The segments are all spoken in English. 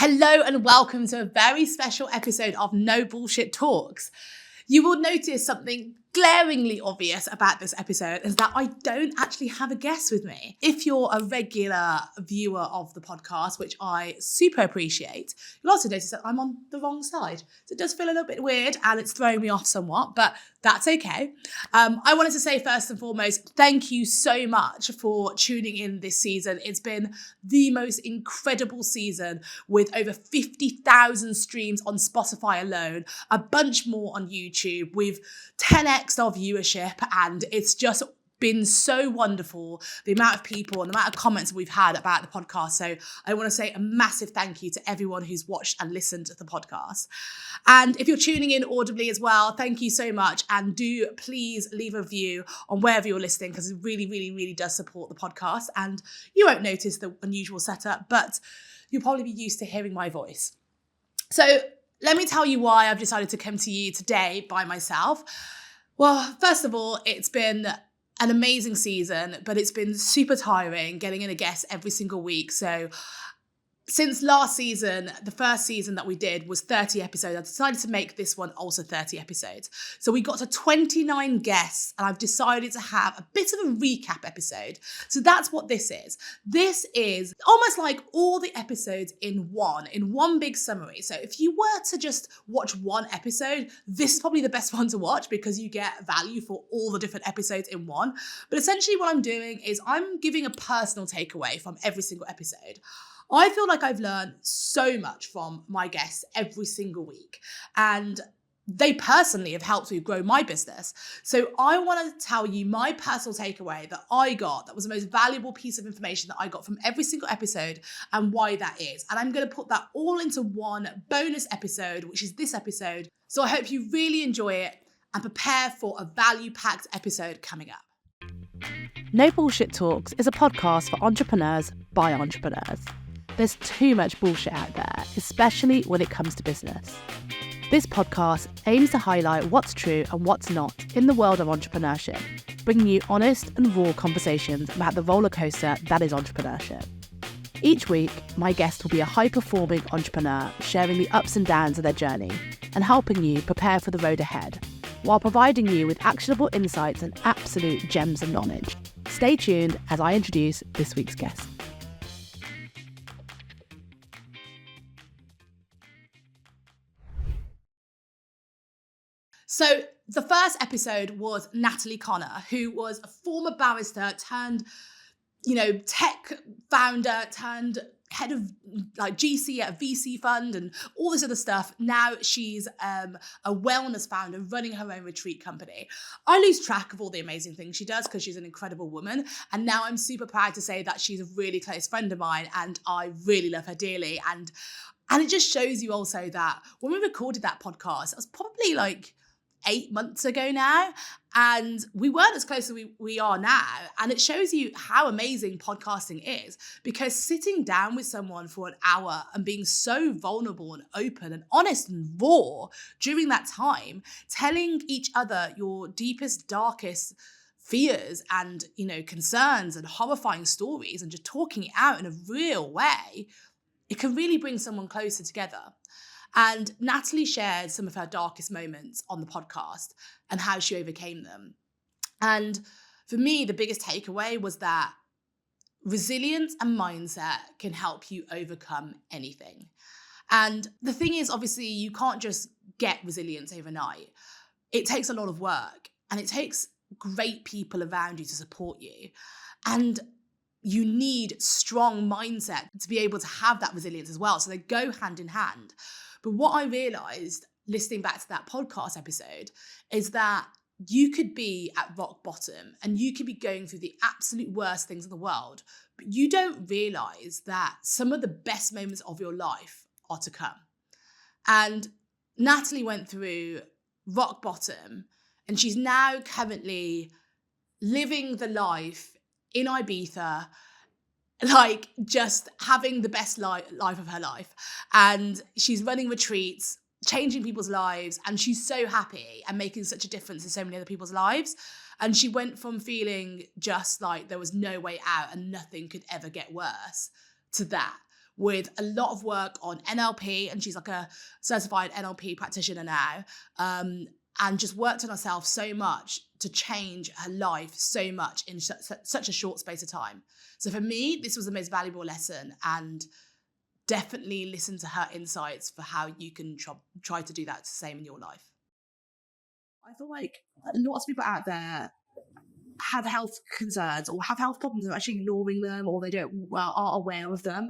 Hello and welcome to a very special episode of No Bullshit Talks. You will notice something glaringly obvious about this episode is that I don't actually have a guest with me. If you're a regular viewer of the podcast, which I super appreciate, you'll also notice that I'm on the wrong side. So it does feel a little bit weird and it's throwing me off somewhat, but that's okay. I wanted to say first and foremost, thank you so much for tuning in this season. It's been the most incredible season with over 50,000 streams on Spotify alone, a bunch more on YouTube. We've 10x our viewership and it's just been so wonderful, the amount of people and the amount of comments we've had about the podcast. So I want to say a massive thank you to everyone who's watched and listened to the podcast. And if you're tuning in audibly as well, thank you so much. And do please leave a review on wherever you're listening because it really, really, really does support the podcast. And you won't notice the unusual setup, but you'll probably be used to hearing my voice. So let me tell you why I've decided to come to you today by myself. Well, first of all, it's been an amazing season, but it's been super tiring getting in a guest every single week. So since last season, the first season that we did was 30 episodes. I decided to make this one also 30 episodes. So we got to 29 guests and I've decided to have a bit of a recap episode. So that's what this is. This is almost like all the episodes in one big summary. So if you were to just watch one episode, this is probably the best one to watch because you get value for all the different episodes in one. But essentially what I'm doing is I'm giving a personal takeaway from every single episode. I feel like I've learned so much from my guests every single week and they personally have helped me grow my business. So I want to tell you my personal takeaway that I got, that was the most valuable piece of information that I got from every single episode and why that is. And I'm going to put that all into one bonus episode, which is this episode. So I hope you really enjoy it and prepare for a value-packed episode coming up. No Bullshit Talks is a podcast for entrepreneurs by entrepreneurs. There's too much bullshit out there, especially when it comes to business. This podcast aims to highlight what's true and what's not in the world of entrepreneurship, bringing you honest and raw conversations about the roller coaster that is entrepreneurship. Each week, my guest will be a high-performing entrepreneur sharing the ups and downs of their journey and helping you prepare for the road ahead, while providing you with actionable insights and absolute gems of knowledge. Stay tuned as I introduce this week's guest. So the first episode was Natalie Connor, who was a former barrister turned, tech founder turned head of GC at a VC fund and all this other stuff. Now she's a wellness founder running her own retreat company. I lose track of all the amazing things she does because she's an incredible woman. And now I'm super proud to say that she's a really close friend of mine and I really love her dearly. And it just shows you also that when we recorded that podcast, it was probably 8 months ago now, and we weren't as close as we are now. And it shows you how amazing podcasting is, because sitting down with someone for an hour and being so vulnerable and open and honest and raw during that time, telling each other your deepest, darkest fears and, concerns and horrifying stories and just talking it out in a real way, it can really bring someone closer together. And Natalie shared some of her darkest moments on the podcast and how she overcame them. And for me, the biggest takeaway was that resilience and mindset can help you overcome anything. And the thing is, obviously, you can't just get resilience overnight. It takes a lot of work and it takes great people around you to support you. And you need strong mindset to be able to have that resilience as well. So they go hand in hand. But what I realized listening back to that podcast episode is that you could be at rock bottom and you could be going through the absolute worst things in the world, but you don't realize that some of the best moments of your life are to come. And Natalie went through rock bottom and she's now currently living the life in Ibiza, just having the best life of her life. And she's running retreats, changing people's lives, and she's so happy and making such a difference in so many other people's lives. And she went from feeling just like there was no way out and nothing could ever get worse to that, with a lot of work on NLP, and she's like a certified NLP practitioner now, and just worked on herself so much to change her life so much in such a short space of time. So for me, this was the most valuable lesson, and definitely listen to her insights for how you can try to do that the same in your life. I feel like lots of people out there have health concerns or have health problems and are actually ignoring them, or they don't are aware of them.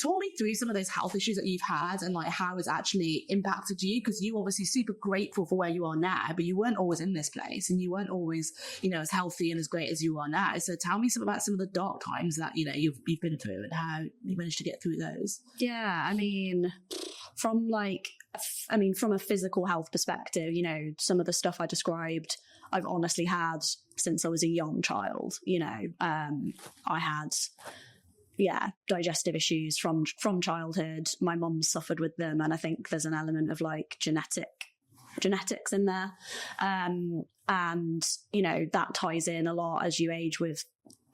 Talk me through some of those health issues that you've had and like how it's actually impacted you, because you obviously super grateful for where you are now, but you weren't always in this place and you weren't always, you know, as healthy and as great as you are now. So tell me about some of the dark times that, you know, you've been through and how you managed to get through those. Yeah, I mean, from a physical health perspective, you know, some of the stuff I described, I've honestly had since I was a young child. You know, I had, digestive issues from childhood. My mum suffered with them, and I think there's an element of like genetics in there. And, you know, that ties in a lot as you age with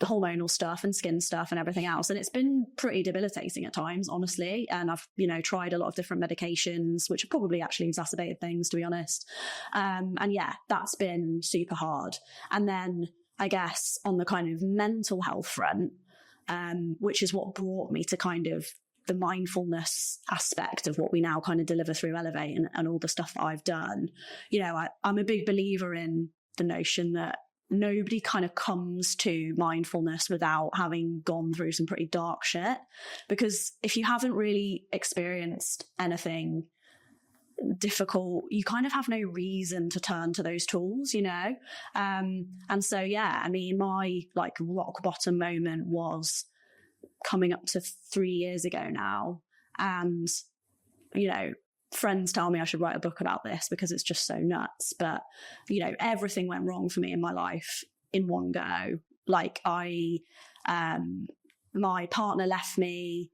the hormonal stuff and skin stuff and everything else. And it's been pretty debilitating at times, honestly. And I've, you know, tried a lot of different medications, which have probably actually exacerbated things, to be honest. And yeah, that's been super hard. And then I guess on the kind of mental health front, which is what brought me to kind of the mindfulness aspect of what we now kind of deliver through Elevate and all the stuff that I've done. You know, I'm a big believer in the notion that nobody kind of comes to mindfulness without having gone through some pretty dark shit. Because if you haven't really experienced anything difficult, you kind of have no reason to turn to those tools, you know? And so, yeah, I mean, my like rock bottom moment was coming up to 3 years ago now. And, you know, friends tell me I should write a book about this because it's just so nuts. But, you know, everything went wrong for me in my life in one go. Like my partner left me.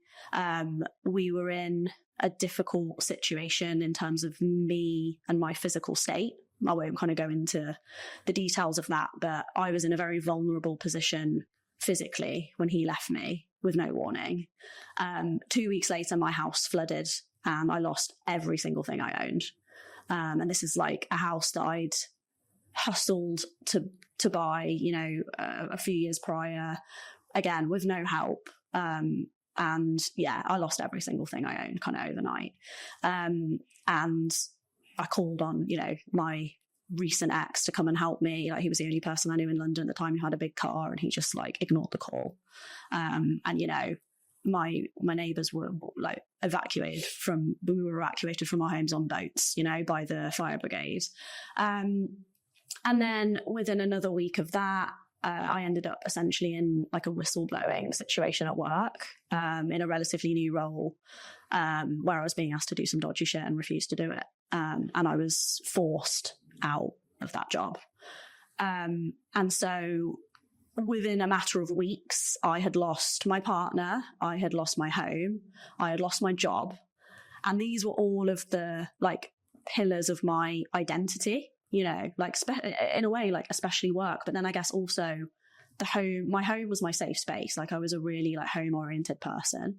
We were in a difficult situation in terms of me and my physical state. I won't kind of go into the details of that, but I was in a very vulnerable position physically when he left me with no warning. 2 weeks later, my house flooded and I lost every single thing I owned. And this is like a house that I'd hustled to buy, you know, a few years prior, again, with no help. And yeah, I lost every single thing I owned kind of overnight. And I called on, you know, my recent ex to come and help me. Like, he was the only person I knew in London at the time who had a big car, and he just like ignored the call. And, you know, my neighbours were like we were evacuated from our homes on boats, you know, by the fire brigade. And then within another week of that, I ended up essentially in like a whistleblowing situation at work, in a relatively new role, where I was being asked to do some dodgy shit and refused to do it. And I was forced out of that job. And so within a matter of weeks, I had lost my partner, I had lost my home, I had lost my job. And these were all of the like pillars of my identity, you know, like in a way, like especially work. But then I guess also my home was my safe space. Like, I was a really like home oriented person.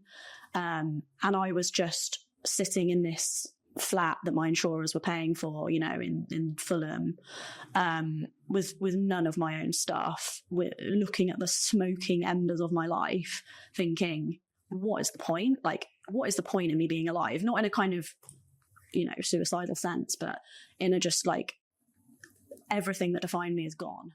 And I was just sitting in this flat that my insurers were paying for, you know, in Fulham, with none of my own stuff, looking at the smoking embers of my life, thinking, what is the point? Like, what is the point in me being alive? Not in a kind of, you know, suicidal sense, but in a just like, everything that defined me is gone.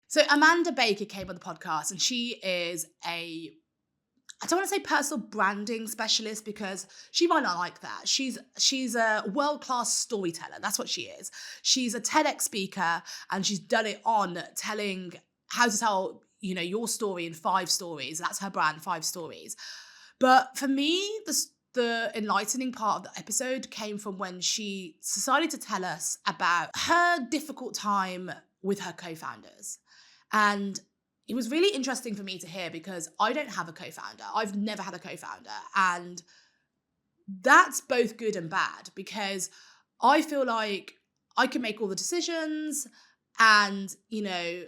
So Amanda Baker came on the podcast, and she is I don't want to say personal branding specialist, because she might not like that. She's a world-class storyteller. That's what she is. She's a TEDx speaker, and she's done it on telling how to tell, you know, your story in 5 stories. That's her brand, 5 stories. But for me, the enlightening part of the episode came from when she decided to tell us about her difficult time with her co-founders. And it was really interesting for me to hear, because I don't have a co-founder. I've never had a co-founder. And that's both good and bad, because I feel like I can make all the decisions. And, you know,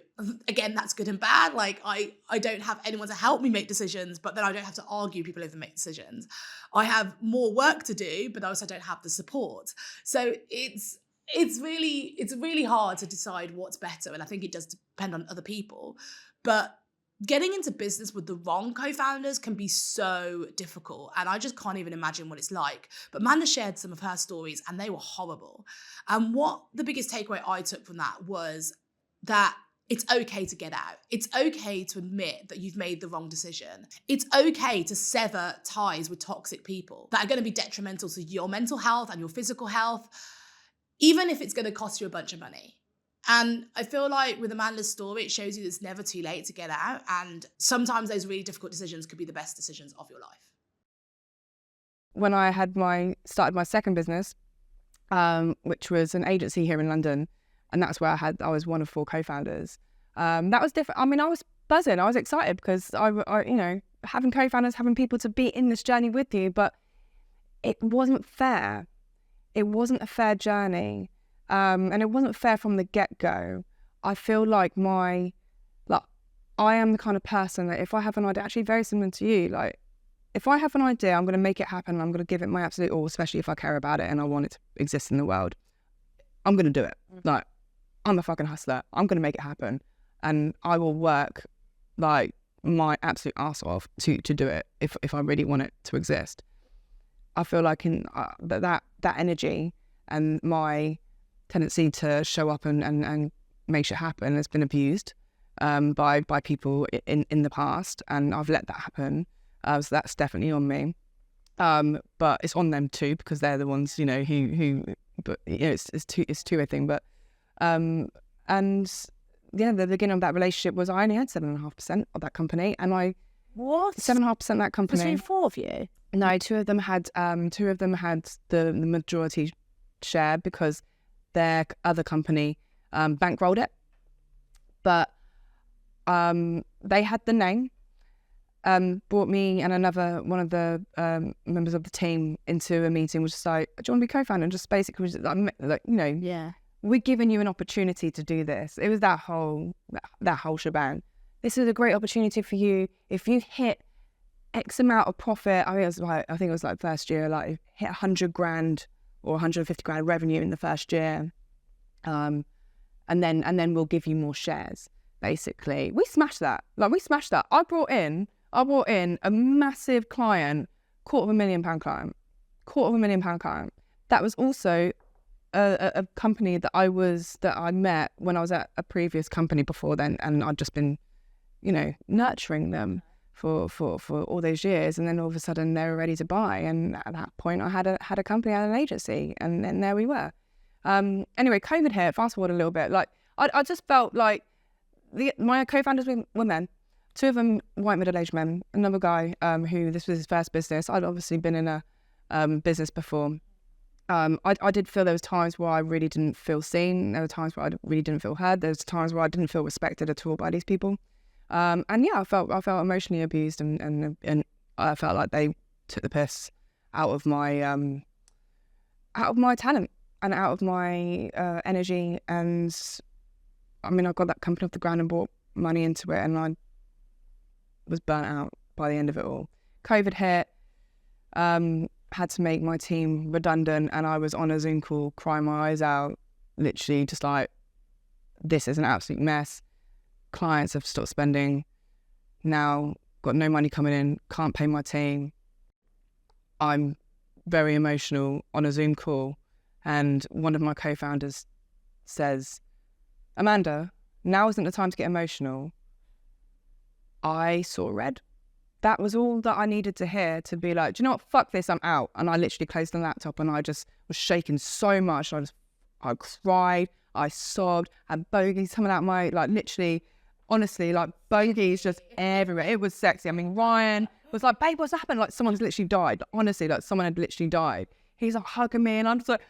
again, that's good and bad. Like, I don't have anyone to help me make decisions, but then I don't have to argue people over make decisions. I have more work to do, but I also don't have the support. So it's really hard to decide what's better. And I think it does depend on other people. But getting into business with the wrong co-founders can be so difficult. And I just can't even imagine what it's like. But Amanda shared some of her stories and they were horrible. And what the biggest takeaway I took from that was that it's okay to get out. It's okay to admit that you've made the wrong decision. It's okay to sever ties with toxic people that are going to be detrimental to your mental health and your physical health, even if it's going to cost you a bunch of money. And I feel like with Amanda's story, it shows you that it's never too late to get out. And sometimes those really difficult decisions could be the best decisions of your life. When I had started my second business, which was an agency here in London, and that's where I was one of 4 co-founders. That was different. I mean, I was buzzing. I was excited because I you know, having co-founders, having people to be in this journey with you, but it wasn't fair. It wasn't a fair journey. And it wasn't fair from the get-go. I feel like I am the kind of person that if I have an idea, actually very similar to you, like if I have an idea, I'm going to make it happen. I'm going to give it my absolute all, especially if I care about it and I want it to exist in the world. I'm going to do it. Like, I'm a fucking hustler. I'm going to make it happen. And I will work like my absolute arse off to do it if I really want it to exist. I feel like in that energy and my tendency to show up and make shit happen has been abused by people in the past, and I've let that happen. So that's definitely on me. But it's on them too, because they're the ones, you know, who but you know, it's two-way thing. But and yeah, the beginning of that relationship was I only had 7.5% of that company, and I 7.5% of that company. Between 4 of you? No, two of them had the majority share because their other company bankrolled it, but they had the name. Brought me and another one of the members of the team into a meeting, which was like, do you want to be co-founder? And just basically was like, you know, Yeah. we're giving you an opportunity to do this. It was that whole shebang. This is a great opportunity for you. If you hit X amount of profit, I think it was like first year, like hit 100 grand or 150 grand revenue in the first year, and then we'll give you more shares. Basically, we smashed that. I brought in a massive client, £250,000 client. That was also a company that I met when I was at a previous company before then, and I'd just been, you know, nurturing them for all those years, and then all of a sudden they were ready to buy, and at that point I had a company, I had an agency, and then there we were. Anyway, COVID hit. Fast forward a little bit. Like I just felt like my co-founders were men. Two of them white middle-aged men. Another guy who this was his first business. I'd obviously been in a business before. I did feel there was times where I really didn't feel seen. There were times where I really didn't feel heard. There was times where I didn't feel respected at all by these people. And yeah, I felt emotionally abused, and I felt like they took the piss out of my talent and out of my energy. And I mean, I got that company off the ground and brought money into it, and I was burnt out by the end of it all. COVID hit, had to make my team redundant, and I was on a Zoom call crying my eyes out, literally just like, this is an absolute mess. Clients have stopped spending. Now got no money coming in, can't pay my team. I'm very emotional on a Zoom call, and one of my co-founders says, Amanda, now isn't the time to get emotional. I saw red. That was all that I needed to hear to be like, do you know what? Fuck this, I'm out. And I literally closed the laptop, and I just was shaking so much. I cried, I sobbed, and bogeys coming out my, like, literally, honestly, like, bogeys just everywhere. It was sexy. I mean, Ryan was like, babe, what's happened? Like, someone's literally died. Honestly, like, someone had literally died. He's like hugging me, and I'm just like,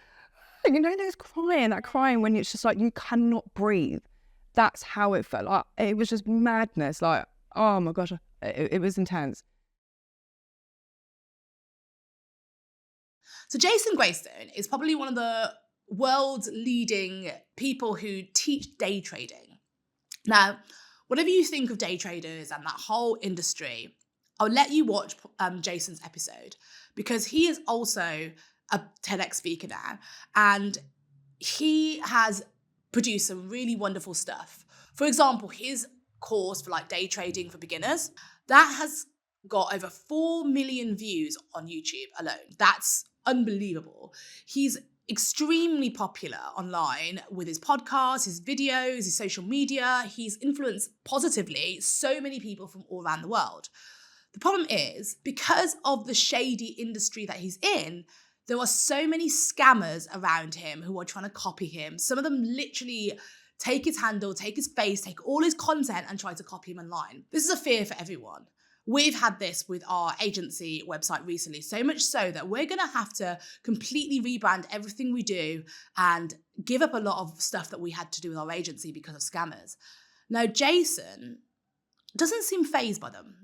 you know, there's that crying when it's just like, you cannot breathe. That's how it felt. Like, it was just madness. Like, oh my gosh, it was intense. So Jason Graystone is probably one of the world's leading people who teach day trading. Now, whatever you think of day traders and that whole industry, I'll let you watch Jason's episode, because he is also a TEDx speaker now, and he has produced some really wonderful stuff. For example, his course for like day trading for beginners, that has got over 4 million views on YouTube alone. That's unbelievable. He's extremely popular online with his podcasts, his videos, his social media. He's influenced positively so many people from all around the world. The problem is, because of the shady industry that he's in, there are so many scammers around him who are trying to copy him. Some of them literally take his handle, take his face, take all his content and try to copy him online. This is a fear for everyone. We've had this with our agency website recently, so much so that we're going to have to completely rebrand everything we do and give up a lot of stuff that we had to do with our agency because of scammers. Now, Jason doesn't seem fazed by them.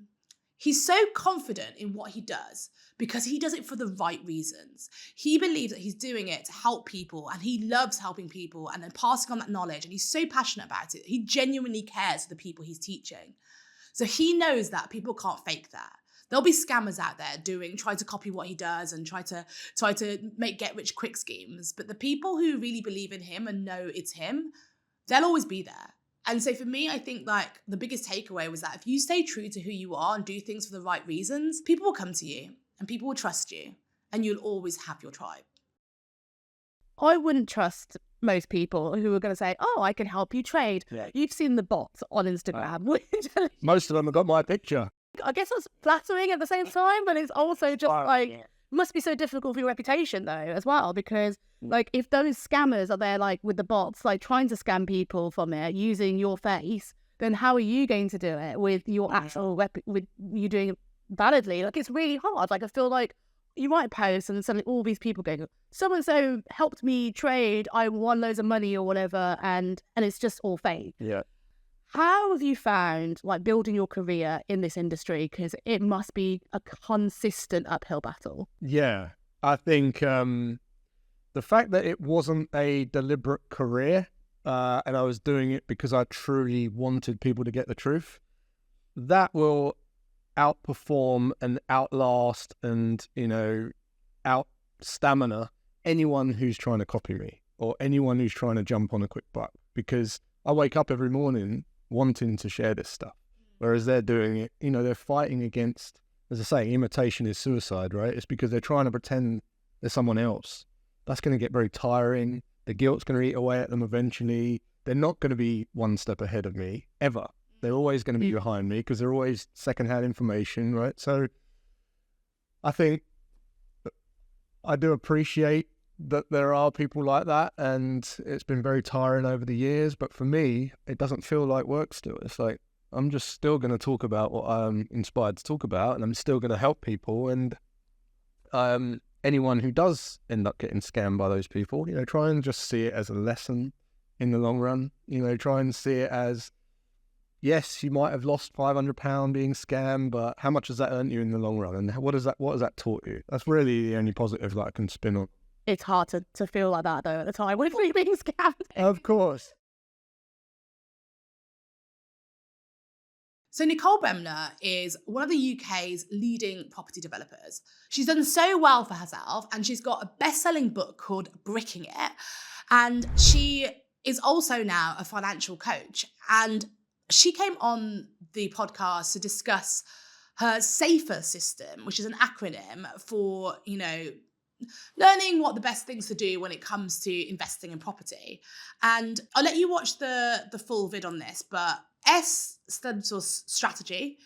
He's so confident in what he does because he does it for the right reasons. He believes that he's doing it to help people, and he loves helping people and then passing on that knowledge, and he's so passionate about it. He genuinely cares for the people he's teaching. So he knows that people can't fake that. There'll be scammers out there trying to copy what he does and try to make get rich quick schemes. But the people who really believe in him and know it's him, they'll always be there. And so for me, I think like the biggest takeaway was that if you stay true to who you are and do things for the right reasons, people will come to you and people will trust you, and you'll always have your tribe. I wouldn't trust most people who are going to say, oh, I can help you trade. Yeah. You've seen the bots on Instagram. Most of them have got my picture. I guess it's flattering at the same time, but it's also just must be so difficult for your reputation though as well, because like if those scammers are there like with the bots, like trying to scam people from it using your face, then how are you going to do it with your actual with you doing it validly? Like it's really hard. Like I feel like you might post and suddenly all these people go, so-and-so helped me trade, I won loads of money or whatever, and it's just all fake. Yeah. How have you found like building your career in this industry? Because it must be a consistent uphill battle. Yeah. I think the fact that it wasn't a deliberate career and I was doing it because I truly wanted people to get the truth, that will outperform and outlast and, out stamina anyone who's trying to copy me or anyone who's trying to jump on a quick buck, because I wake up every morning wanting to share this stuff, whereas they're doing it, they're fighting against, as I say, imitation is suicide, right? It's because they're trying to pretend they're someone else. That's going to get very tiring. The guilt's going to eat away at them eventually. They're not going to be one step ahead of me, ever. They're always going to be behind me because they're always secondhand information, right? So I think I do appreciate that there are people like that, and it's been very tiring over the years. But for me, it doesn't feel like work still. It's like I'm just still going to talk about what I'm inspired to talk about, and I'm still going to help people. And anyone who does end up getting scammed by those people, try and just see it as a lesson in the long run. Try and see it as, yes, you might have lost £500 being scammed, but how much has that earned you in the long run? And what has that taught you? That's really the only positive that I can spin on. It's hard to feel like that though at the time when you're being scammed. Of course. So Nicole Bremner is one of the UK's leading property developers. She's done so well for herself, and she's got a best-selling book called Bricking It. And she is also now a financial coach. And she came on the podcast to discuss her SAFER system, which is an acronym for, learning what the best things to do when it comes to investing in property. And I'll let you watch the full vid on this, but S stands for strategy,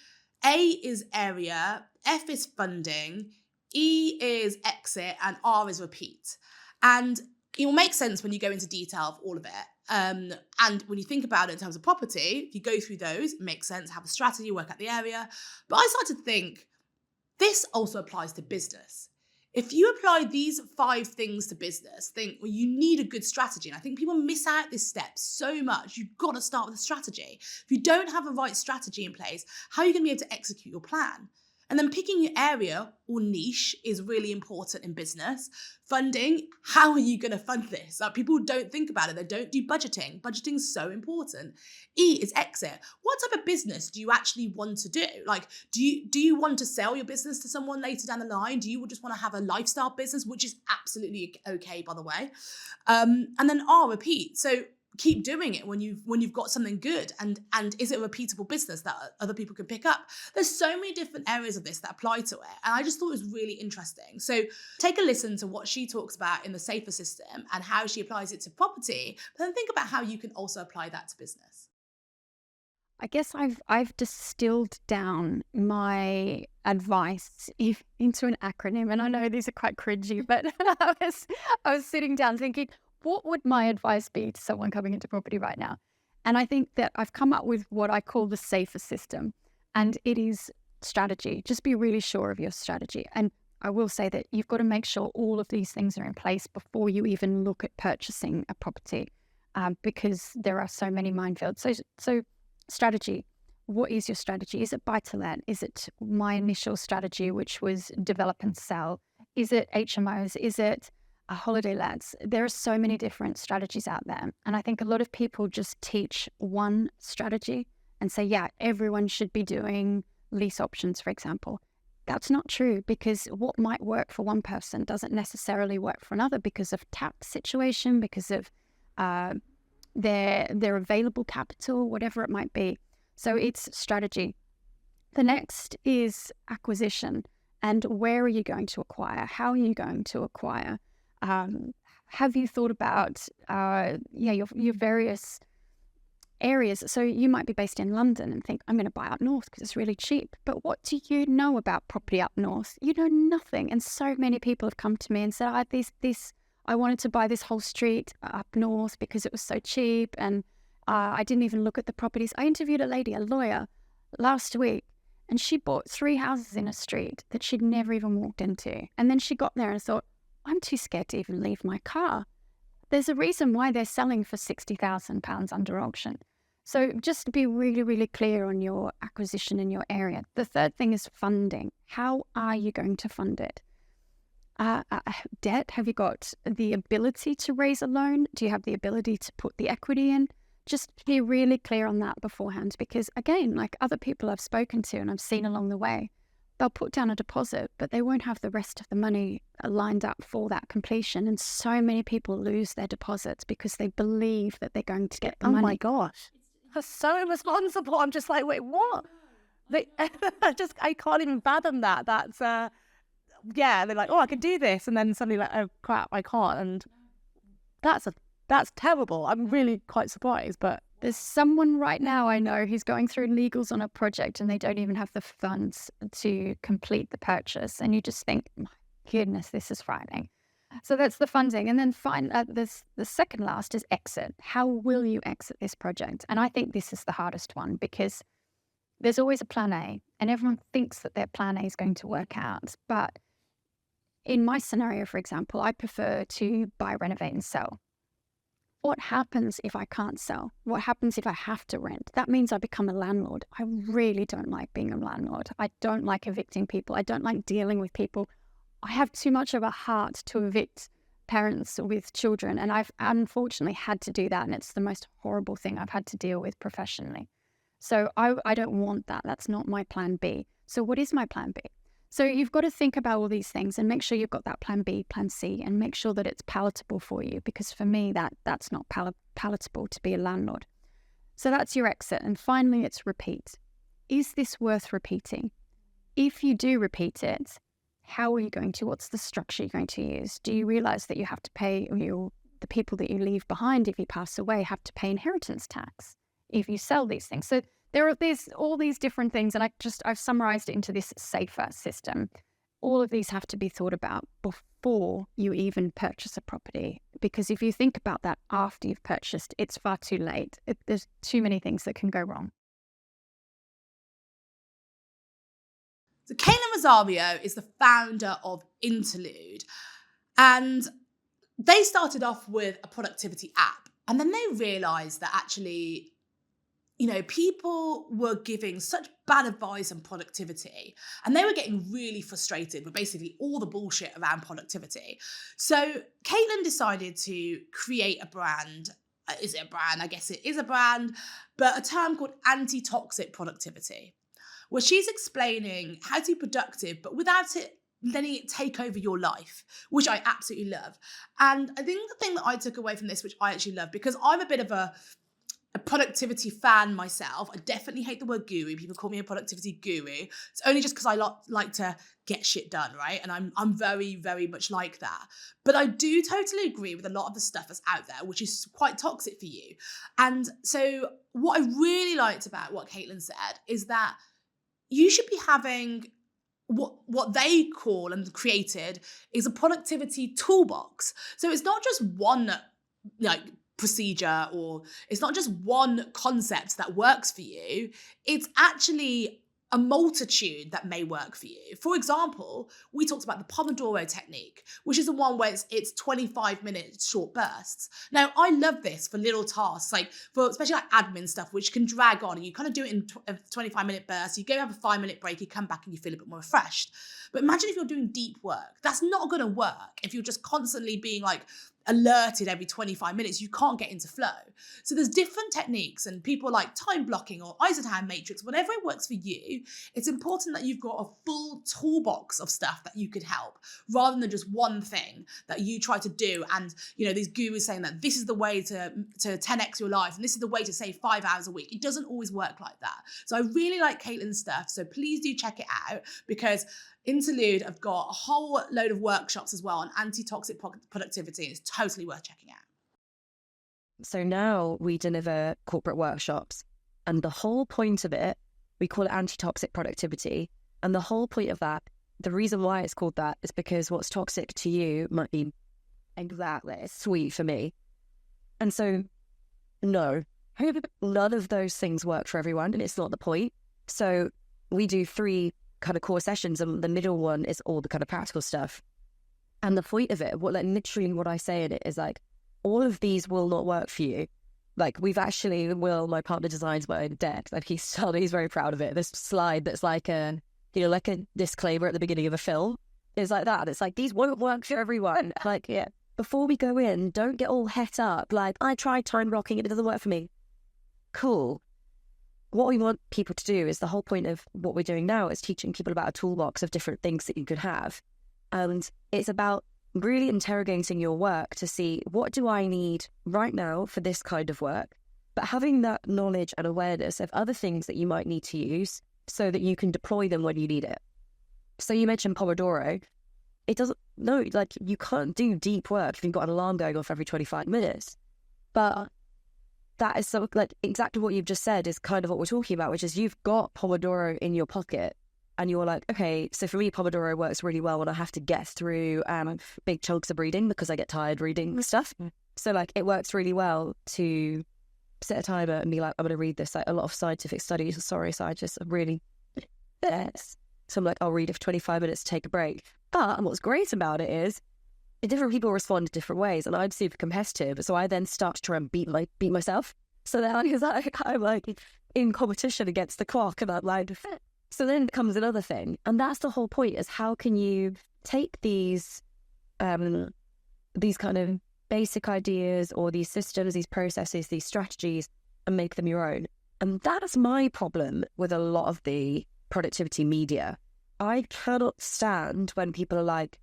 A is area, F is funding, E is exit, and R is repeat. And it will make sense when you go into detail of all of it. And when you think about it in terms of property, if you go through those, it makes sense, have a strategy, work out the area. But I started to think, this also applies to business. If you apply these 5 things to business, you need a good strategy. And I think people miss out this step so much. You've got to start with a strategy. If you don't have a right strategy in place, how are you going to be able to execute your plan? And then picking your area or niche is really important in business. Funding, how are you going to fund this? Like, people don't think about it. They don't do budgeting. Budgeting is so important. E is exit. What type of business do you actually want to do? Like, do you want to sell your business to someone later down the line? Do you just want to have a lifestyle business, which is absolutely okay, by the way? And then R, repeat. So keep doing it when you've got something good, and is it a repeatable business that other people can pick up? There's so many different areas of this that apply to it, and I just thought it was really interesting. So take a listen to what she talks about in the SAFER system and how she applies it to property, but then think about how you can also apply that to business. I guess I've distilled down my advice into an acronym, and I know these are quite cringy, but I was sitting down thinking, what would my advice be to someone coming into property right now? And I think that I've come up with what I call the SAFER system, and it is strategy. Just be really sure of your strategy. And I will say that you've got to make sure all of these things are in place before you even look at purchasing a property, because there are so many minefields. So strategy. What is your strategy? Is it buy to let? Is it my initial strategy, which was develop and sell? Is it HMOs? Is it holiday lets? There are so many different strategies out there. And I think a lot of people just teach one strategy and say, yeah, everyone should be doing lease options, for example. That's not true, because what might work for one person doesn't necessarily work for another because of tax situation, because of their available capital, whatever it might be. So it's strategy. The next is acquisition. And where are you going to acquire? How are you going to acquire? Have you thought about your various areas? So you might be based in London and think, I'm going to buy up north because it's really cheap. But what do you know about property up north? You know nothing. And so many people have come to me and said, I wanted to buy this whole street up north because it was so cheap, and I didn't even look at the properties. I interviewed a lady, a lawyer, last week, and she bought 3 houses in a street that she'd never even walked into. And then she got there and thought, I'm too scared to even leave my car. There's a reason why they're selling for £60,000 under auction. So just be really, really clear on your acquisition in your area. The third thing is funding. How are you going to fund it? Debt, have you got the ability to raise a loan? Do you have the ability to put the equity in? Just be really clear on that beforehand, because again, like other people I've spoken to and I've seen along the way, they'll put down a deposit, but they won't have the rest of the money lined up for that completion. And so many people lose their deposits because they believe that they're going to get the money. Oh my gosh. That's so irresponsible. I'm just like, wait, what? I can't even fathom that. That's, they're like, oh, I can do this. And then suddenly like, oh crap, I can't. And that's terrible. I'm really quite surprised, but. There's someone right now I know who's going through legals on a project and they don't even have the funds to complete the purchase. And you just think, my goodness, this is frightening. So that's the funding. And then the second last is exit. How will you exit this project? And I think this is the hardest one, because there's always a plan A, and everyone thinks that their plan A is going to work out. But in my scenario, for example, I prefer to buy, renovate, and sell. What happens if I can't sell? What happens if I have to rent? That means I become a landlord. I really don't like being a landlord. I don't like evicting people. I don't like dealing with people. I have too much of a heart to evict parents with children, and I've unfortunately had to do that, and it's the most horrible thing I've had to deal with professionally. So I don't want that. That's not my plan B. So what is my plan B? So you've got to think about all these things and make sure you've got that plan B, plan C, and make sure that it's palatable for you, because for me, that's not palatable to be a landlord. So that's your exit. And finally, it's repeat. Is this worth repeating? If you do repeat it, how are you going to? What's the structure you're going to use? Do you realize that you have to pay the people that you leave behind if you pass away have to pay inheritance tax if you sell these things? So there are all these different things, and I've summarized it into this SAFER system. All of these have to be thought about before you even purchase a property, because if you think about that after you've purchased, it's far too late. There's too many things that can go wrong. So Rozario is the founder of Interlude, and they started off with a productivity app, and then they realized that actually people were giving such bad advice on productivity, and they were getting really frustrated with basically all the bullshit around productivity. So Caitlin decided to create a brand. Is it a brand? I guess it is a brand, but a term called anti-toxic productivity, where she's explaining how to be productive, but without it letting it take over your life, which I absolutely love. And I think the thing that I took away from this, which I actually love, because I'm a bit of a productivity fan myself. I definitely hate the word guru. People call me a productivity guru. It's only just because I like to get shit done, right? And I'm very, very much like that. But I do totally agree with a lot of the stuff that's out there, which is quite toxic for you. And so what I really liked about what Caitlin said is that you should be having what they call and created is a productivity toolbox. So it's not just one procedure, or it's not just one concept that works for you. It's actually a multitude that may work for you. For example, we talked about the Pomodoro technique, which is the one where it's 25-minute short bursts. Now, I love this for little tasks, like for especially like admin stuff, which can drag on, and you kind of do it in a 25-minute burst. You go have a 5-minute break, you come back and you feel a bit more refreshed. But imagine if you're doing deep work. That's not going to work if you're just constantly being like alerted every 25 minutes. You can't get into flow. So there's different techniques, and people like time blocking or Eisenhower matrix, whatever it works for you. It's important that you've got a full toolbox of stuff that you could help, rather than just one thing that you try to do. And these gurus saying that this is the way to 10x your life, and this is the way to save 5 hours a week. It doesn't always work like that. So I really like Caitlin's stuff. So please do check it out, because Interlude have got a whole load of workshops as well on anti-toxic productivity. It's totally worth checking out. So now we deliver corporate workshops, and the whole point of it, we call it anti-toxic productivity. And the whole point of that, the reason why it's called that, is because what's toxic to you might be exactly sweet for me. And so, no, none of those things work for everyone, and it's not the point. So we do 3 kind of core sessions, and the middle one is all the kind of practical stuff. And the point of it, literally what I say in it is like, all of these will not work for you. Like, we've actually, my partner designs my own deck. Like, he's very proud of it. This slide that's like a disclaimer at the beginning of a film is like that. It's like, these won't work for everyone. Like, yeah, before we go in, don't get all het up. Like, I tried time blocking and it doesn't work for me. Cool. What we want people to do is, the whole point of what we're doing now is teaching people about a toolbox of different things that you could have. And it's about really interrogating your work to see, what do I need right now for this kind of work? But having that knowledge and awareness of other things that you might need to use so that you can deploy them when you need it. So you mentioned Pomodoro. You can't do deep work if you've got an alarm going off every 25 minutes. But that is exactly what you've just said is kind of what we're talking about, which is you've got Pomodoro in your pocket, and you're like, okay, so for me, Pomodoro works really well when I have to get through big chunks of reading, because I get tired reading stuff. So like, it works really well to set a timer and be like, I'm going to read this, like a lot of scientific studies. Sorry, scientists are really yes. So I'm like, I'll read it for 25 minutes to take a break. But what's great about it is, different people respond in different ways, and I'm super competitive, so I then start to try and beat myself. So then I'm like in competition against the clock, and I'm like, so then comes another thing, and that's the whole point: is how can you take these kind of basic ideas, or these systems, these processes, these strategies, and make them your own? And that's my problem with a lot of the productivity media. I cannot stand when people are like,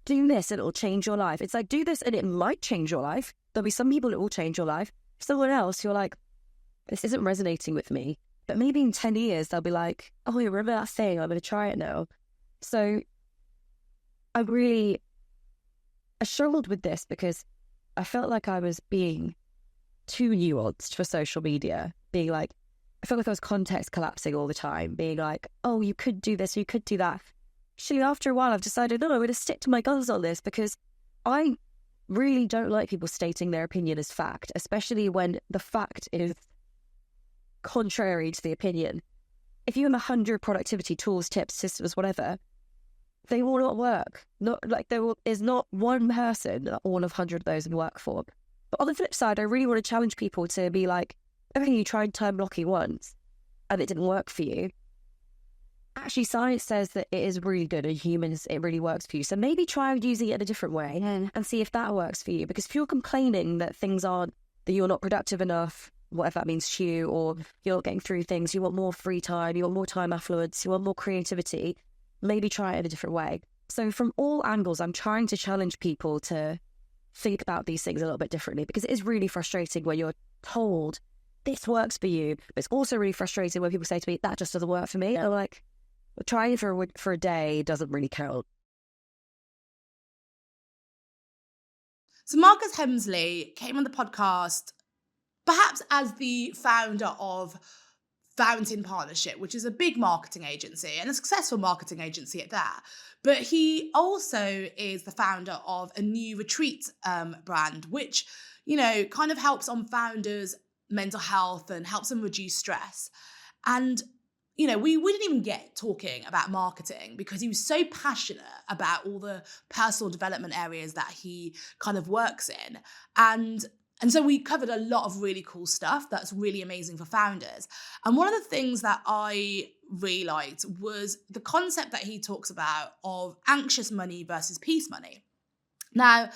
do this and it'll change your life. It's like, do this and it might change your life. There'll be some people it will change your life. Someone else, you're like, this isn't resonating with me. But maybe in 10 years, they'll be like, oh, you remember that thing? I'm going to try it now. So I struggled with this, because I felt like I was being too nuanced for social media. Being like, I felt like I was context collapsing all the time. Being like, oh, you could do this, you could do that. Actually, after a while, I've decided, no, I'm going to stick to my guns on this, because I really don't like people stating their opinion as fact, especially when the fact is contrary to the opinion. If you have 100 productivity tools, tips, systems, whatever, they will not work. Is not one person that all of 100 of those will work for. But on the flip side, I really want to challenge people to be like, okay, you tried time blocking once and it didn't work for you. Actually, science says that it is really good and humans, it really works for you. So maybe try using it in a different way and see if that works for you. Because if you're complaining that things aren't, that you're not productive enough, whatever that means to you, or you're not getting through things, you want more free time, you want more time affluence, you want more creativity, maybe try it in a different way. So from all angles, I'm trying to challenge people to think about these things a little bit differently, because it is really frustrating when you're told this works for you, but it's also really frustrating when people say to me, that just doesn't work for me. I'm like, well, trying for a day doesn't really count. So Marcus Hemsley came on the podcast perhaps as the founder of Fountain Partnership, which is a big marketing agency and a successful marketing agency at that. But he also is the founder of a new retreat brand, which, you know, kind of helps on founders' mental health and helps them reduce stress. And, you know, we didn't even get talking about marketing because he was so passionate about all the personal development areas that he kind of works in. And so we covered a lot of really cool stuff that's really amazing for founders. And one of the things that I really liked was the concept that he talks about of anxious money versus peace money. Now,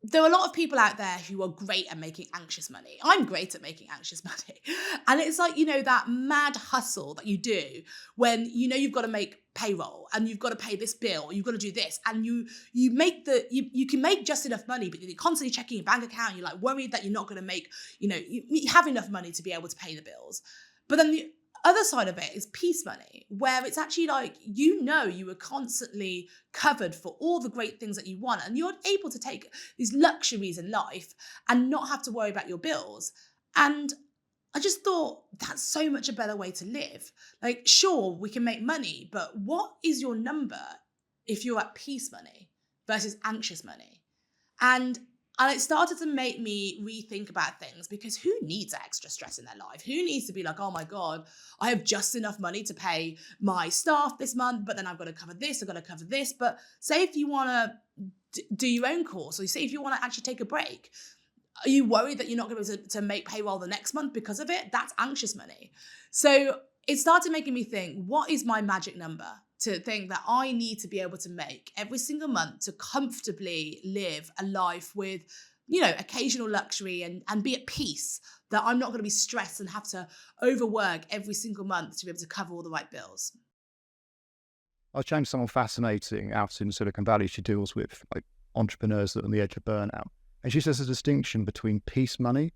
there are a lot of people out there who are great at making anxious money. I'm great at making anxious money. And it's like, you know, that mad hustle that you do when you know you've got to make payroll and you've got to pay this bill, you've got to do this, and you can make just enough money, but you're constantly checking your bank account, you're like worried that you're not going to make, you know, you have enough money to be able to pay the bills. But then the other side of it is peace money, where it's actually like, you know, you were constantly covered for all the great things that you want, and you're able to take these luxuries in life and not have to worry about your bills. And I just thought that's so much a better way to live. Like, sure, we can make money, but what is your number if you're at peace money versus anxious money? And it started to make me rethink about things, because who needs extra stress in their life? Who needs to be like, oh my God, I have just enough money to pay my staff this month, but then I've got to cover this, I've got to cover this. But say if you want to do your own course, or say if you want to actually take a break, are you worried that you're not going to be able to make payroll the next month because of it? That's anxious money. So it started making me think, what is my magic number to think that I need to be able to make every single month to comfortably live a life with, you know, occasional luxury and be at peace, that I'm not going to be stressed and have to overwork every single month to be able to cover all the right bills. I was chatting to someone fascinating out in Silicon Valley. She deals with like entrepreneurs that are on the edge of burnout. And she says there's a distinction between peace money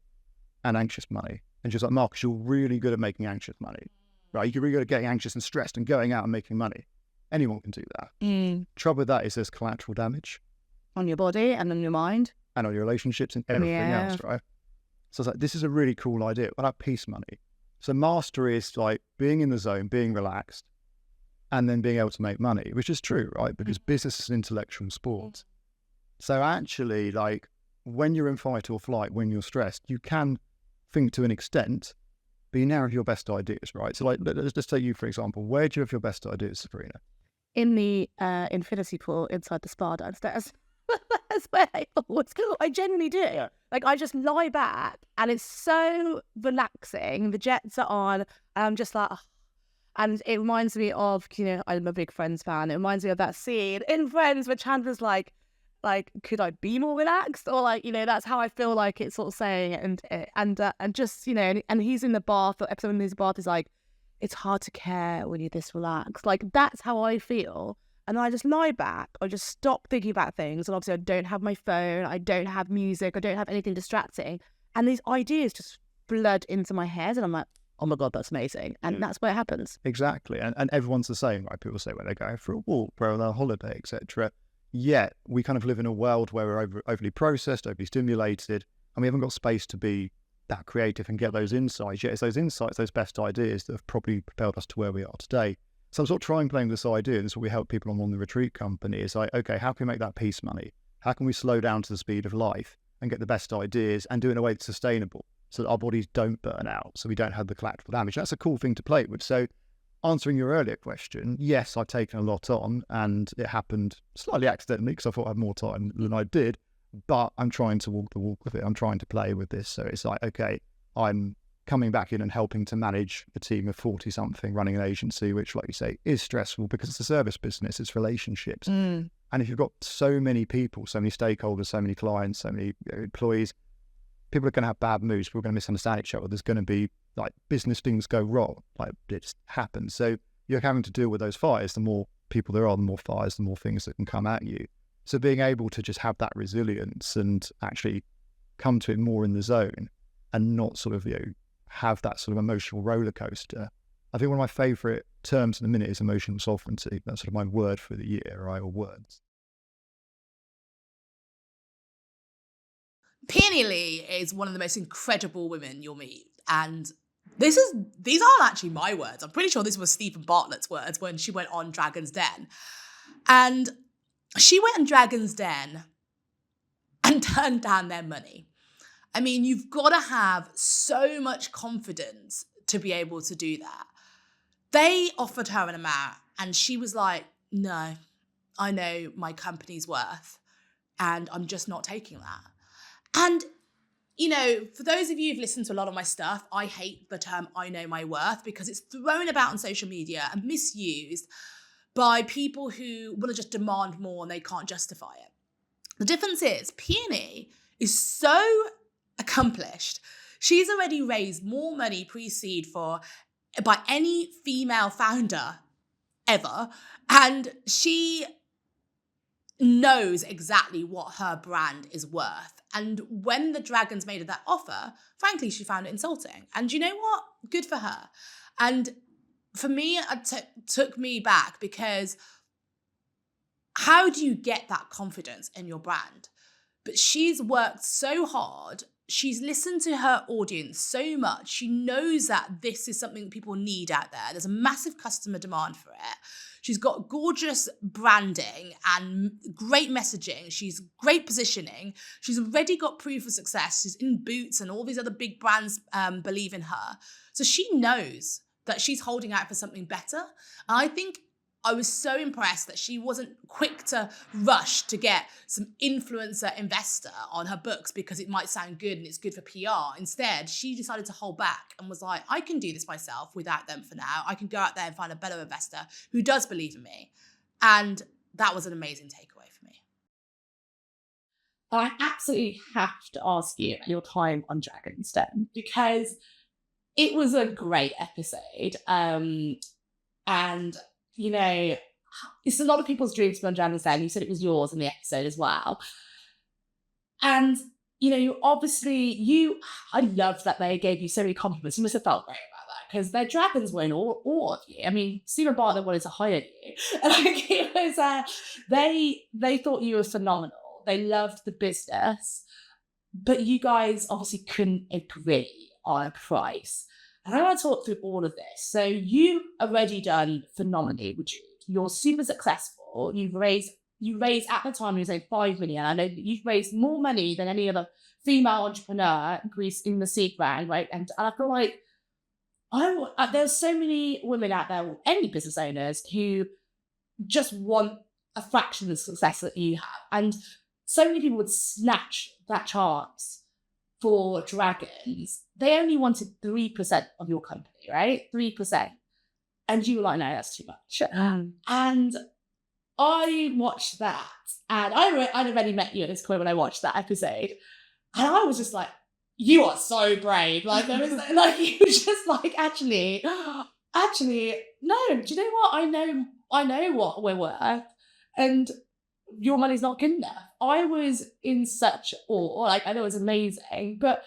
and anxious money. And she's like, Marcus, you're really good at making anxious money, right? You're really good at getting anxious and stressed and going out and making money. Anyone can do that. Trouble with that is there's collateral damage. On your body and on your mind. And on your relationships and everything else, right? So it's like, this is a really cool idea. What about peace money? So mastery is like being in the zone, being relaxed, and then being able to make money, which is true, right? Because business is an intellectual sport. So actually, like, when you're in fight or flight, when you're stressed, you can think to an extent, but you now have your best ideas, right? So like, let's just take you, for example. Where do you have your best ideas, Sabrina? In the infinity pool inside the spa downstairs. That's where I always go. I genuinely do. Yeah. Like, I just lie back and it's so relaxing. The jets are on and I'm just like, oh. And it reminds me of, you know, I'm a big Friends fan. It reminds me of that scene in Friends where Chandler's like, could I be more relaxed? Or like, you know, that's how I feel like it's sort of saying. And just, you know, and he's in the bath, the episode when he's in the bath is like, it's hard to care when you're this relaxed. Like, that's how I feel. And I just lie back. I just stop thinking about things. And obviously I don't have my phone. I don't have music. I don't have anything distracting. And these ideas just flood into my head. And I'm like, oh my God, that's amazing. And that's where it happens. Exactly. And everyone's the same, right? People say when they're going for a walk, where on a holiday, etc. Yet we kind of live in a world where we're overly processed, overly stimulated, and we haven't got space to be that creative and get those insights. Yet it's those insights, those best ideas that have probably propelled us to where we are today. So I'm sort of trying playing this idea. This is what we help people on the retreat company. It's like, okay, how can we make that peace money? How can we slow down to the speed of life and get the best ideas and do it in a way that's sustainable so that our bodies don't burn out, so we don't have the collateral damage? That's a cool thing to play with. So answering your earlier question, yes, I've taken a lot on and it happened slightly accidentally because I thought I had more time than I did, but I'm trying to walk the walk with it. I'm trying to play with this. So it's like, okay, I'm coming back in and helping to manage a team of 40 something, running an agency, which, like you say, is stressful because it's a service business, it's relationships. And if you've got so many people, so many stakeholders, so many clients, so many employees, people are going to have bad moods, people are going to misunderstand each other. There's going to be like business things go wrong, like it just happens. So you're having to deal with those fires. The more people there are, the more fires, the more things that can come at you. So being able to just have that resilience and actually come to it more in the zone and not sort of, have that sort of emotional roller coaster. I think one of my favourite terms in a minute is emotional sovereignty. That's sort of my word for the year, right, or words. Peony Li is one of the most incredible women you'll meet. And these aren't actually my words. I'm pretty sure this was Stephen Bartlett's words when she went on Dragon's Den. And she went on Dragon's Den and turned down their money. I mean, you've got to have so much confidence to be able to do that. They offered her an amount and she was like, no, I know my company's worth and I'm just not taking that. And, for those of you who've listened to a lot of my stuff, I hate the term I know my worth because it's thrown about on social media and misused by people who want to just demand more and they can't justify it. The difference is Peony is so accomplished. She's already raised more money pre-seed by any female founder ever. And she knows exactly what her brand is worth. And when the Dragons made her that offer, frankly, she found it insulting. And you know what? Good for her. And for me, it took me back because how do you get that confidence in your brand? But she's worked so hard. She's listened to her audience so much. She knows that this is something that people need out there. There's a massive customer demand for it. She's got gorgeous branding and great messaging. She's great positioning. She's already got proof of success. She's in Boots and all these other big brands believe in her. So she knows that she's holding out for something better. And I think I was so impressed that she wasn't quick to rush to get some influencer investor on her books because it might sound good and it's good for PR. Instead, she decided to hold back and was like, I can do this myself without them for now. I can go out there and find a better investor who does believe in me. And that was an amazing takeaway for me. I absolutely have to ask you your time on Dragon's Den because it was a great episode. And it's a lot of people's dreams to be on Dragon's Den. You said it was yours in the episode as well. And, I loved that they gave you so many compliments. You must have felt great about that because their dragons weren't all of you. I mean, Stephen Bartlett wanted to hire you. And it was, they thought you were phenomenal. They loved the business. But you guys obviously couldn't agree on a price. And I want to talk through all of this. So you've already done phenomenally, you're super successful. You've raised at the time, you was like 5 million. I know that you've raised more money than any other female entrepreneur in Greece in the seed round, right? And I feel like there's so many women out there, any business owners, who just want a fraction of the success that you have. And so many people would snatch that chance for Dragons. They only wanted 3% of your company, right? 3%. And you were like, no, that's too much. And I watched that. And I'd already met you at this point when I watched that episode. And I was just like, you are so brave. Like, there was you were just like, actually, no, do you know what? I know what we're worth. And your money's not good enough. I was in such awe. Like, I know it was amazing, but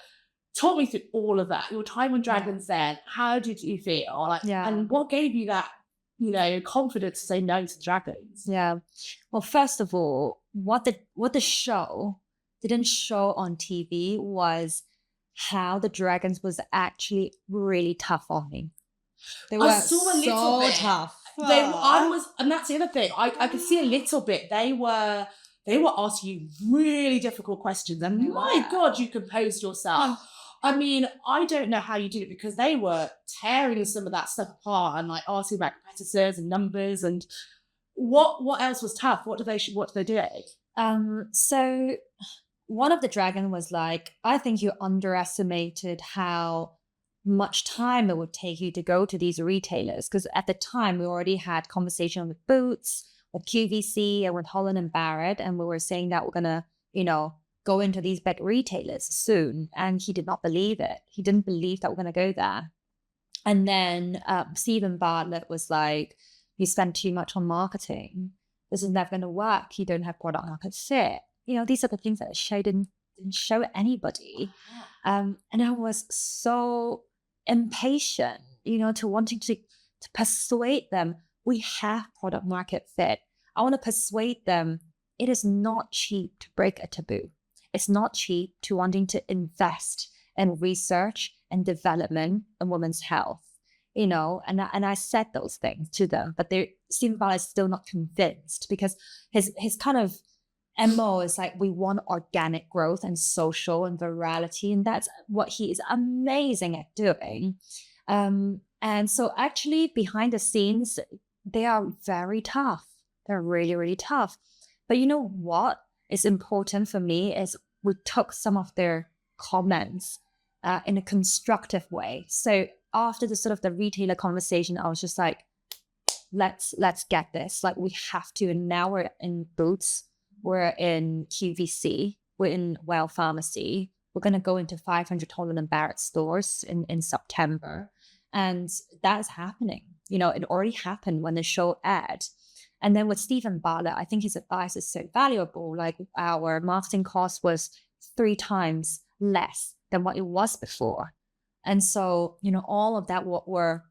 talk me through all of that. Your time on Dragon's Den, how did you feel? And what gave you that, confidence to say no to Dragons? Yeah. Well, first of all, what the show didn't show on TV was how the Dragons was actually really tough on me. They were so tough. And that's the other thing. I could see a little bit. They were asking you really difficult questions, and my God, you composed yourself. I mean, I don't know how you did it because they were tearing some of that stuff apart and asking about competitors and numbers and what else was tough. What do they do? So one of the dragon was like, I think you underestimated how much time it would take you to go to these retailers. Because at the time, we already had conversation with Boots, with QVC, and with Holland & Barrett. And we were saying that we're going to, go into these big retailers soon. And he did not believe it. He didn't believe that we're going to go there. And then Stephen Bartlett was like, you spend too much on marketing. This is never going to work. You don't have product market fit. These are the things that the show didn't show anybody. And I was so impatient, to wanting to persuade them we have product market fit. I want to persuade them it is not cheap to break a taboo. It's not cheap to wanting to invest in research and development in women's health. And I said those things to them, but Stephen Bartlett is still not convinced because his kind of MO is like, we want organic growth and social and virality, and that's what he is amazing at doing. And so actually behind the scenes, they are very tough. They're really, really tough. But you know what is important for me is we took some of their comments in a constructive way. So after the sort of the retailer conversation, I was just like, let's get this. Like, we have to. And now we're in Boots, we're in QVC, we're in Well Pharmacy. We're going to go into 500 Holland & Barrett stores in September. And that is happening. It already happened when the show aired. And then with Stephen Bartlett, I think his advice is so valuable. Like, our marketing cost was 3 times less than what it was before. And so, all of that were,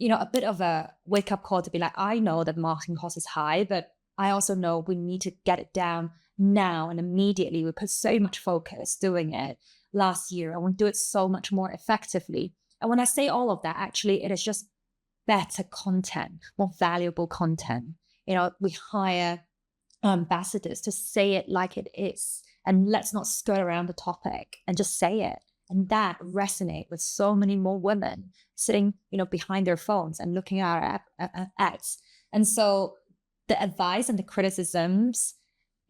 a bit of a wake-up call to be like, I know that marketing cost is high, but I also know we need to get it down now and immediately. We put so much focus doing it last year, and we do it so much more effectively. And when I say all of that, actually, it is just better content, more valuable content. We hire ambassadors to say it like it is, and let's not skirt around the topic and just say it. And that resonates with so many more women sitting, behind their phones and looking at our ads. And so the advice and the criticisms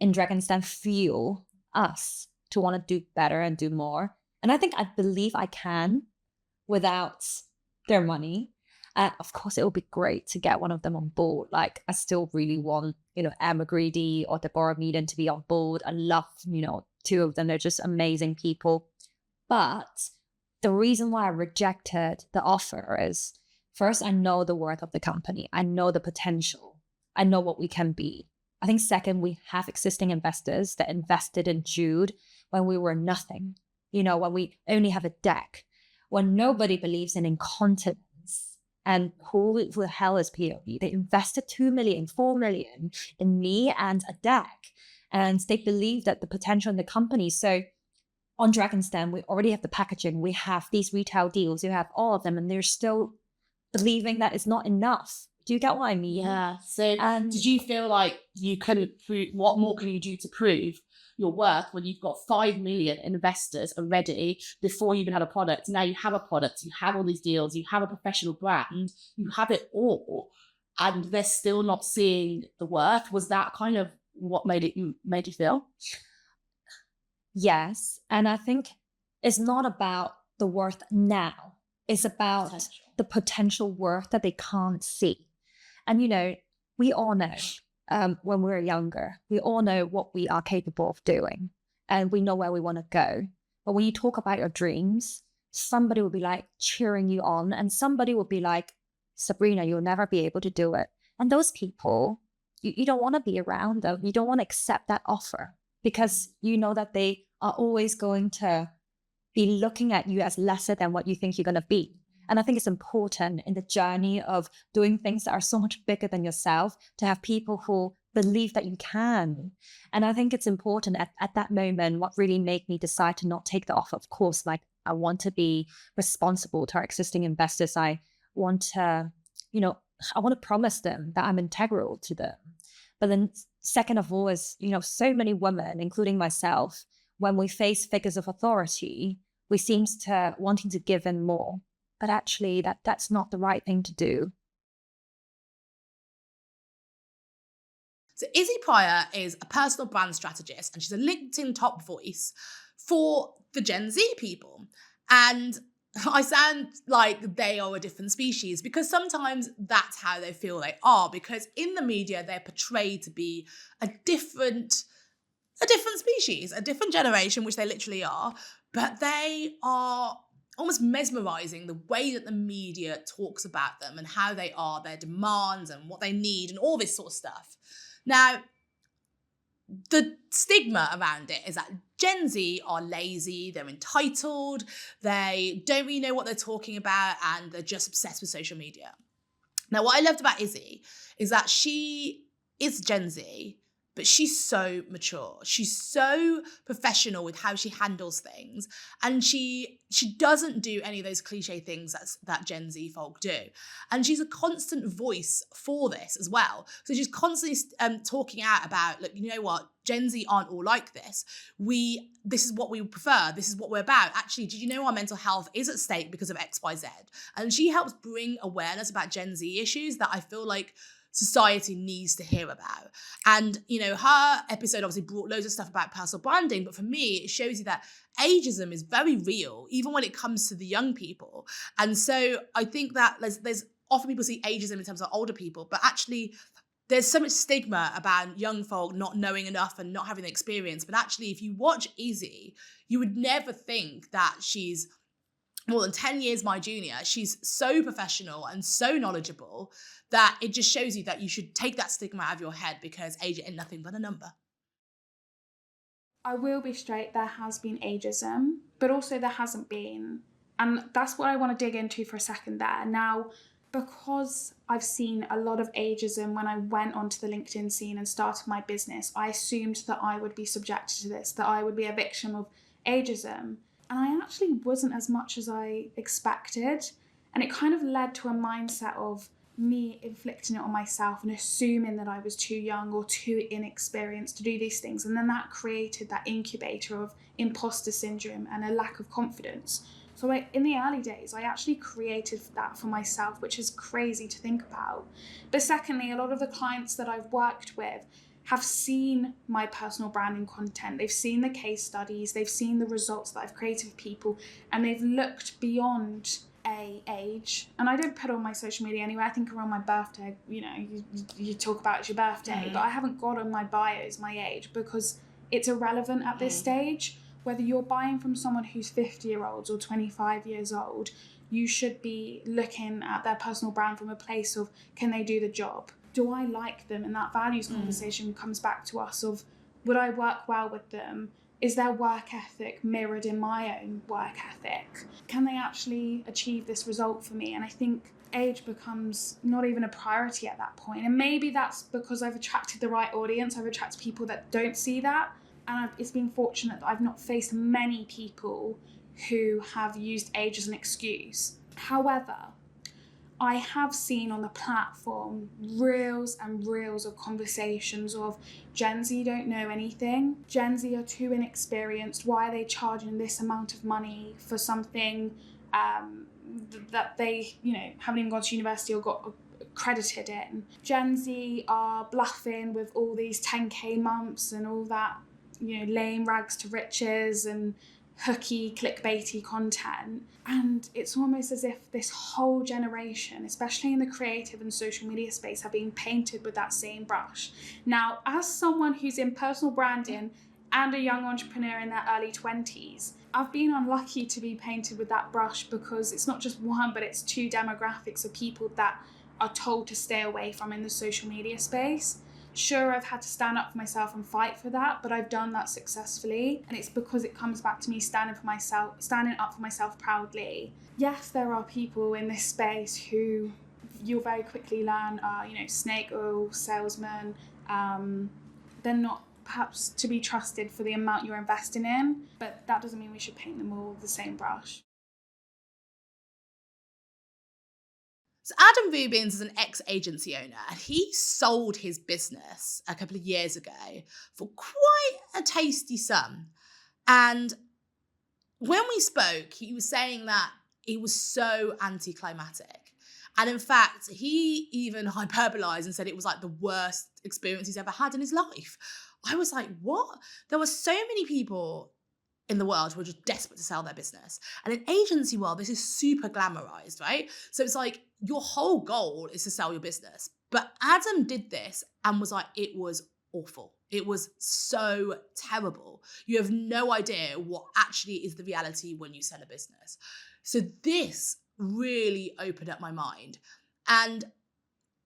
in Dragon's Den fuel us to want to do better and do more. And I believe I can without their money. Of course, it would be great to get one of them on board. Like, I still really want, Emma Greedy or Deborah Meaden to be on board. I love, 2 of them. They're just amazing people. But the reason why I rejected the offer is, first, I know the worth of the company. I know the potential. I know what we can be. I think second, we have existing investors that invested in Jude when we were nothing, when we only have a deck, when nobody believes in incontinence. And who the hell is POV? They invested 2 million, 4 million in me and a deck. And they believe that the potential in the company. So on Dragon's Den, we already have the packaging. We have these retail deals. You have all of them. And they're still believing that it's not enough. Do you get what I mean? Yeah. So did you feel like you couldn't prove, what more can you do to prove your worth when you've got 5 million investors already before you even had a product? Now you have a product, you have all these deals, you have a professional brand, you have it all, and they're still not seeing the worth. Was that kind of what made you feel? Yes. And I think it's not about the worth now. It's about the potential worth that they can't see. And, we all know when we're younger, we all know what we are capable of doing, and we know where we want to go. But when you talk about your dreams, somebody will be like cheering you on, and somebody will be like, Sabrina, you'll never be able to do it. And those people, you don't want to be around them. You don't want to accept that offer because you know that they are always going to be looking at you as lesser than what you think you're going to be. And I think it's important in the journey of doing things that are so much bigger than yourself to have people who believe that you can. And I think it's important at that moment, what really made me decide to not take the offer. Of course, like, I want to be responsible to our existing investors. I want to, I want to promise them that I'm integral to them. But then second of all is, so many women, including myself, when we face figures of authority, we seem to wanting to give in more. But actually, that's not the right thing to do. So Izzy Prior is a personal brand strategist, and she's a LinkedIn top voice for the Gen Z people. And I sound like they are a different species because sometimes that's how they feel they are, because in the media, they're portrayed to be a different species, a different generation, which they literally are, but they are almost mesmerizing the way that the media talks about them and how they are, their demands and what they need and all this sort of stuff. Now, the stigma around it is that Gen Z are lazy, they're entitled, they don't really know what they're talking about, and they're just obsessed with social media. Now, what I loved about Izzy is that she is Gen Z, but she's so mature. She's so professional with how she handles things. And she doesn't do any of those cliche things that Gen Z folk do. And she's a constant voice for this as well. So she's constantly talking out about, look, you know what? Gen Z aren't all like this. This is what we prefer. This is what we're about. Actually, did you know our mental health is at stake because of X, Y, Z? And she helps bring awareness about Gen Z issues that I feel like society needs to hear about. And, you know, her episode obviously brought loads of stuff about personal branding, but for me, it shows you that ageism is very real, even when it comes to the young people. And so I think that there's often people see ageism in terms of older people, but actually there's so much stigma about young folk not knowing enough and not having the experience. But actually, if you watch Izzy, you would never think that she's more than 10 years my junior. She's so professional and so knowledgeable that it just shows you that you should take that stigma out of your head, because age ain't nothing but a number. I will be straight, there has been ageism, but also there hasn't been. And that's what I want to dig into for a second there. Now, because I've seen a lot of ageism when I went onto the LinkedIn scene and started my business, I assumed that I would be subjected to this, that I would be a victim of ageism. And I actually wasn't as much as I expected. And it kind of led to a mindset of me inflicting it on myself and assuming that I was too young or too inexperienced to do these things. And then that created that incubator of imposter syndrome and a lack of confidence. So in the early days, I actually created that for myself, which is crazy to think about. But secondly, a lot of the clients that I've worked with have seen my personal branding content. They've seen the case studies, they've seen the results that I've created for people, and they've looked beyond a age. And I don't put on my social media anyway. I think around my birthday, you know, you talk about it's your birthday, but I haven't got on my bios my age because it's irrelevant at this stage. Whether you're buying from someone who's 50-year-olds or 25 years old, you should be looking at their personal brand from a place of, can they do the job? Do I like them? And that values conversation comes back to us of, would I work well with them? Is their work ethic mirrored in my own work ethic? Can they actually achieve this result for me? And I think age becomes not even a priority at that point. And maybe that's because I've attracted the right audience. I've attracted people that don't see that. And it's been fortunate that I've not faced many people who have used age as an excuse. However, I have seen on the platform reels and reels of conversations of Gen Z don't know anything. Gen Z are too inexperienced. Why are they charging this amount of money for something that they, you know, haven't even gone to university or got accredited in? Gen Z are bluffing with all these 10K months and all that, you know, lame rags to riches and hooky, clickbaity content. And it's almost as if this whole generation, especially in the creative and social media space, have been painted with that same brush. Now, as someone who's in personal branding and a young entrepreneur in their early 20s, I've been unlucky to be painted with that brush because it's not just one, but it's two demographics of people that are told to stay away from in the social media space. Sure, I've had to stand up for myself and fight for that, but I've done that successfully. And it's because it comes back to me standing up for myself proudly. Yes, there are people in this space who you'll very quickly learn are, you know, snake oil salesmen. They're not perhaps to be trusted for the amount you're investing in, but that doesn't mean we should paint them all with the same brush. So Adam Rubins is an ex-agency owner, and he sold his business a couple of years ago for quite a tasty sum. And when we spoke, he was saying that it was so anticlimactic. And in fact, he even hyperbolized and said it was like the worst experience he's ever had in his life. I was like, what? There were so many people in the world who are just desperate to sell their business. And in agency world, this is super glamorized, right? So it's like your whole goal is to sell your business. But Adam did this and was like, it was awful. It was so terrible. You have no idea what actually is the reality when you sell a business. So this really opened up my mind. And,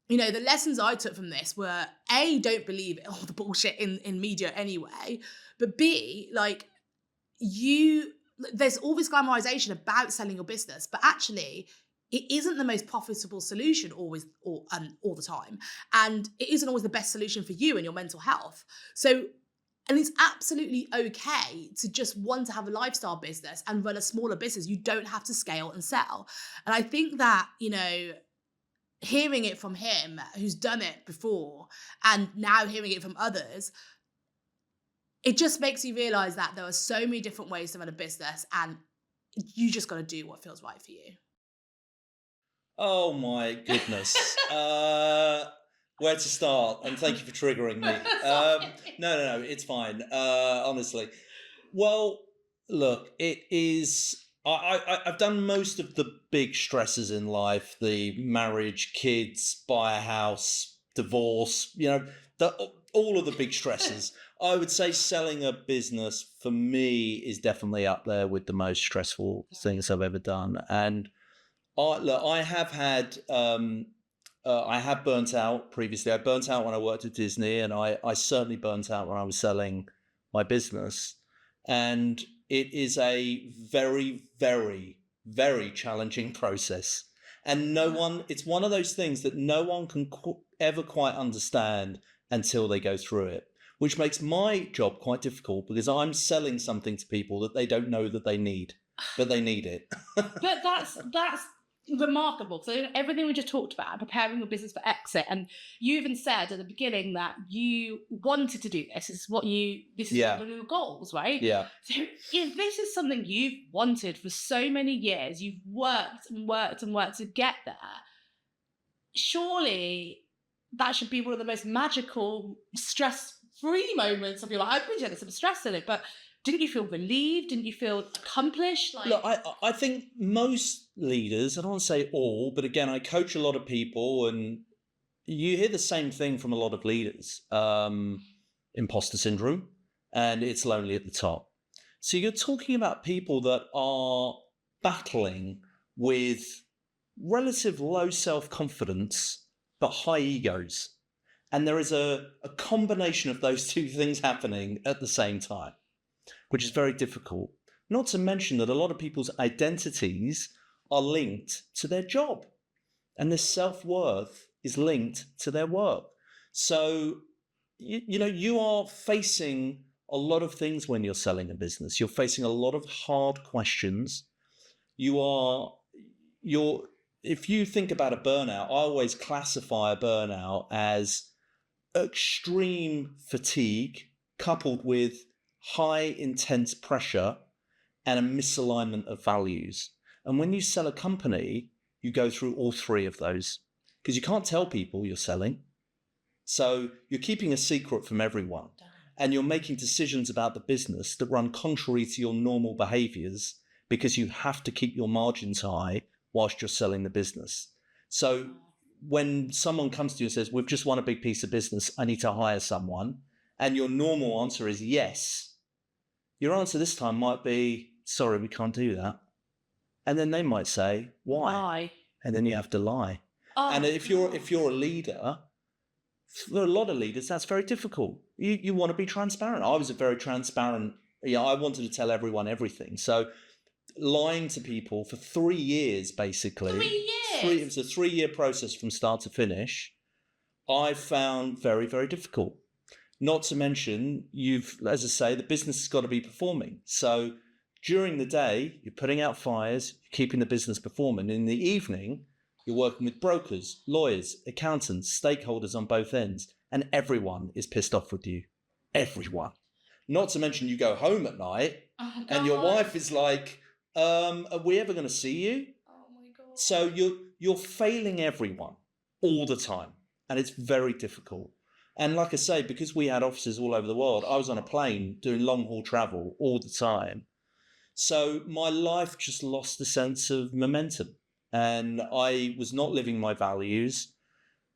you know, the lessons I took from this were A, don't believe all the bullshit in media anyway. But B, like, there's all this glamorization about selling your business, but actually it isn't the most profitable solution always all the time. And it isn't always the best solution for you and your mental health. So, and it's absolutely okay to just want to have a lifestyle business and run a smaller business. You don't have to scale and sell. And I think that, you know, hearing it from him, who's done it before, and now hearing it from others, it just makes you realize that there are so many different ways to run a business, and you just got to do what feels right for you. Oh my goodness. Where to start? And thank you for triggering me. No, it's fine. Honestly. Well, look, it is... I've done most of the big stresses in life, the marriage, kids, buy a house, divorce, you know, all of the big stresses. I would say selling a business for me is definitely up there with the most stressful things I've ever done. And I have had, I have burnt out previously. I burnt out when I worked at Disney, and I certainly burnt out when I was selling my business. And it is a very, very, very challenging process. And it's one of those things that no one can ever quite understand until they go through it, which makes my job quite difficult because I'm selling something to people that they don't know that they need, but they need it. But that's remarkable. So everything we just talked about, preparing your business for exit, and you even said at the beginning that you wanted to do this. This is one of your goals, right? Yeah. So if this is something you've wanted for so many years, you've worked and worked and worked to get there, surely that should be one of the most magical, stress-free moments of your life. I appreciate there's some stress in it, but didn't you feel relieved? Didn't you feel accomplished? Look, I think most leaders, I don't want to say all, but again, I coach a lot of people, and you hear the same thing from a lot of leaders. Imposter syndrome, and it's lonely at the top. So you're talking about people that are battling with relative low self-confidence, but high egos. And there is a combination of those two things happening at the same time, which is very difficult. Not to mention that a lot of people's identities are linked to their job, and their self-worth is linked to their work. So, you are facing a lot of things when you're selling a business. You're facing a lot of hard questions. If you think about a burnout, I always classify a burnout as extreme fatigue coupled with high intense pressure and a misalignment of values. And when you sell a company, you go through all three of those because you can't tell people you're selling. So you're keeping a secret from everyone, and you're making decisions about the business that run contrary to your normal behaviors because you have to keep your margins high whilst you're selling the business. So when someone comes to you and says, we've just won a big piece of business, I need to hire someone, and your normal answer is yes, your answer this time might be, sorry, we can't do that. And then they might say, why? And then you have to lie. And if you're a leader, for a lot of leaders, that's very difficult. You want to be transparent. I was a very transparent, I wanted to tell everyone everything. So lying to people for 3 years, basically. 3 years? It was a 3-year process from start to finish. I found very, very difficult. Not to mention, as I say, the business has got to be performing. So during the day, you're putting out fires, keeping the business performing. In the evening, you're working with brokers, lawyers, accountants, stakeholders on both ends, and everyone is pissed off with you. Everyone. Not to mention you go home at night and your wife is like, are we ever going to see you? Oh my God. So you're failing everyone all the time, and it's very difficult. And like I say, because we had offices all over the world, I was on a plane doing long haul travel all the time. So my life just lost the sense of momentum, and I was not living my values.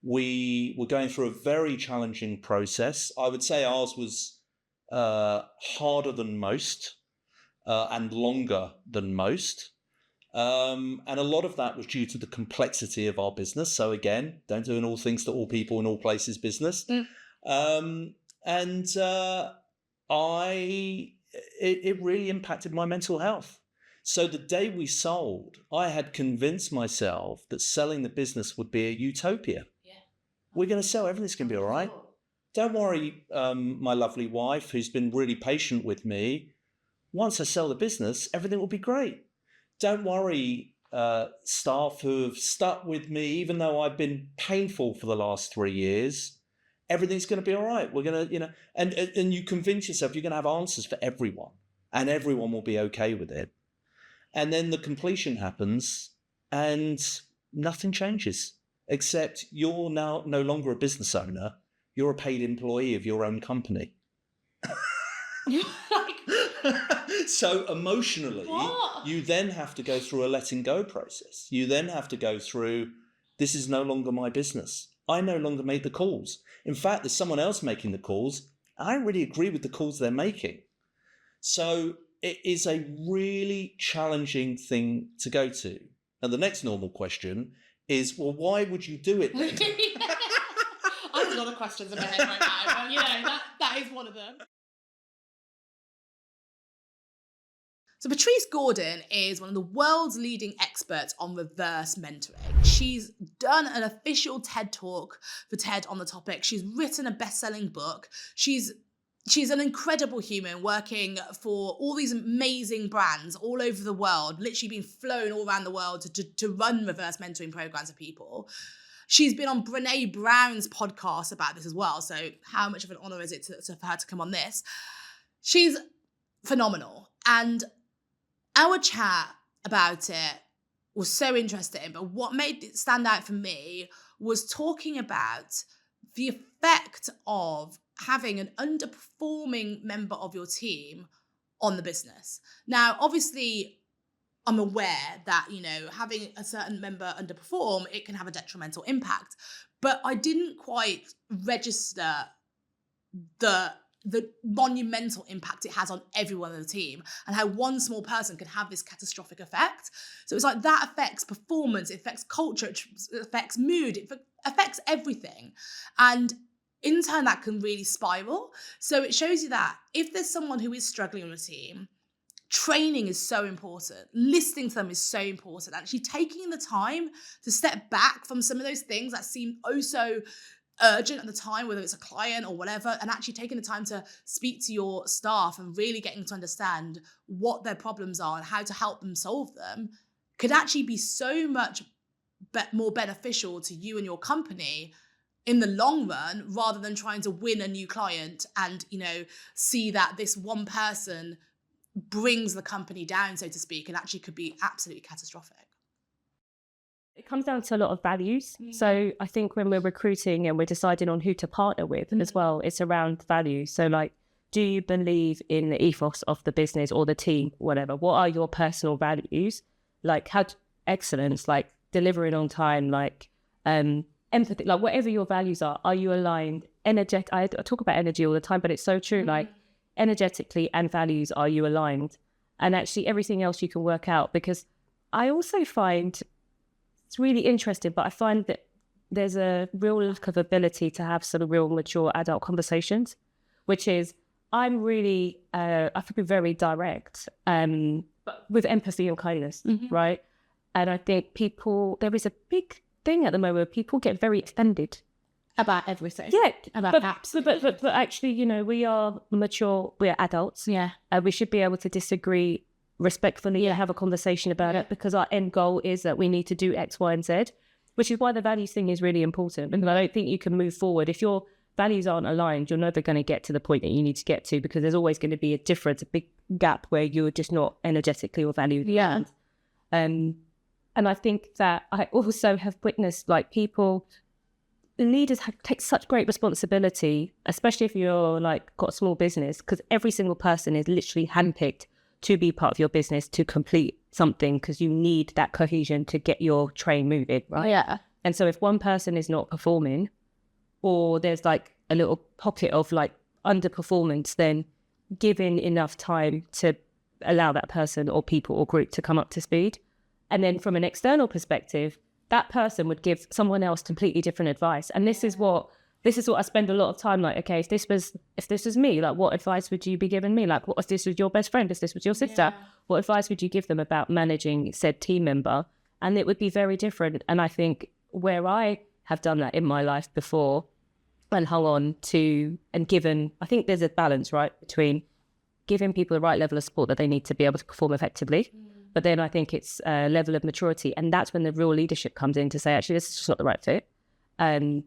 We were going through a very challenging process. I would say ours was harder than most and longer than most. And a lot of that was due to the complexity of our business. So again, don't do an all things to all people in all places business. It really impacted my mental health. So the day we sold, I had convinced myself that selling the business would be a utopia. Yeah. We're going to sell, everything's going to be all right. Don't worry, my lovely wife, who's been really patient with me. Once I sell the business, everything will be great. Don't worry, staff who have stuck with me, even though I've been painful for the last 3 years. Everything's going to be all right. We're going to, and you convince yourself you're going to have answers for everyone, and everyone will be okay with it. And then the completion happens, and nothing changes, except you're now no longer a business owner. You're a paid employee of your own company. So emotionally, you then have to go through a letting go process. You then have to go through, this is no longer my business. I no longer make the calls. In fact, there's someone else making the calls. I don't really agree with the calls they're making. So it is a really challenging thing to go to. And the next normal question is, well, why would you do it then? I have a lot of questions in my head right now, but that is one of them. So Patrice Gordon is one of the world's leading experts on reverse mentoring. She's done an official TED Talk for TED on the topic. She's written a best-selling book. She's an incredible human working for all these amazing brands all over the world, literally being flown all around the world to run reverse mentoring programs for people. She's been on Brené Brown's podcast about this as well. So how much of an honor is it for her to come on this? She's phenomenal. And our chat about it was so interesting, but what made it stand out for me was talking about the effect of having an underperforming member of your team on the business. Now, obviously, I'm aware that, having a certain member underperform, it can have a detrimental impact, but I didn't quite register the monumental impact it has on everyone on the team and how one small person can have this catastrophic effect. So it's like that affects performance, it affects culture, it affects mood, it affects everything. And in turn, that can really spiral. So it shows you that if there's someone who is struggling on a team, training is so important. Listening to them is so important. Actually taking the time to step back from some of those things that seem oh so urgent at the time, whether it's a client or whatever, and actually taking the time to speak to your staff and really getting to understand what their problems are and how to help them solve them could actually be so much more beneficial to you and your company in the long run, rather than trying to win a new client and, see that this one person brings the company down, so to speak, and actually could be absolutely catastrophic. It comes down to a lot of values. So I think when we're recruiting and we're deciding on who to partner with as well, it's around values. So like, do you believe in the ethos of the business or the team, whatever? What are your personal values? Like excellence, like delivering on time, like empathy, like whatever your values are you aligned? Energetic. I talk about energy all the time, but it's so true. Like energetically and values, are you aligned? And actually everything else you can work out, because I also find it's really interesting, but I find that there's a real lack of ability to have sort of real mature adult conversations, which is I'm really, I could be very direct but with empathy and kindness, right? And I think there is a big thing at the moment, people get very offended. About everything. Yeah. About apps. But actually, we are mature, we're adults. Yeah. We should be able to disagree respectfully and have a conversation about it, because our end goal is that we need to do X, Y, and Z, which is why the values thing is really important. Because I don't think you can move forward. If your values aren't aligned, you're never going to get to the point that you need to get to, because there's always going to be a big gap where you're just not energetically or valued. Yeah. And And I think that I also have witnessed like people, leaders take such great responsibility, especially if you're like got a small business, because every single person is literally handpicked to be part of your business to complete something, because you need that cohesion to get your train moving, right? Yeah. And so if one person is not performing, or there's like a little pocket of like underperformance, then giving enough time to allow that person or people or group to come up to speed. And then from an external perspective, that person would give someone else completely different advice. And this is what I spend a lot of time like, okay, if this was me, like what advice would you be giving me? Like, what if this was your best friend? If this was your sister, what advice would you give them about managing said team member? And it would be very different. And I think where I have done that in my life before and hung on to and given, I think there's a balance, right, between giving people the right level of support that they need to be able to perform effectively. But then I think it's a level of maturity. And that's when the real leadership comes in to say, actually, this is just not the right fit. And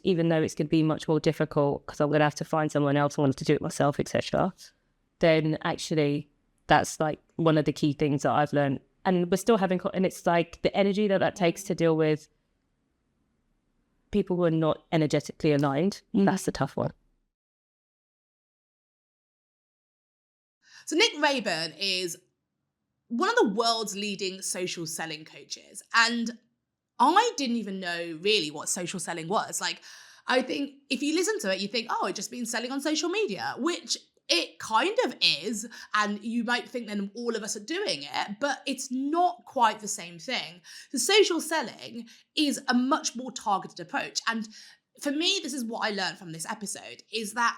even though it's going to be much more difficult because I'm going to have to find someone else who wants to do it myself, etc., then actually that's like one of the key things that I've learned. And we're still having, and it's like the energy that takes to deal with people who are not energetically aligned. That's the tough one. So Nick Raeburn is one of the world's leading social selling coaches. And I didn't even know really what social selling was. Like, I think if you listen to it, you think, oh, it just means selling on social media, which it kind of is. And you might think then all of us are doing it, but it's not quite the same thing. The social selling is a much more targeted approach. And for me, this is what I learned from this episode, is that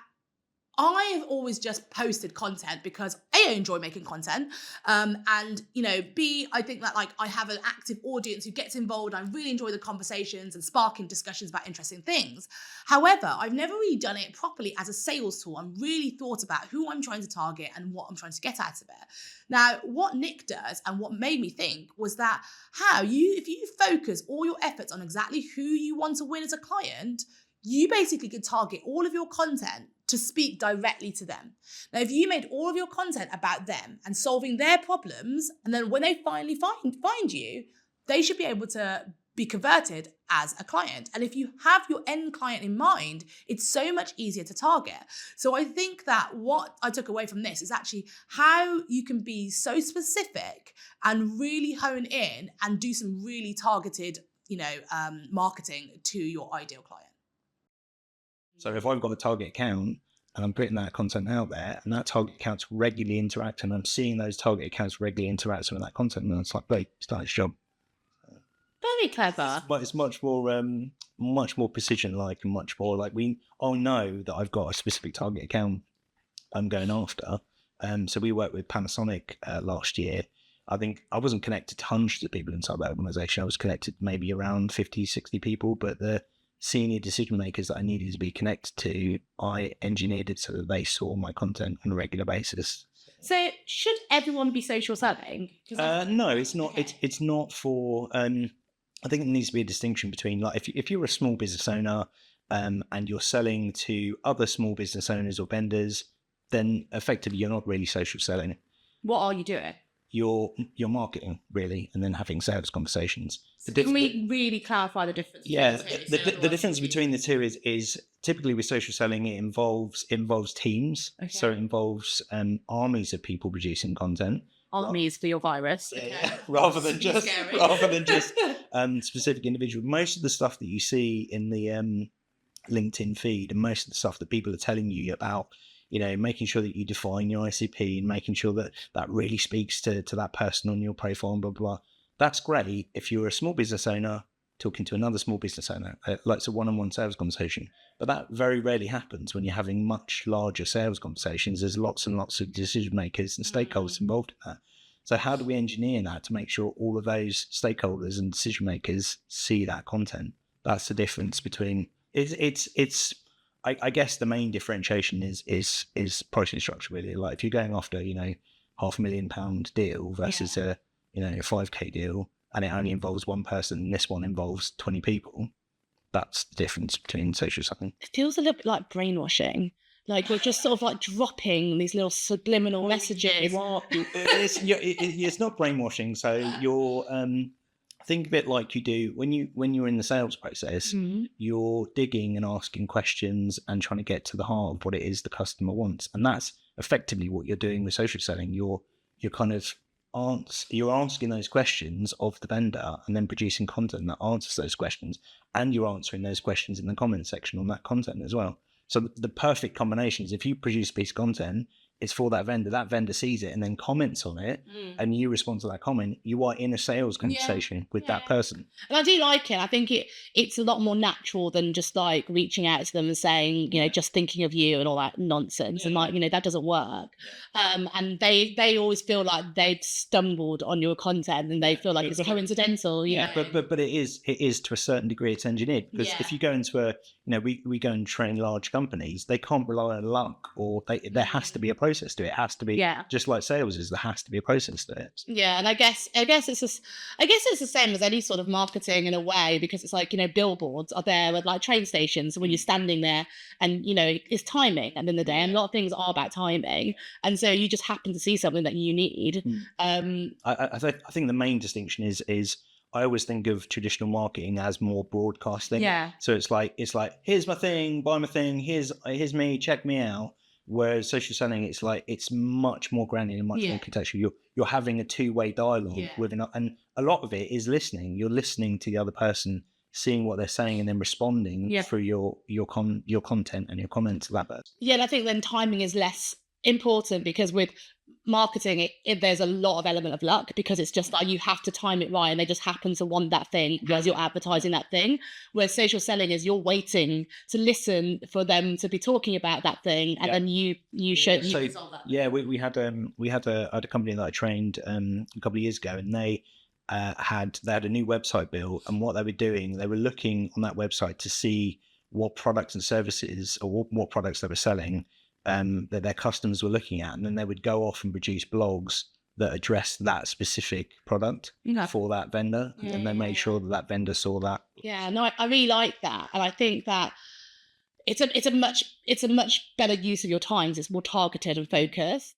I have always just posted content because A, I enjoy making content, and, you know, B, I think that like I have an active audience who gets involved. I really enjoy the conversations and sparking discussions about interesting things. However, I've never really done it properly as a sales tool and really thought about who I'm trying to target and what I'm trying to get out of it. Now, what Nick does and what made me think was that if you focus all your efforts on exactly who you want to win as a client, you basically could target all of your content to speak directly to them. Now, if you made all of your content about them and solving their problems, and then when they finally find you, they should be able to be converted as a client. And if you have your end client in mind, it's so much easier to target. So I think that what I took away from this is actually how you can be so specific and really hone in and do some really targeted, marketing to your ideal client. So if I've got a target account and I'm putting that content out there and that target account's regularly interacting, and I'm seeing those target accounts regularly interacting with that content, and it's like, great, start this job. Very clever. But it's much more precision-like and much more like I know that I've got a specific target account I'm going after. So we worked with Panasonic last year. I think I wasn't connected to hundreds of people inside that organisation. I was connected maybe around 50, 60 people, but the senior decision makers that I needed to be connected to, I engineered it so that they saw my content on a regular basis. So should everyone be social selling? No, it's not. Okay. It's not for. I think there needs to be a distinction between, like, if you're a small business owner and you're selling to other small business owners or vendors, then effectively you're not really social selling. What are you doing? You're marketing, really, and then having sales conversations. Can we really clarify the difference? Yeah, the difference between the two is typically with social selling, it involves teams. Okay. So it involves armies of people producing content. Armies for your virus. Yeah, okay. rather than just specific individuals. Most of the stuff that you see in the LinkedIn feed, and most of the stuff that people are telling you about, making sure that you define your ICP and making sure that that really speaks to that person on your profile and blah, blah, blah. That's great if you're a small business owner talking to another small business owner, like it's a one-on-one sales conversation. But that very rarely happens when you're having much larger sales conversations. There's lots and lots of decision makers and stakeholders involved in that. So how do we engineer that to make sure all of those stakeholders and decision makers see that content? That's the difference between I guess the main differentiation is pricing structure, really. Like if you're going after, £500,000 deal versus a 5K deal, and it only involves one person, and this one involves 20 people, that's the difference between social selling. It feels a little bit like brainwashing, Like we're just sort of like dropping these little subliminal messages. It's not brainwashing. So you're think of it like you do when you're in the sales process. You're digging and asking questions and trying to get to the heart of what it is the customer wants, and that's effectively what you're doing with social selling. You're kind of you're asking those questions of the vendor and then producing content that answers those questions, and you're answering those questions in the comment section on that content as well. So the perfect combination is if you produce a piece of content, it's for that vendor sees it and then comments on it, and you respond to that comment, you are in a sales conversation with that person. And I do like it. I think it's a lot more natural than just like reaching out to them and saying, you know, just thinking of you and all that nonsense. And like, you know, that doesn't work. And they always feel like they'd stumbled on your content and they feel like it's coincidental. But it is to a certain degree it's engineered, because if you go into we go and train large companies, they can't rely on luck, or there has to be a process to it. It has to be just like sales is. There has to be a process to it. Yeah, and I guess it's the same as any sort of marketing in a way, because it's like, you know, billboards are there at like train stations when you're standing there, and you know it's timing at the end of the day, and a lot of things are about timing, and so you just happen to see something that you need. I think the main distinction is I always think of traditional marketing as more broadcasting. Yeah. So it's like here's my thing, buy my thing, here's me, check me out. Whereas social selling, it's like it's much more granular, much more contextual. You're having a two-way dialogue with and a lot of it is listening. You're listening to the other person, seeing what they're saying, and then responding through your content and your comments to that person. Yeah, and I think then timing is less important, because with marketing there's a lot of element of luck, because it's just like you have to time it right and they just happen to want that thing as you're advertising that thing. Whereas social selling is you're waiting to listen for them to be talking about that thing, and then you resolve that. Yeah, we had a company that I trained a couple of years ago, and they had a new website built, and what they were doing, they were looking on that website to see what products and services or what products they were selling that their customers were looking at, and then they would go off and produce blogs that address that specific product for that vendor, and they made sure that vendor saw that. Yeah, no, I really like that, and I think that it's a much better use of your times. It's more targeted and focused.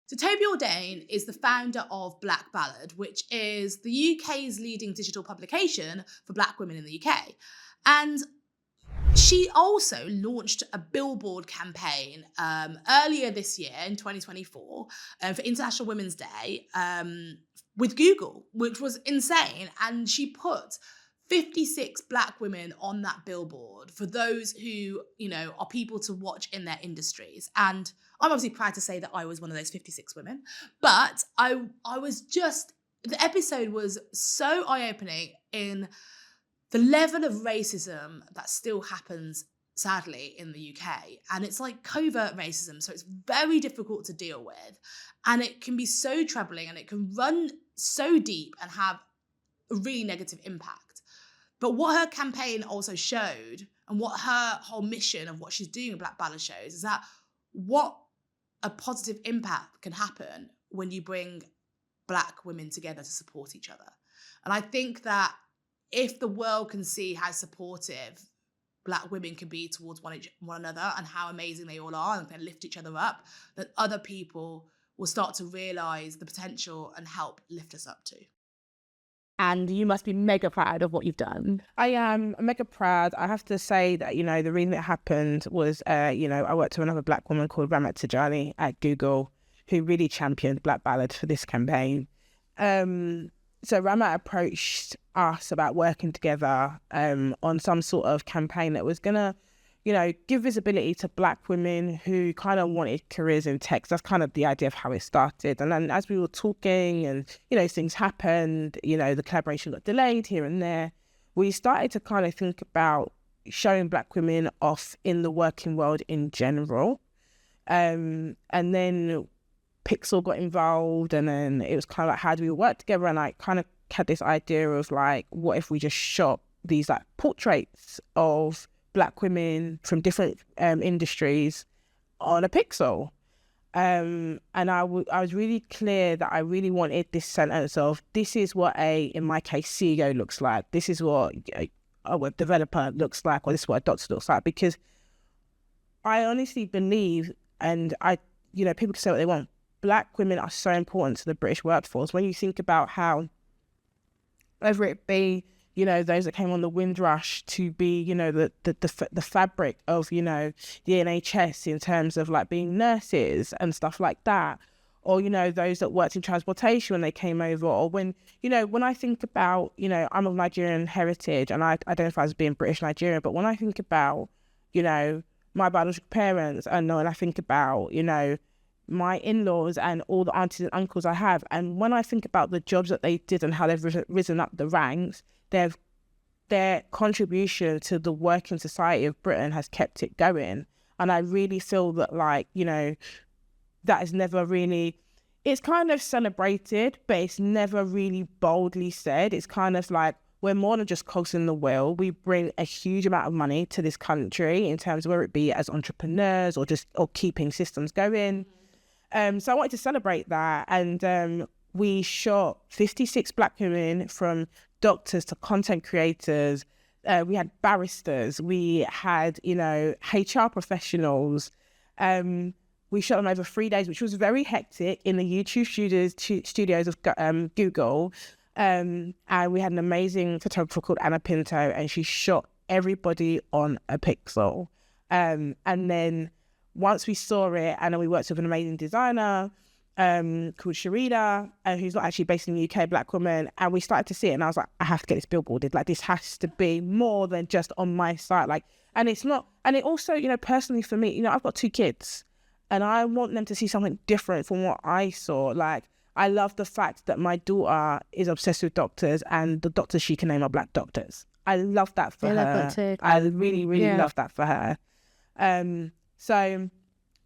So Tobi Oredein is the founder of Black Ballad, which is the UK's leading digital publication for Black women in the UK, and she also launched a billboard campaign earlier this year in 2024 for International Women's Day with Google, which was insane. And she put 56 Black women on that billboard for those who, you know, are people to watch in their industries. And I'm obviously proud to say that I was one of those 56 women. But I was just, the episode was so eye-opening in the level of racism that still happens, sadly, in the UK. And it's like covert racism, so it's very difficult to deal with. And it can be so troubling, and it can run so deep and have a really negative impact. But what her campaign also showed, and what her whole mission of what she's doing with Black Ballad shows, is that what a positive impact can happen when you bring Black women together to support each other. And I think that if the world can see how supportive Black women can be towards one another, and how amazing they all are, and can lift each other up, that other people will start to realise the potential and help lift us up too. And you must be mega proud of what you've done. I am mega proud. I have to say that, you know, the reason it happened was, you know, I worked with another Black woman called Ramat Tajani at Google, who really championed Black Ballad for this campaign. So Ramat approached us about working together on some sort of campaign that was going to, you know, give visibility to Black women who kind of wanted careers in tech. That's kind of the idea of how it started. And then as we were talking and, you know, things happened, you know, the collaboration got delayed here and there, we started to kind of think about showing Black women off in the working world in general. And then Pixel got involved, and then it was kind of like, how do we work together? And I kind of had this idea of like, what if we just shot these like portraits of Black women from different industries on a Pixel? And I was really clear that I really wanted this sentence of, this is what in my case, CEO looks like. This is what a web developer looks like, or this is what a doctor looks like, because I honestly believe, and people can say what they want, Black women are so important to the British workforce. When you think about how, whether it be, those that came on the Windrush to be, the fabric of, the NHS in terms of like being nurses and stuff like that, or, those that worked in transportation when they came over, or when I think about, I'm of Nigerian heritage and I identify as being British Nigerian, but when I think about, my biological parents, and when I think about, my in-laws and all the aunties and uncles I have, and when I think about the jobs that they did and how they've risen up the ranks, their contribution to the working society of Britain has kept it going. And I really feel that, like, that is never really, it's kind of celebrated, but it's never really boldly said. It's kind of like, we're more than just cogs in the wheel. We bring a huge amount of money to this country in terms of whether it be as entrepreneurs or keeping systems going. So I wanted to celebrate that. And we shot 56 Black women, from doctors to content creators. We had barristers. We had, HR professionals. We shot them over 3 days, which was very hectic, in the YouTube studios of Google. And we had an amazing photographer called Anna Pinto, and she shot everybody on a pixel. And then once we saw it, and then we worked with an amazing designer called Sharida, who's not actually based in the UK, Black woman, and we started to see it, and I was like, I have to get this billboarded. Like, this has to be more than just on my site. Like, and it's not, and it also, personally for me, I've got 2 kids, and I want them to see something different from what I saw. Like, I love the fact that my daughter is obsessed with doctors, and the doctors she can name are Black doctors. I love that for her. Love that too. I really, really love that for her. So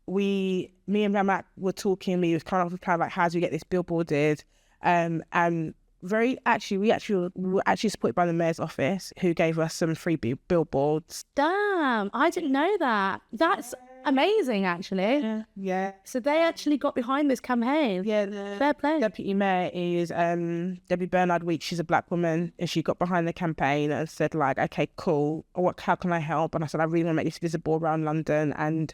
me and Ramak were talking, we was kind of like, how do we get this billboarded? And we were actually supported by the Mayor's office, who gave us some free billboards. Damn, I didn't know that. That's amazing, actually. Yeah. So they actually got behind this campaign. Yeah. Fair play. Deputy Mayor is Debbie Bernard-Weeks. She's a Black woman, and she got behind the campaign and said, like, okay, cool. How can I help? And I said, I really want to make this visible around London. And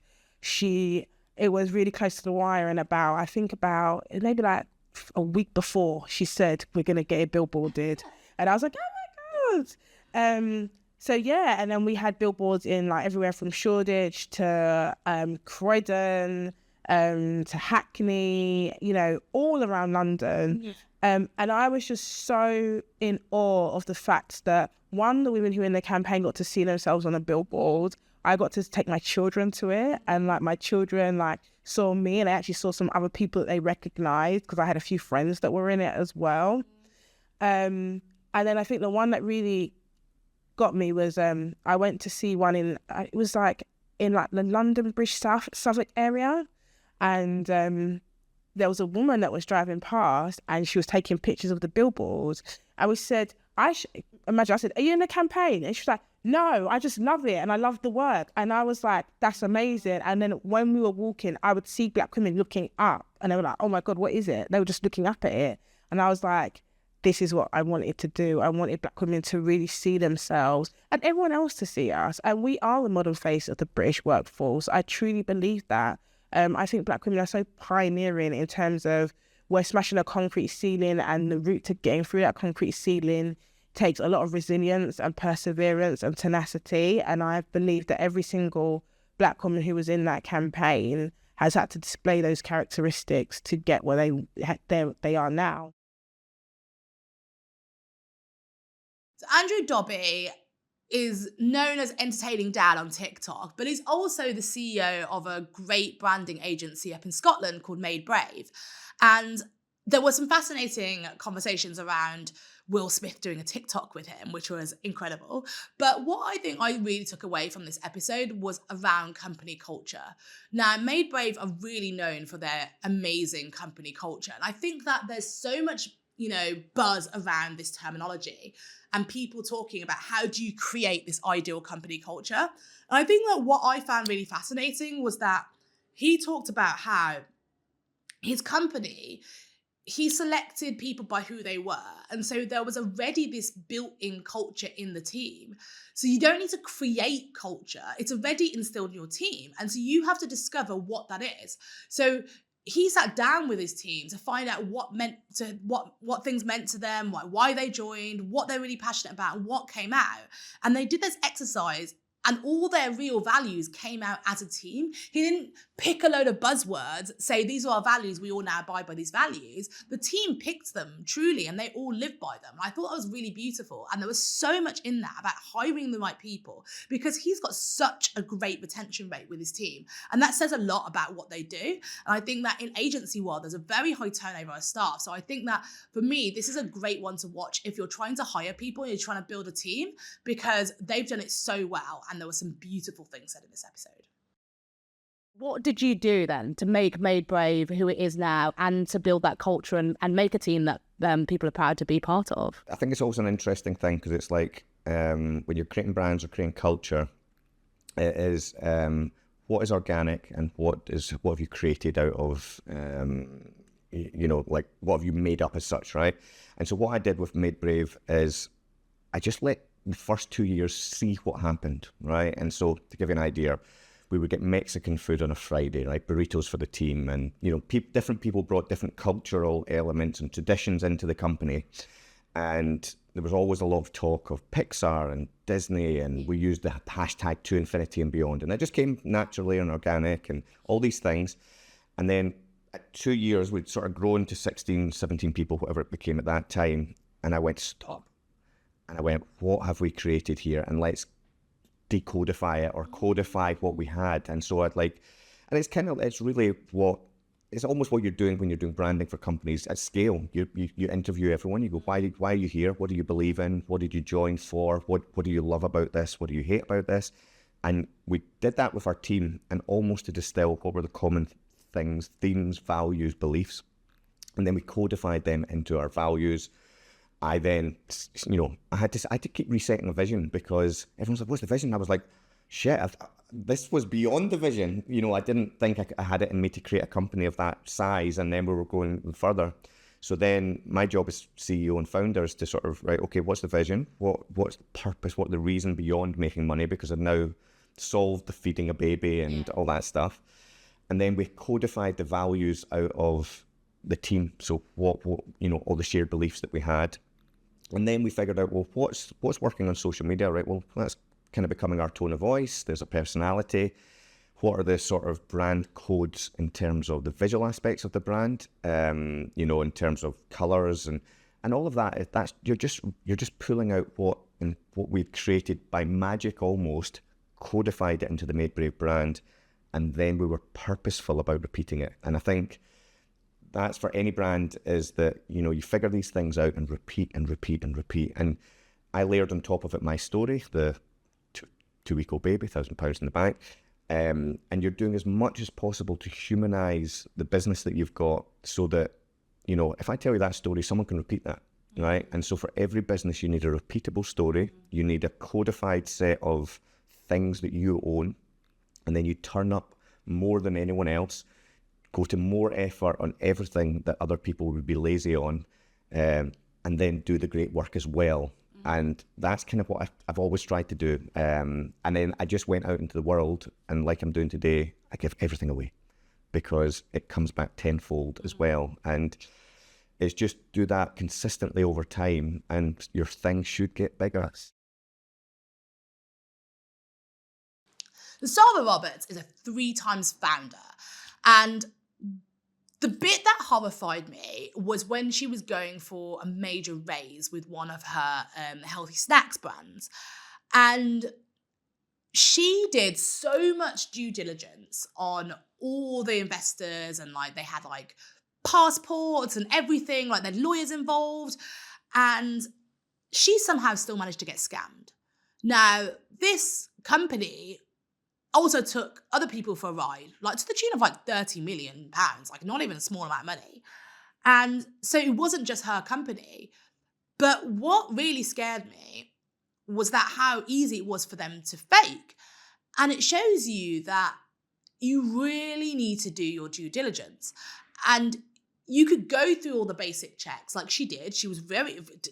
it was really close to the wire, and about maybe like a week before, she said, we're going to get it billboarded. And I was like, oh my God. So yeah, and then we had billboards in like everywhere from Shoreditch to Croydon to Hackney, all around London. And I was just so in awe of the fact that, one, the women who were in the campaign got to see themselves on a billboard. I got to take my children to it, and like my children like saw me, and I actually saw some other people that they recognized, because I had a few friends that were in it as well. And then I think the one that really got me was I went to see one in the London Bridge Southwark area, and there was a woman that was driving past, and she was taking pictures of the billboards. And we said, I said, are you in the campaign? And she was like, no, I just love it, and I love the work. And I was like, that's amazing. And then when we were walking, I would see Black women looking up, and they were like, oh my God, what is it? They were just looking up at it. And I was like, this is what I wanted to do. I wanted Black women to really see themselves, and everyone else to see us. And we are the modern face of the British workforce. I truly believe that. I think Black women are so pioneering in terms of, we're smashing a concrete ceiling, and the route to getting through that concrete ceiling takes a lot of resilience and perseverance and tenacity. And I believe that every single Black woman who was in that campaign has had to display those characteristics to get where they are now. So Andrew Dobbie is known as Entertaining Dad on TikTok, but he's also the CEO of a great branding agency up in Scotland called Made Brave. And there were some fascinating conversations around Will Smith doing a TikTok with him, which was incredible. But what I think I really took away from this episode was around company culture. Now, Made Brave are really known for their amazing company culture. And I think that there's so much, buzz around this terminology and people talking about how do you create this ideal company culture. And I think that what I found really fascinating was that he talked about how his company he selected people by who they were. And so there was already this built-in culture in the team. So you don't need to create culture. It's already instilled in your team. And so you have to discover what that is. So he sat down with his team to find out what things meant to them, why they joined, what they're really passionate about, and what came out. And they did this exercise, and all their real values came out as a team. He didn't pick a load of buzzwords, say these are our values, we all now abide by these values. The team picked them truly, and they all lived by them. I thought that was really beautiful. And there was so much in that about hiring the right people, because he's got such a great retention rate with his team. And that says a lot about what they do. And I think that in agency world, there's a very high turnover of staff. So I think that for me, this is a great one to watch if you're trying to hire people and you're trying to build a team, because they've done it so well. And there were some beautiful things said in this episode. What did you do then to make Made Brave who it is now, and to build that culture and make a team that people are proud to be part of? I think it's also an interesting thing, because it's like when you're creating brands or creating culture, it is what is organic and what have you created out of, like what have you made up as such, right? And so what I did with Made Brave is I just let the first 2 years see what happened, right? And so to give you an idea, we would get Mexican food on a Friday, right? Burritos for the team. And, different people brought different cultural elements and traditions into the company. And there was always a lot of talk of Pixar and Disney, and we used the hashtag to infinity and beyond. And it just came naturally and organic and all these things. And then at 2 years, we'd sort of grown to 16, 17 people, whatever it became at that time. And I went, stop. And I went, what have we created here? And let's decodify it or codify what we had. And so it's almost what you're doing when you're doing branding for companies at scale. You interview everyone. You go, why are you here? What do you believe in? What did you join for? What do you love about this? What do you hate about this? And we did that with our team, and almost to distill what were the common things, themes, values, beliefs. And then we codified them into our values. I then, I had to keep resetting a vision, because everyone's like, what's the vision? I was like, shit, this was beyond the vision. I didn't think I had it in me to create a company of that size, and then we were going further. So then my job as CEO and founder is to sort of, right, okay, what's the vision? What's the purpose? What's the reason beyond making money? Because I've now solved the feeding a baby and all that stuff. And then we codified the values out of the team. So what all the shared beliefs that we had. And then we figured out, well, what's working on social media, right? Well, that's kind of becoming our tone of voice. There's a personality. What are the sort of brand codes in terms of the visual aspects of the brand? In terms of colors and all of that. That's you're just pulling out what we've created by magic, almost codified it into the Made Brave brand, and then we were purposeful about repeating it. And I think that's for any brand, is that, you figure these things out and repeat and repeat and repeat. And I layered on top of it my story, the two-week-old baby, £1,000 in the bank. And you're doing as much as possible to humanize the business that you've got, so that, if I tell you that story, someone can repeat that, right? And so for every business, you need a repeatable story. You need a codified set of things that you own. And then you turn up more than anyone else, go to more effort on everything that other people would be lazy on, and then do the great work as well. And that's kind of what I've always tried to do. And then I just went out into the world, and like I'm doing today, I give everything away, because it comes back tenfold as well. And it's just do that consistently over time, and your thing should get bigger. Sara Roberts is a 3-time founder, and the bit that horrified me was when she was going for a major raise with one of her healthy snacks brands. And she did so much due diligence on all the investors, and they had passports and everything, they had lawyers involved. And she somehow still managed to get scammed. Now, this company also took other people for a ride, to the tune of £30 million, not even a small amount of money. And so it wasn't just her company. But what really scared me was that how easy it was for them to fake. And it shows you that you really need to do your due diligence. And you could go through all the basic checks like she did. She was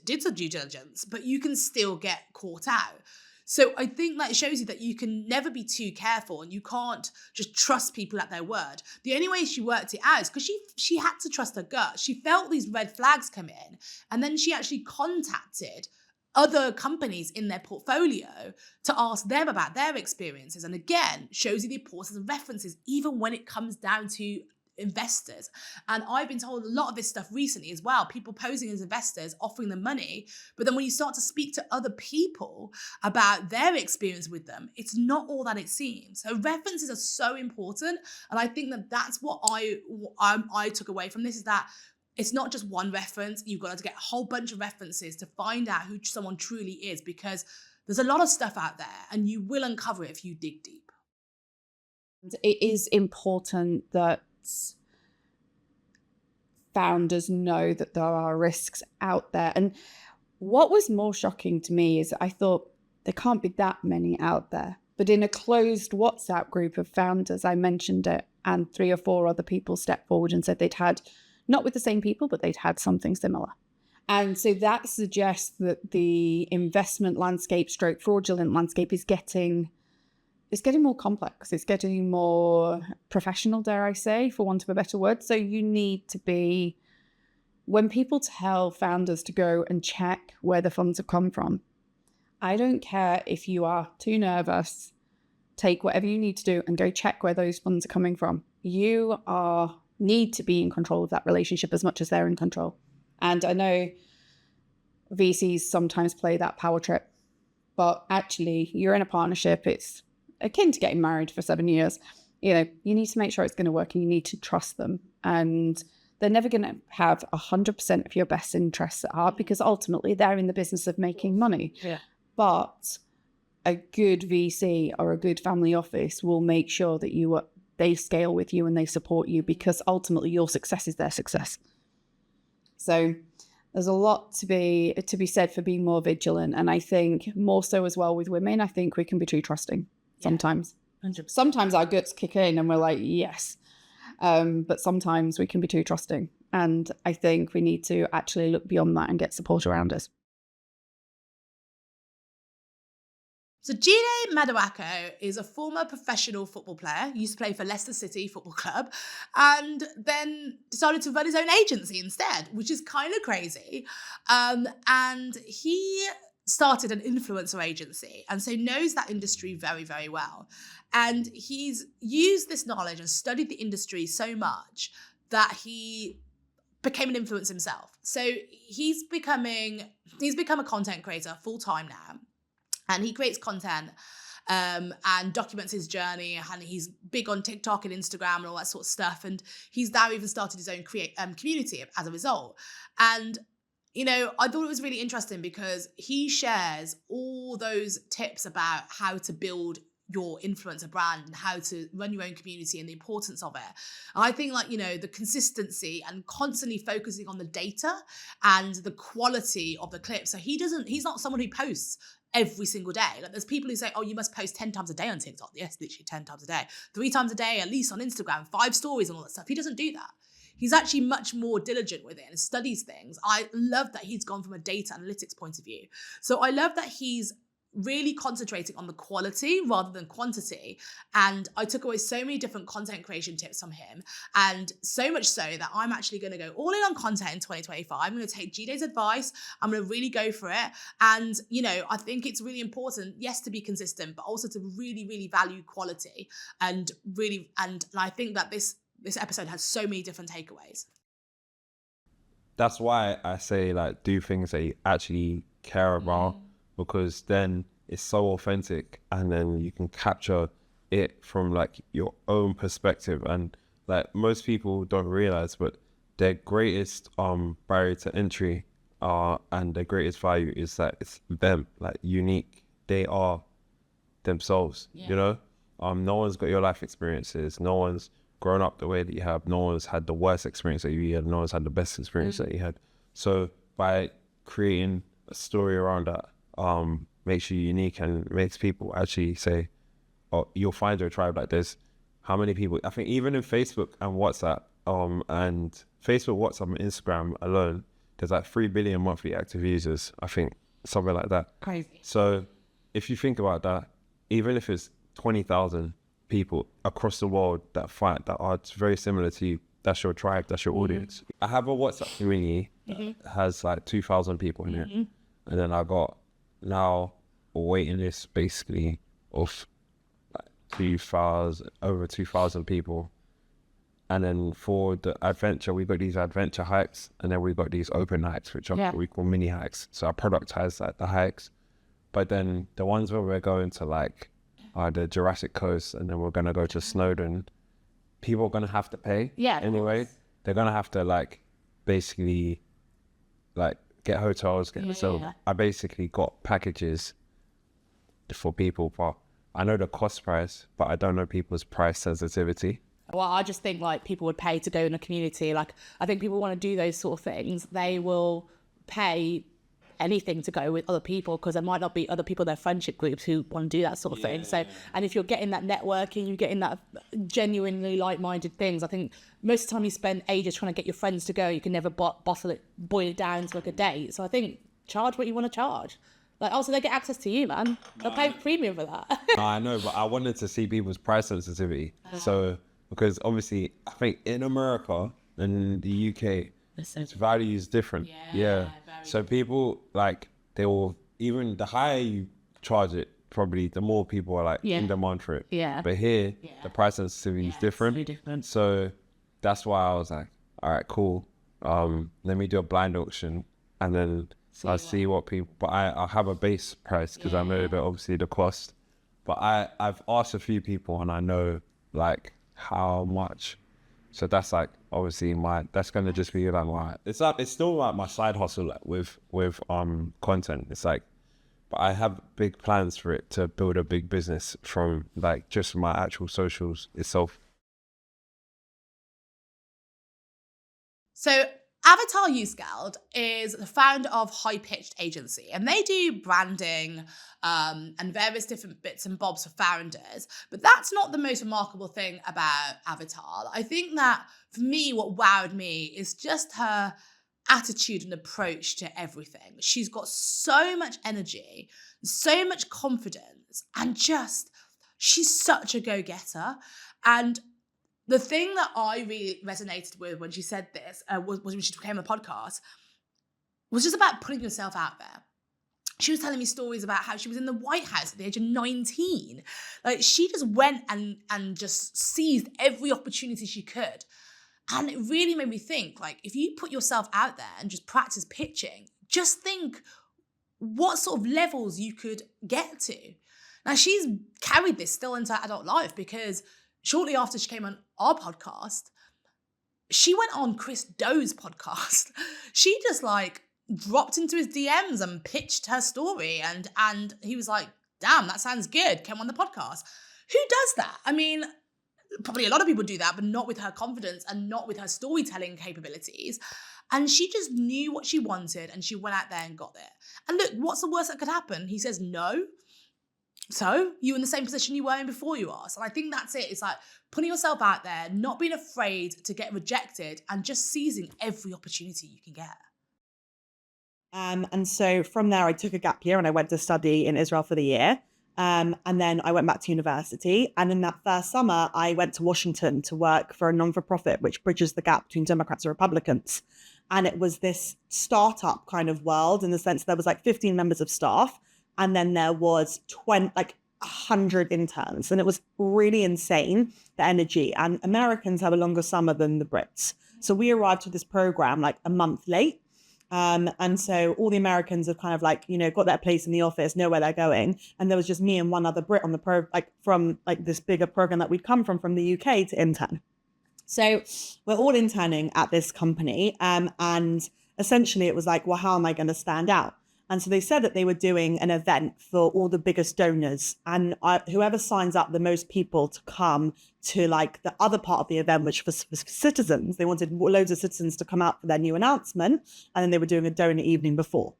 did some due diligence, but you can still get caught out. So I think that shows you that you can never be too careful and you can't just trust people at their word. The only way she worked it out is because she had to trust her gut. She felt these red flags come in, and then she actually contacted other companies in their portfolio to ask them about their experiences. And again, shows you the importance of references, even when it comes down to investors. And I've been told a lot of this stuff recently as well, people posing as investors, offering them money, but then when you start to speak to other people about their experience with them, it's not all that it seems. So references are so important, and I think that that's what I took away from this, is that it's not just one reference. You've got to get a whole bunch of references to find out who someone truly is, because there's a lot of stuff out there and you will uncover it if you dig deep. It is important that founders know that there are risks out there. And what was more shocking to me is I thought there can't be that many out there. But in a closed WhatsApp group of founders, I mentioned it, and 3 or 4 other people stepped forward and said they'd had, not with the same people, but they'd had something similar. And so that suggests that the investment landscape, stroke fraudulent landscape, is getting more complex. It's getting more professional, dare I say, for want of a better word. So you need to be, when people tell founders to go and check where the funds have come from, I don't care if you are too nervous, take whatever you need to do and go check where those funds are coming from. You need to be in control of that relationship as much as they're in control. And I know VCs sometimes play that power trip, but actually you're in a partnership. It's akin to getting married for 7 years. You need to make sure it's going to work, and you need to trust them. And they're never going to have 100% of your best interests at heart, because ultimately they're in the business of making money. Yeah. But a good VC or a good family office will make sure that they scale with you and they support you, because ultimately your success is their success. So there's a lot to be said for being more vigilant. And I think more so as well with women, I think we can be too trusting. Sometimes. 100%. Sometimes our guts kick in and we're like, yes. But sometimes we can be too trusting. And I think we need to actually look beyond that and get support around us. So Jidé Maduako is a former professional football player. He used to play for Leicester City Football Club, and then decided to run his own agency instead, which is kind of crazy. And he started an influencer agency, and so knows that industry very, very well. And he's used this knowledge and studied the industry so much that he became an influencer himself. So he's become a content creator full-time now, and he creates content and documents his journey, and he's big on TikTok and Instagram and all that sort of stuff. And he's now even started his own community as a result. And I thought it was really interesting because he shares all those tips about how to build your influencer brand and how to run your own community and the importance of it. And I think the consistency and constantly focusing on the data and the quality of the clips. So he's not someone who posts every single day. Like there's people who say, oh, you must post 10 times a day on TikTok. Yes, literally 10 times a day. 3 times a day, at least on Instagram, 5 stories and all that stuff. He doesn't do that. He's actually much more diligent with it and studies things. I love that he's gone from a data analytics point of view. So I love that he's really concentrating on the quality rather than quantity. And I took away so many different content creation tips from him. And so much so that I'm actually going to go all in on content in 2025. I'm going to take Jidé's advice. I'm going to really go for it. And, I think it's really important, yes, to be consistent, but also to really, really value quality. And I think that this episode has so many different takeaways. That's why I say do things that you actually care about, because then it's so authentic, and then you can capture it from your own perspective. And most people don't realize, but their greatest barrier to entry and their greatest value is that it's them, unique. They are themselves. No one's got your life experiences. No one's grown up the way that you have. No one's had the worst experience that you had. No one's had the best experience that you had. So by creating a story around that, makes you unique and makes people actually say, oh, you'll find your tribe. There's how many people, I think even in Facebook and WhatsApp, And Facebook, WhatsApp, and Instagram alone, there's like 3 billion monthly active users, I think, something like that. Crazy. So if you think about that, even if it's 20,000 people across the world that are very similar to you, that's your tribe, that's your audience. I have a WhatsApp community that has like 2,000 people in it. And then I got now a waiting list basically of like over 2,000 people. And then for the adventure, we got these adventure hikes, and then we got these open hikes, which are we call mini hikes. So our product has like the hikes, but then the ones where we're going to like the Jurassic Coast, and then we're gonna go to Snowdon, people are gonna have to pay. Yeah. Anyway, they're gonna have to like basically like get hotels. So I basically got packages for people, but I know the cost price, but I don't know people's price sensitivity. Well, I just think like people would pay to go in a community. Like I think people want to do those sort of things. They will pay anything to go with other people because there might not be other people in their friendship groups who want to do that sort of thing. So, and if you're getting that networking, you're getting that genuinely like-minded things. I think most of the time you spend ages trying to get your friends to go, you can never boil it down to like a date. So I think charge what you want to charge. Like, also they get access to you, man. They'll pay premium for that. I know, but I wanted to see people's price sensitivity. So, because obviously, I think in America and in the UK, its value is different. So people, like, they will, even the higher you charge it, probably the more people are like in demand for it. But here, the price sensitivity is different. It's very different. So that's why I was like, all right, cool. Let me do a blind auction and then I'll see what people, but I have a base price because I know that obviously the cost. But I've asked a few people and I know like how much. So that's like obviously that's gonna just be like it's still like my side hustle like, with content. It's like, but I have big plans for it to build a big business from like just my actual socials itself. So Avital Eusgeld is the founder of High Pitched Agency, and they do branding and various different bits and bobs for founders. But that's not the most remarkable thing about Avital. I think that for me, what wowed me is just her attitude and approach to everything. She's got so much energy, so much confidence, and she's such a go-getter. And the thing that I really resonated with when she said this was when she came on the podcast was just about putting yourself out there. She was telling me stories about how she was in the White House at the age of 19. Like, she just went and just seized every opportunity she could. And it really made me think, like, if you put yourself out there and just practice pitching, just think what sort of levels you could get to. Now, she's carried this still into her adult life because shortly after she came on our podcast, she went on Chris Doe's podcast. She just like dropped into his DMs and pitched her story, and he was like, damn, that sounds good, came on the podcast. Who does that? I mean, probably a lot of people do that, but not with her confidence and not with her storytelling capabilities. And she just knew what she wanted and she went out there and got it. And look, what's the worst that could happen? He says no. So you're in the same position you were in before you asked. And I think that's it. It's like putting yourself out there, not being afraid to get rejected, and just seizing every opportunity you can get. And so from there, I took a gap year and I went to study in Israel for the year. And then I went back to university. And in that first summer, I went to Washington to work for a non-for-profit, which bridges the gap between Democrats and Republicans. And it was this startup kind of world in the sense there was like 15 members of staff. And then there was 100 interns. And it was really insane, the energy. And Americans have a longer summer than the Brits. So we arrived to this program like a month late. And so all the Americans have kind of like, you know, got their place in the office, know where they're going. And there was just me and one other Brit on the from like this bigger program that we'd come from the UK to intern. So we're all interning at this company. And essentially it was like, well, how am I going to stand out? And so they said that they were doing an event for all the biggest donors, and whoever signs up the most people to come to like the other part of the event, which was for citizens. They wanted loads of citizens to come out for their new announcement, and then they were doing a donor evening before.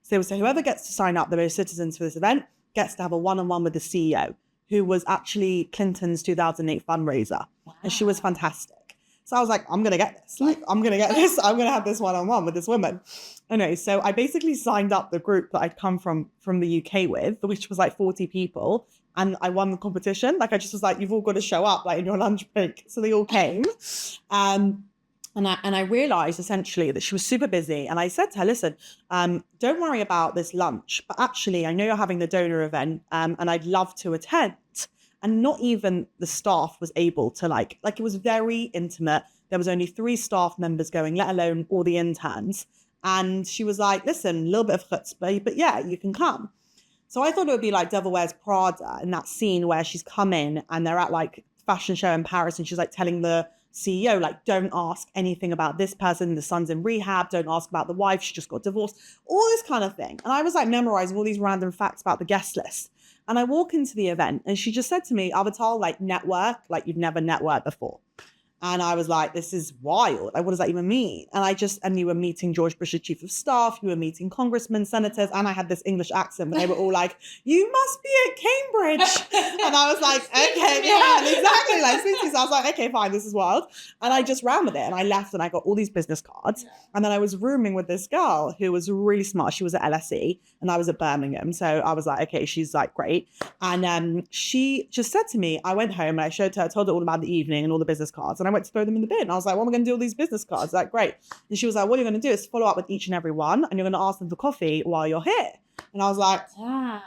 So they would say whoever gets to sign up the most citizens for this event gets to have a one-on-one with the CEO, who was actually Clinton's 2008 fundraiser. Wow. And she was fantastic. So I was like, I'm going to get this. Like, I'm going to get this. I'm going to have this one-on-one with this woman. Anyway, so I basically signed up the group that I'd come from the UK with, which was like 40 people. And I won the competition. Like, I just was like, you've all got to show up like in your lunch break. So they all came. And I realized essentially that she was super busy. And I said to her, listen, don't worry about this lunch, but actually I know you're having the donor event and I'd love to attend. And not even the staff was able to like it was very intimate. There was only 3 staff members going, let alone all the interns. And she was like, listen, a little bit of chutzpah, but yeah, you can come. So I thought it would be like Devil Wears Prada in that scene where she's come in and they're at like fashion show in Paris and she's like telling the CEO, like, don't ask anything about this person. The son's in rehab. Don't ask about the wife. She just got divorced. All this kind of thing. And I was like memorizing all these random facts about the guest list. And I walk into the event and she just said to me, Avital, like network, like you've never networked before. And I was like, this is wild. Like, what does that even mean? And you were meeting George Bush's chief of staff, you were meeting congressmen, senators, and I had this English accent, but they were all like, you must be at Cambridge. And I was like, okay, yeah, exactly. Like, so I was like, okay, fine, this is wild. And I just ran with it. And I left and I got all these business cards. And then I was rooming with this girl who was really smart. She was at LSE and I was at Birmingham. So I was like, okay, she's like, great. And she just said to me, I went home and I told her all about the evening and all the business cards. And I went to throw them in the bin. I was like, what am I going to do with these business cards? Like, great. And she was like, what you're going to do is follow up with each and every one and you're going to ask them for coffee while you're here. And I was like,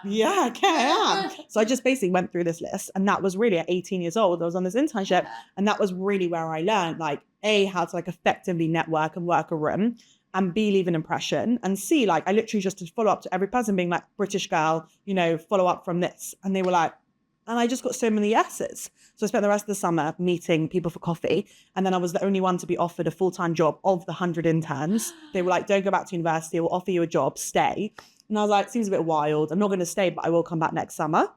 yeah, okay, I am. So I just basically went through this list. And that was really at 18 years old. I was on this internship. And that was really where I learned, like, A, how to like effectively network and work a room, and B, leave an impression, and C, like I literally just did follow up to every person being like, British girl, follow up from this. And they were like, and I just got so many yeses. So I spent the rest of the summer meeting people for coffee. And then I was the only one to be offered a full-time job of the 100 interns. They were like, don't go back to university. We'll offer you a job. Stay. And I was like, seems a bit wild. I'm not going to stay, but I will come back next summer.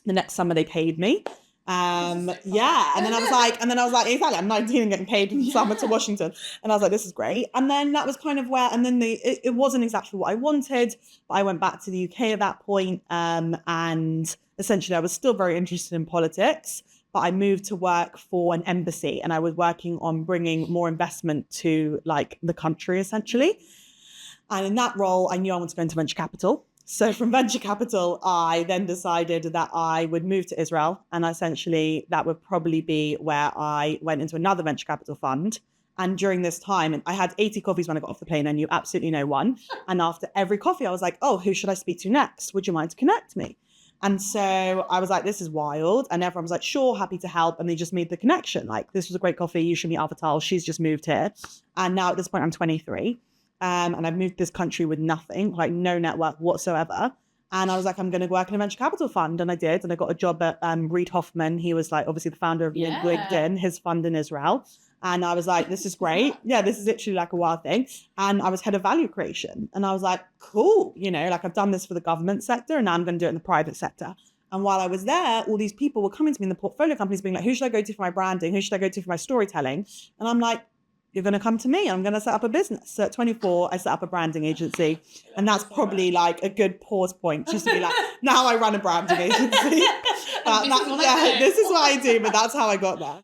The next summer they paid me. Yeah. And then I was like, exactly, I'm 19 and getting paid from summer to Washington. And I was like, this is great. And then that was kind of where, and then it wasn't exactly what I wanted, but I went back to the UK at that point. And essentially I was still very interested in politics, but I moved to work for an embassy and I was working on bringing more investment to like the country essentially. And in that role, I knew I wanted to go into venture capital. So from venture capital, I then decided that I would move to Israel. And essentially that would probably be where I went into another venture capital fund. And during this time, and I had 80 coffees when I got off the plane. I knew absolutely no one. And after every coffee, I was like, oh, who should I speak to next? Would you mind to connect me? And so I was like, this is wild. And everyone was like, sure, happy to help. And they just made the connection. Like, this was a great coffee. You should meet Avital. She's just moved here. And now at this point, I'm 23. And I've moved this country with nothing, like no network whatsoever. And I was like, I'm going to work in a venture capital fund. And I did. And I got a job at Reid Hoffman. He was like, obviously the founder of LinkedIn, his fund in Israel. And I was like, this is great. Yeah, this is literally like a wild thing. And I was head of value creation. And I was like, cool. Like I've done this for the government sector and now I'm going to do it in the private sector. And while I was there, all these people were coming to me in the portfolio companies being like, who should I go to for my branding? Who should I go to for my storytelling? And I'm like, you're going to come to me. I'm going to set up a business. So at 24, I set up a branding agency. And that's probably like a good pause point just to be like, now I run a branding agency. This is what I do, but that's how I got there.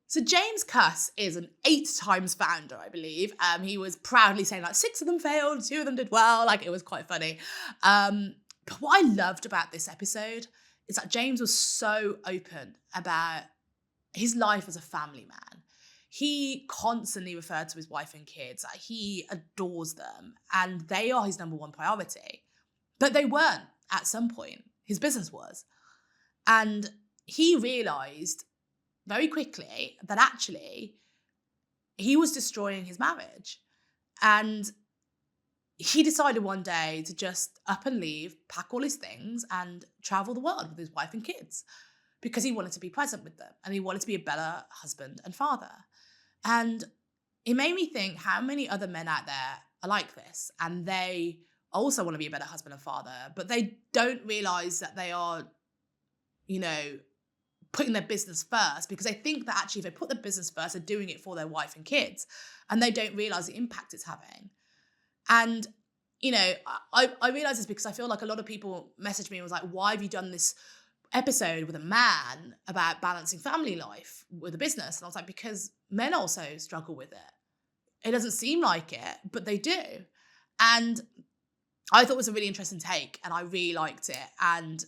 So James Cuss is an 8 times founder, I believe. He was proudly saying like 6 of them failed, 2 of them did well. Like it was quite funny. But what I loved about this episode is that James was so open about his life as a family man. He constantly referred to his wife and kids. Like he adores them and they are his number one priority. But they weren't at some point. His business was. And he realised very quickly that actually he was destroying his marriage. And he decided one day to just up and leave, pack all his things and travel the world with his wife and kids because he wanted to be present with them and he wanted to be a better husband and father. And it made me think how many other men out there are like this and they also want to be a better husband and father, but they don't realise that they are, putting their business first because they think that actually if they put their business first, they're doing it for their wife and kids and they don't realise the impact it's having. And, I realise this because I feel like a lot of people messaged me and was like, why have you done this episode with a man about balancing family life with a business. And I was like, because men also struggle with it. It doesn't seem like it, but they do. And I thought it was a really interesting take, and I really liked it. And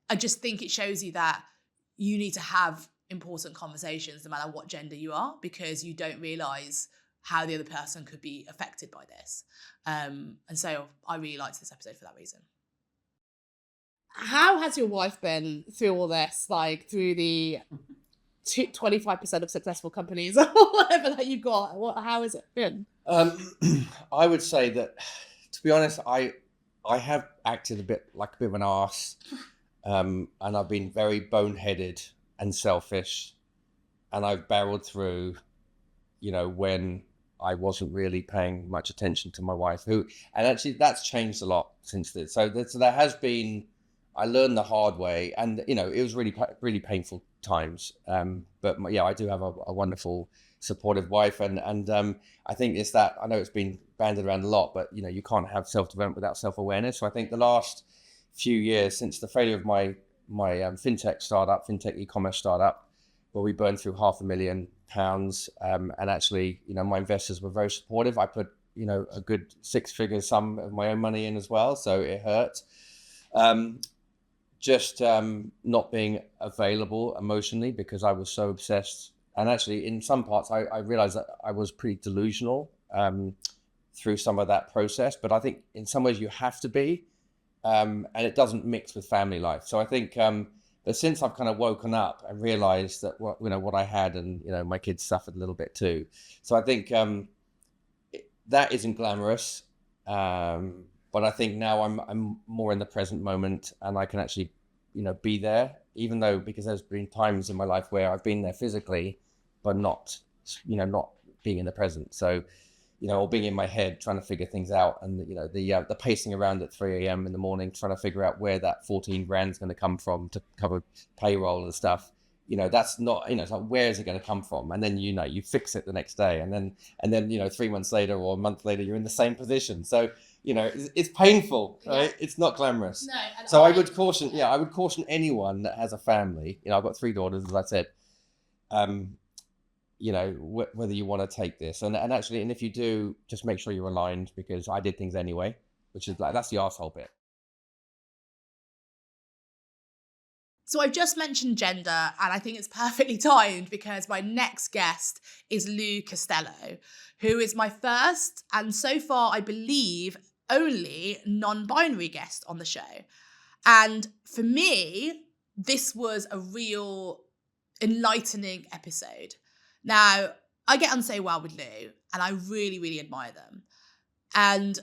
I just think it shows you that you need to have important conversations no matter what gender you are, because you don't realise how the other person could be affected by this. And so I really liked this episode for that reason. How has your wife been through all this, like through the 25% of successful companies or whatever that you've got? How has it been? I would say that, to be honest, I have acted a bit of an arse, and I've been very boneheaded and selfish, and I've barreled through, when I wasn't really paying much attention to my wife, and actually that's changed a lot since then. So there has been, I learned the hard way, and it was really painful times. But I do have a wonderful, supportive wife, and I think it's that, I know it's been banded around a lot, but you can't have self-development without self-awareness. So I think the last few years since the failure of my fintech e-commerce startup, where we burned through £500,000, and actually my investors were very supportive. I put a good six-figure sum of my own money in as well, so it hurt. Just not being available emotionally because I was so obsessed. And actually, in some parts, I realized that I was pretty delusional through some of that process. But I think in some ways you have to be, and it doesn't mix with family life. So I think that since I've kind of woken up and realized that what I had, and my kids suffered a little bit too. So I think that isn't glamorous. But I think now I'm more in the present moment, and I can actually, be there, even though, because there's been times in my life where I've been there physically, but not being in the present. So, or being in my head trying to figure things out, and the pacing around at 3 a.m. in the morning trying to figure out where that 14 grand is going to come from to cover payroll and stuff. That's not, it's like, where is it going to come from? And then you fix it the next day, and then 3 months later or a month later you're in the same position. So it's painful, right? Yeah. It's not glamorous. No, so I would caution anyone that has a family. I've got 3 daughters, as I said. Whether you want to take this, and actually, and if you do, just make sure you're aligned, because I did things anyway, which is that's the arsehole bit. So I've just mentioned gender, and I think it's perfectly timed because my next guest is Lou Castello, who is my first, and so far I believe only, non-binary guest on the show. And for me, this was a real enlightening episode. Now, I get on so well with Lou, and I really, really admire them. And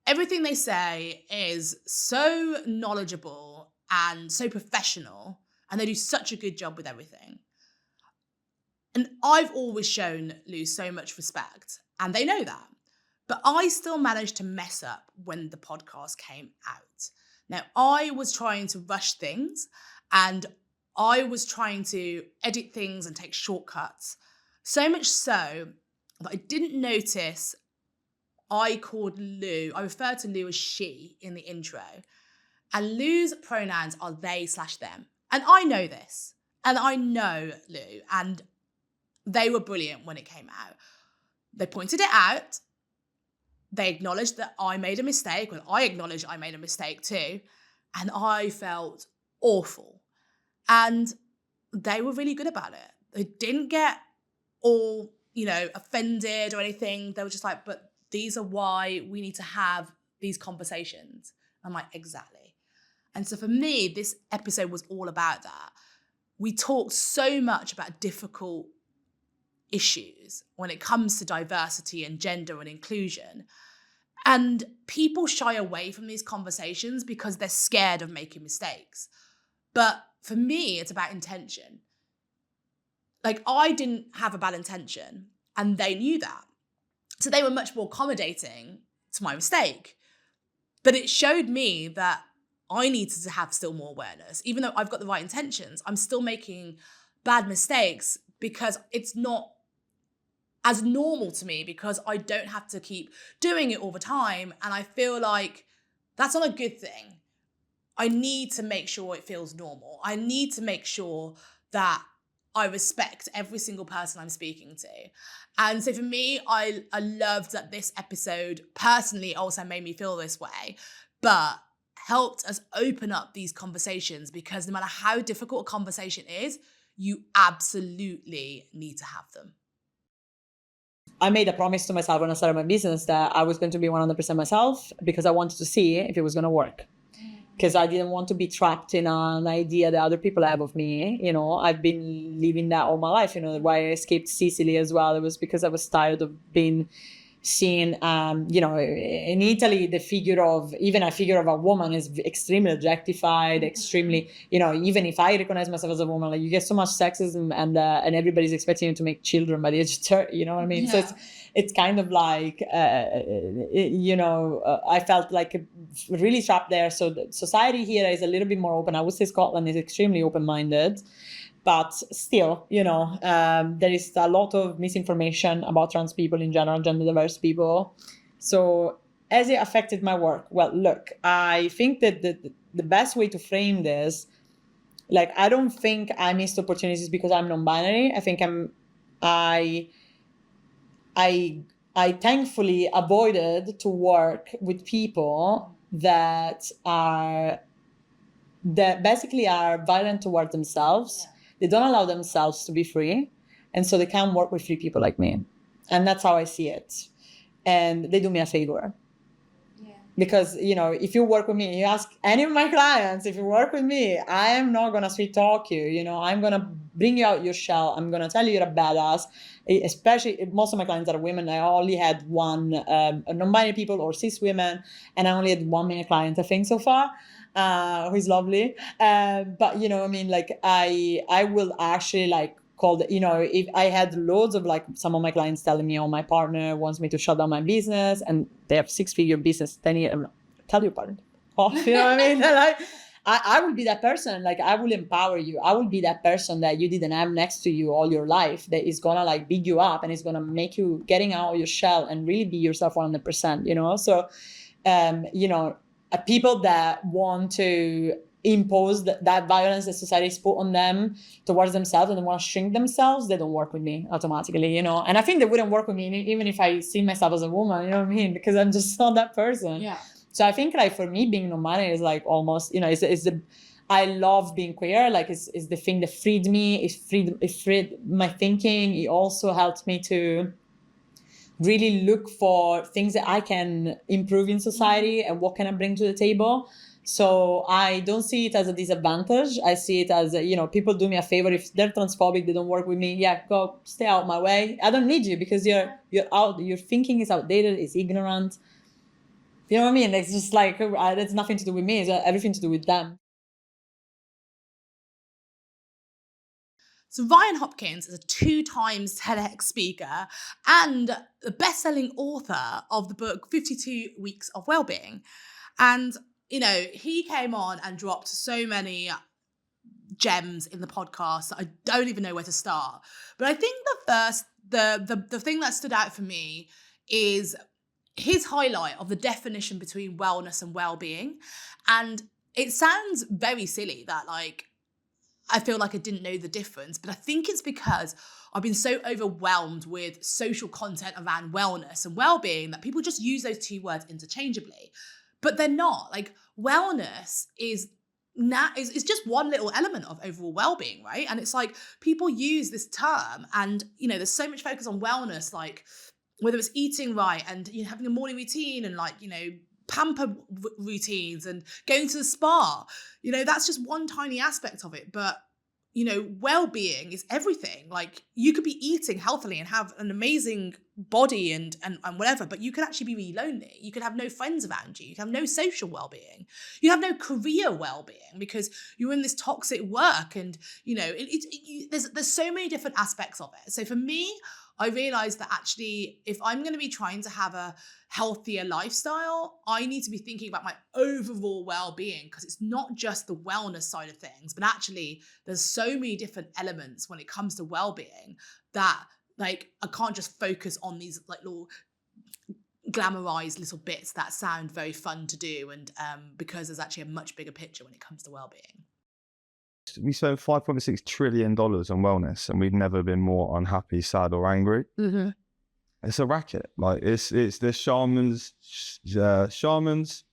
everything they say is so knowledgeable and so professional, and they do such a good job with everything. And I've always shown Lou so much respect, and they know that. But I still managed to mess up when the podcast came out. Now, I was trying to rush things, and I was trying to edit things and take shortcuts. So much so that I didn't notice I referred to Lou as she in the intro. And Lou's pronouns are they/them. And I know this. And I know Lou. And they were brilliant when it came out. They pointed it out. They acknowledged that I made a mistake. Well, I acknowledged I made a mistake too. And I felt awful. And they were really good about it. They didn't get all, offended or anything. They were just like, but these are why we need to have these conversations. I'm like, exactly. And so for me, this episode was all about that. We talked so much about difficult issues when it comes to diversity and gender and inclusion. And people shy away from these conversations because they're scared of making mistakes. But for me, it's about intention. Like, I didn't have a bad intention, and they knew that. So they were much more accommodating to my mistake. But it showed me that I needed to have still more awareness. Even though I've got the right intentions, I'm still making bad mistakes because it's not as normal to me, because I don't have to keep doing it all the time. And I feel like that's not a good thing. I need to make sure it feels normal. I need to make sure that I respect every single person I'm speaking to. And so for me, I loved that this episode personally also made me feel this way, but helped us open up these conversations, because no matter how difficult a conversation is, you absolutely need to have them. I made a promise to myself when I started my business that I was going to be 100% myself, because I wanted to see if it was going to work. Because I didn't want to be trapped in an idea that other people have of me. You know, I've been living that all my life. You know, why I escaped Sicily as well. It was because I was tired of being seen, you know, in Italy, the figure of a woman is extremely objectified, extremely, you know, even if I recognize myself as a woman, like you get so much sexism and everybody's expecting you to make children by the age of 30, you know what I mean? Yeah. So it's kind of like, you know, I felt like really trapped there. So the society here is a little bit more open. I would say Scotland is extremely open-minded. But still, you know, there is a lot of misinformation about trans people in general, gender diverse people. So as it affected my work, well, look, I think that the best way to frame this, like, I don't think I missed opportunities because I'm non-binary. I think I thankfully avoided to work with people that basically are violent towards themselves. Yeah. They don't allow themselves to be free. And so they can't work with free people like me. And that's how I see it. And they do me a favor. Yeah. Because, you know, if you work with me, you ask any of my clients, if you work with me, I am not going to sweet talk you. You know, I'm going to bring you out your shell. I'm going to tell you you're a badass. Especially, most of my clients are women. I only had one non-binary people or cis women. And I only had one male client, I think, so far. Who's lovely. But, you know, I mean, like, I will actually, like, call the, you know, if I had loads of, like, some of my clients telling me, oh, my partner wants me to shut down my business, and they have 6-figure business, 10 years, tell your partner off, you know what I mean? Like, I will be that person. Like, I will empower you. I will be that person that you didn't have next to you all your life, that is gonna, like, big you up and is gonna make you getting out of your shell and really be yourself 100%, you know? So, you know, people that want to impose that violence that society has put on them towards themselves and they want to shrink themselves, they don't work with me automatically, you know. And I think they wouldn't work with me even if I see myself as a woman, you know what I mean? Because I'm just not that person. Yeah. So I think, like, for me, being non-binary is, like, almost, you know, I love being queer. Like, it's the thing that freed me. It freed my thinking. It also helped me to really look for things that I can improve in society and what can I bring to the table. So I don't see it as a disadvantage. I see it as, you know, people do me a favor. If they're transphobic, they don't work with me. Yeah, go stay out my way. I don't need you because you're out. Your thinking is outdated. It's ignorant. You know what I mean? It's just like, it's nothing to do with me. It's everything to do with them. So Ryan Hopkins is a 2-time TEDx speaker and the best-selling author of the book 52 Weeks of Wellbeing. And, you know, he came on and dropped so many gems in the podcast that I don't even know where to start. But I think the thing that stood out for me is his highlight of the definition between wellness and well-being. And it sounds very silly that, like, I feel like I didn't know the difference, but I think it's because I've been so overwhelmed with social content around wellness and well-being that people just use those two words interchangeably. But they're not. Like, wellness is just one little element of overall well-being, right? And it's like people use this term and, you know, there's so much focus on wellness, like whether it's eating right and, you know, having a morning routine and, like, you know, pamper routines and going to the spa, you know, that's just one tiny aspect of it. But, you know, well-being is everything. Like, you could be eating healthily and have an amazing body and whatever, but you could actually be really lonely. You could have no friends around you. You could have no social well-being. You have no career well-being because you're in this toxic work and, you know, there's so many different aspects of it. So for me, I realized that actually, if I'm going to be trying to have a healthier lifestyle, I need to be thinking about my overall well-being, because it's not just the wellness side of things, but actually there's so many different elements when it comes to well-being that, like, I can't just focus on these, like, little glamorized little bits that sound very fun to do, and because there's actually a much bigger picture when it comes to well-being. We spent $5.6 trillion on wellness, and we've never been more unhappy, sad, or angry. Mm-hmm. It's a racket. Like it's the shamans, charlatans,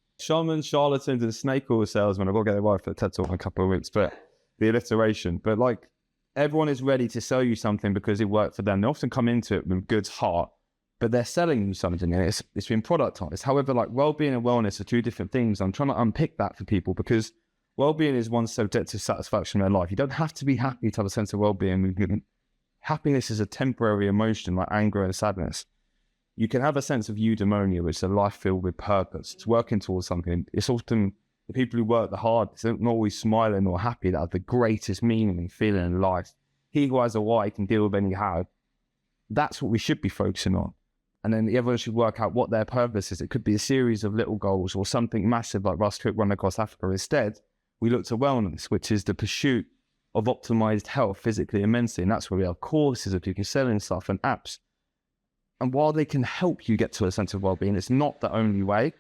and snake oil salesmen. I've got to get it right for the TED Talk in a couple of weeks, but the alliteration. But like, everyone is ready to sell you something because it worked for them. They often come into it with good heart, but they're selling you something, and it's been productized. However, like, well-being and wellness are two different things. I'm trying to unpick that for people, because well-being is one subjective satisfaction in their life. You don't have to be happy to have a sense of well-being. Happiness is a temporary emotion, like anger and sadness. You can have a sense of eudaimonia, which is a life filled with purpose. It's working towards something. It's often the people who work the hardest, they're not always smiling or happy, that have the greatest meaning and feeling in life. He who has a why can deal with any how. That's what we should be focusing on. And then everyone should work out what their purpose is. It could be a series of little goals or something massive like Russ Cook run across Africa. Instead, we looked at wellness, which is the pursuit of optimized health physically and mentally. And that's where we have courses of people selling stuff and apps. And while they can help you get to a sense of well-being, it's not the only way.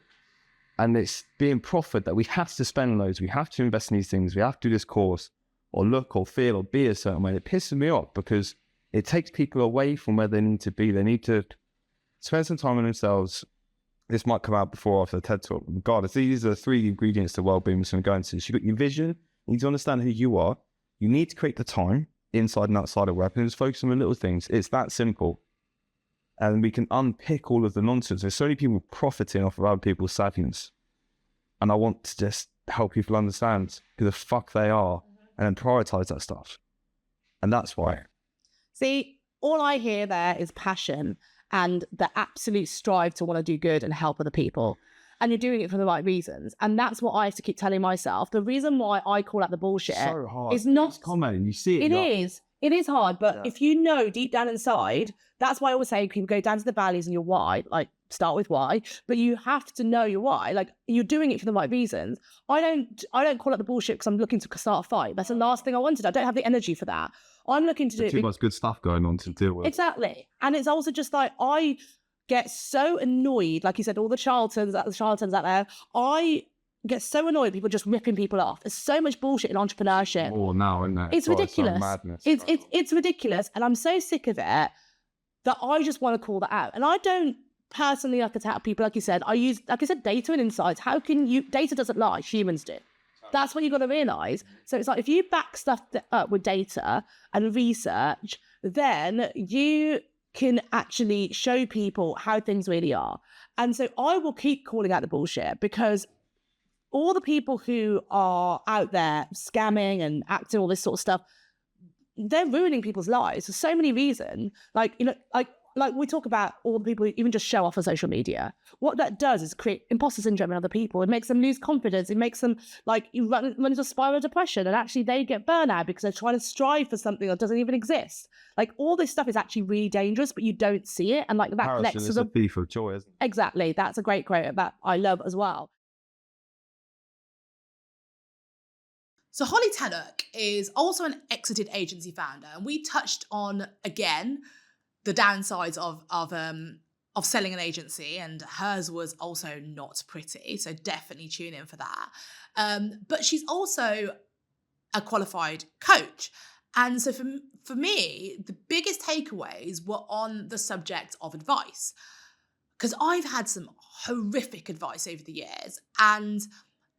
And it's being proffered that we have to spend loads, we have to invest in these things, we have to do this course, or look or feel or be a certain way. It pisses me off because it takes people away from where they need to be. They need to spend some time on themselves. This might come out before or after the TED Talk. Regardless, these are the 3 ingredients to well-being we're going to go into. So you've got your vision, you need to understand who you are, you need to create the time inside and outside of work, and just focus on the little things. It's that simple. And we can unpick all of the nonsense. There's so many people profiting off of other people's sadness. And I want to just help people understand who the fuck they are and then prioritize that stuff. And that's why. See, all I hear there is passion and the absolute strive to want to do good and help other people. And you're doing it for the right reasons. And that's what I have to keep telling myself. The reason why I call out the bullshit So hard. is not... It's common. You see it. It is hard, but if you know deep down inside, that's why I always say people go down to the valleys and your why, like start with why, but you have to know your why. Like, you're doing it for the right reasons. I don't call it the bullshit because I'm looking to start a fight. That's the last thing I wanted. I don't have the energy for that. I'm looking to do it. Too much good stuff going on to deal with. Exactly. And it's also just like, I get so annoyed, like you said, all the charlatans out there, I get so annoyed at people just ripping people off. There's so much bullshit in entrepreneurship. Oh, now, isn't it? It's ridiculous. Madness. It's ridiculous. And I'm so sick of it that I just want to call that out. And I don't personally like attack people, like you said. I use, like I said, data and insights. How can you, data doesn't lie, humans do. That's what you've got to realise. So it's like, if you back stuff up with data and research, then you can actually show people how things really are. And so I will keep calling out the bullshit, because all the people who are out there scamming and acting all this sort of stuff, they're ruining people's lives for so many reasons. Like, you know, like we talk about all the people who even just show off on social media. What that does is create imposter syndrome in other people. It makes them lose confidence. It makes them like run into a spiral of depression, and actually they get burnout because they're trying to strive for something that doesn't even exist. Like, all this stuff is actually really dangerous, but you don't see it. And like that connects to the thief of joy, isn't it? Exactly. That's a great quote that I love as well. So Holly Tennock is also an exited agency founder, and we touched on, again, the downsides of selling an agency, and hers was also not pretty. So definitely tune in for that. But she's also a qualified coach. And so for me, the biggest takeaways were on the subject of advice, because I've had some horrific advice over the years. And,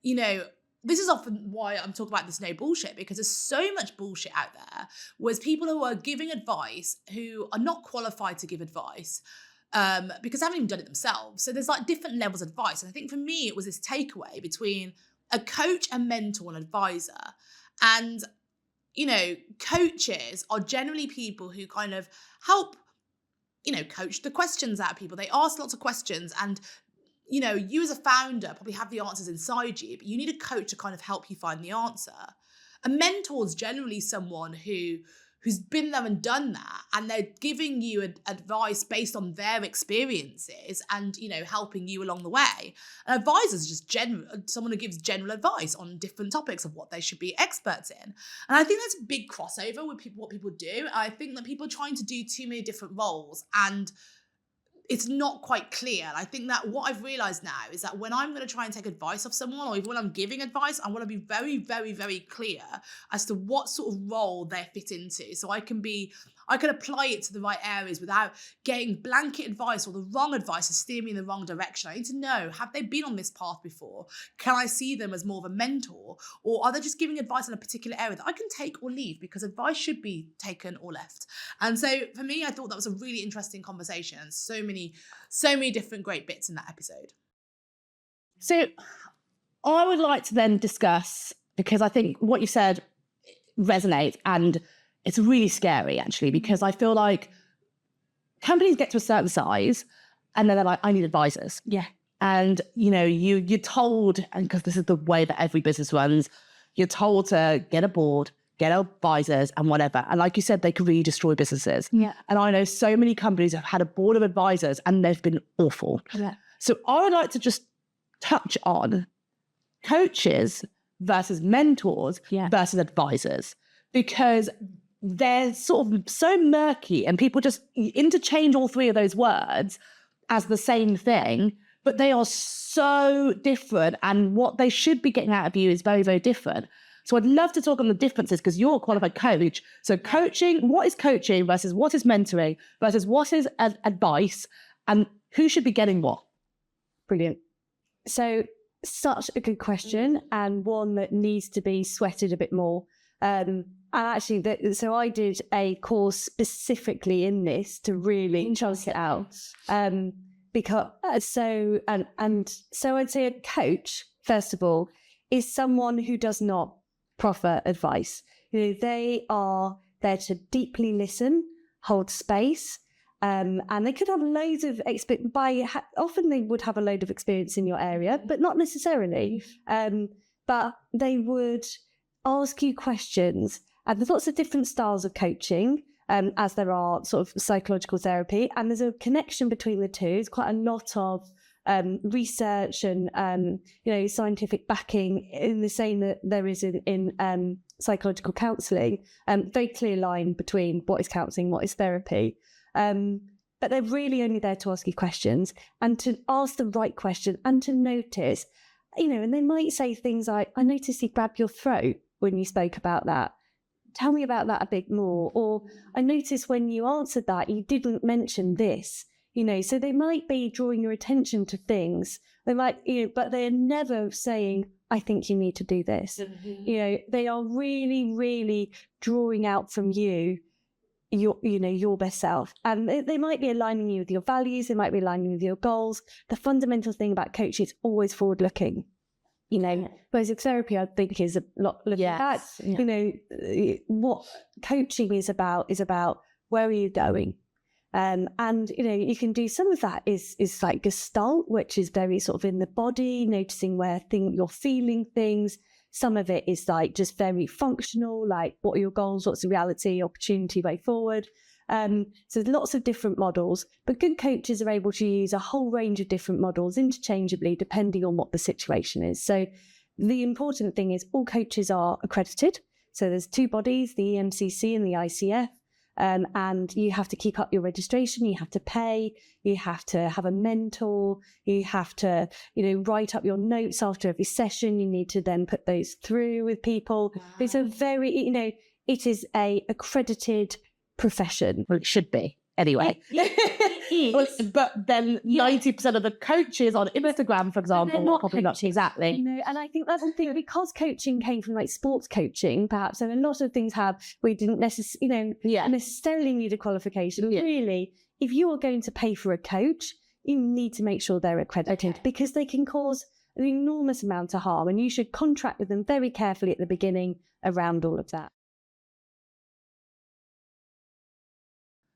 you know, this is often why I'm talking about this no bullshit, because there's so much bullshit out there with people who are giving advice who are not qualified to give advice because they haven't even done it themselves. So there's like different levels of advice. And I think for me, it was this takeaway between a coach, a mentor, and advisor. And, you know, coaches are generally people who kind of help, you know, coach the questions out of people. They ask lots of questions, and you know, you as a founder probably have the answers inside you, but you need a coach to kind of help you find the answer. A mentor is generally someone who's been there and done that, and they're giving you advice based on their experiences and, you know, helping you along the way. An advisor is just someone who gives general advice on different topics of what they should be experts in. And I think there's a big crossover with what people do. I think that people are trying to do too many different roles, and it's not quite clear. And I think that what I've realized now is that when I'm going to try and take advice off someone, or even when I'm giving advice, I want to be very, very, very clear as to what sort of role they fit into. So I can apply it to the right areas without getting blanket advice or the wrong advice to steer me in the wrong direction. I need to know, have they been on this path before? Can I see them as more of a mentor? Or are they just giving advice in a particular area that I can take or leave? Because advice should be taken or left. And so for me, I thought that was a really interesting conversation. And so many different great bits in that episode. So I would like to then discuss, because I think what you said resonates, and it's really scary actually, because I feel like companies get to a certain size and then they're like, I need advisors. Yeah. And, you're told, and because this is the way that every business runs, you're told to get a board, get advisors and whatever. And like you said, they could really destroy businesses. Yeah. And I know so many companies have had a board of advisors and they've been awful. Yeah. So I would like to just touch on coaches versus mentors versus advisors, because they're sort of so murky and people just interchange all three of those words as the same thing, but they are so different, and what they should be getting out of you is very, very different. So I'd love to talk on the differences, because you're a qualified coach. So coaching, what is coaching versus what is mentoring versus what is advice, and who should be getting what? Brilliant. So such a good question, and one that needs to be sweated a bit more. And actually, so I did a course specifically in this to really chunk it out. Because so I'd say a coach, first of all, is someone who does not proffer advice. They are there to deeply listen, hold space, and they could have loads of often they would have a load of experience in your area, but not necessarily. But they would ask you questions, and there's lots of different styles of coaching, as there are sort of psychological therapy, and there's a connection between the two. There's quite a lot of research and scientific backing in the same that there is in psychological counselling. Very clear line between what is counselling, what is therapy. But they're really only there to ask you questions and to ask the right question and to notice, and they might say things like, I noticed you grabbed your throat when you spoke about that. Tell me about that a bit more. Or I noticed when you answered that, you didn't mention this. So they might be drawing your attention to things. They might, but they're never saying, I think you need to do this. Mm-hmm. They are really, really drawing out from you your best self. And they might be aligning you with your values. They might be aligning you with your goals. The fundamental thing about coaching is always forward looking. Whereas therapy, I think, is a lot looking back. Yeah. What coaching is about where are you going? And you can do some of that is like Gestalt, which is very sort of in the body, noticing where you're feeling things. Some of it is like just very functional, like what are your goals, what's the reality, opportunity, way forward. So there's lots of different models, but good coaches are able to use a whole range of different models interchangeably depending on what the situation is. So the important thing is all coaches are accredited. So there's two bodies, the EMCC and the ICF. And you have to keep up your registration, you have to pay, you have to have a mentor, you have to, write up your notes after every session, you need to then put those through with people. Wow. It's a very, it is a accredited profession. Well, it should be anyway. But then 90% of the coaches on Instagram, for example, they're not probably not exactly. And I think that's the thing, because coaching came from like sports coaching, perhaps, and a lot of things we didn't necessarily need a qualification. Yeah. Really, if you are going to pay for a coach, you need to make sure they're accredited, because they can cause an enormous amount of harm, and you should contract with them very carefully at the beginning around all of that.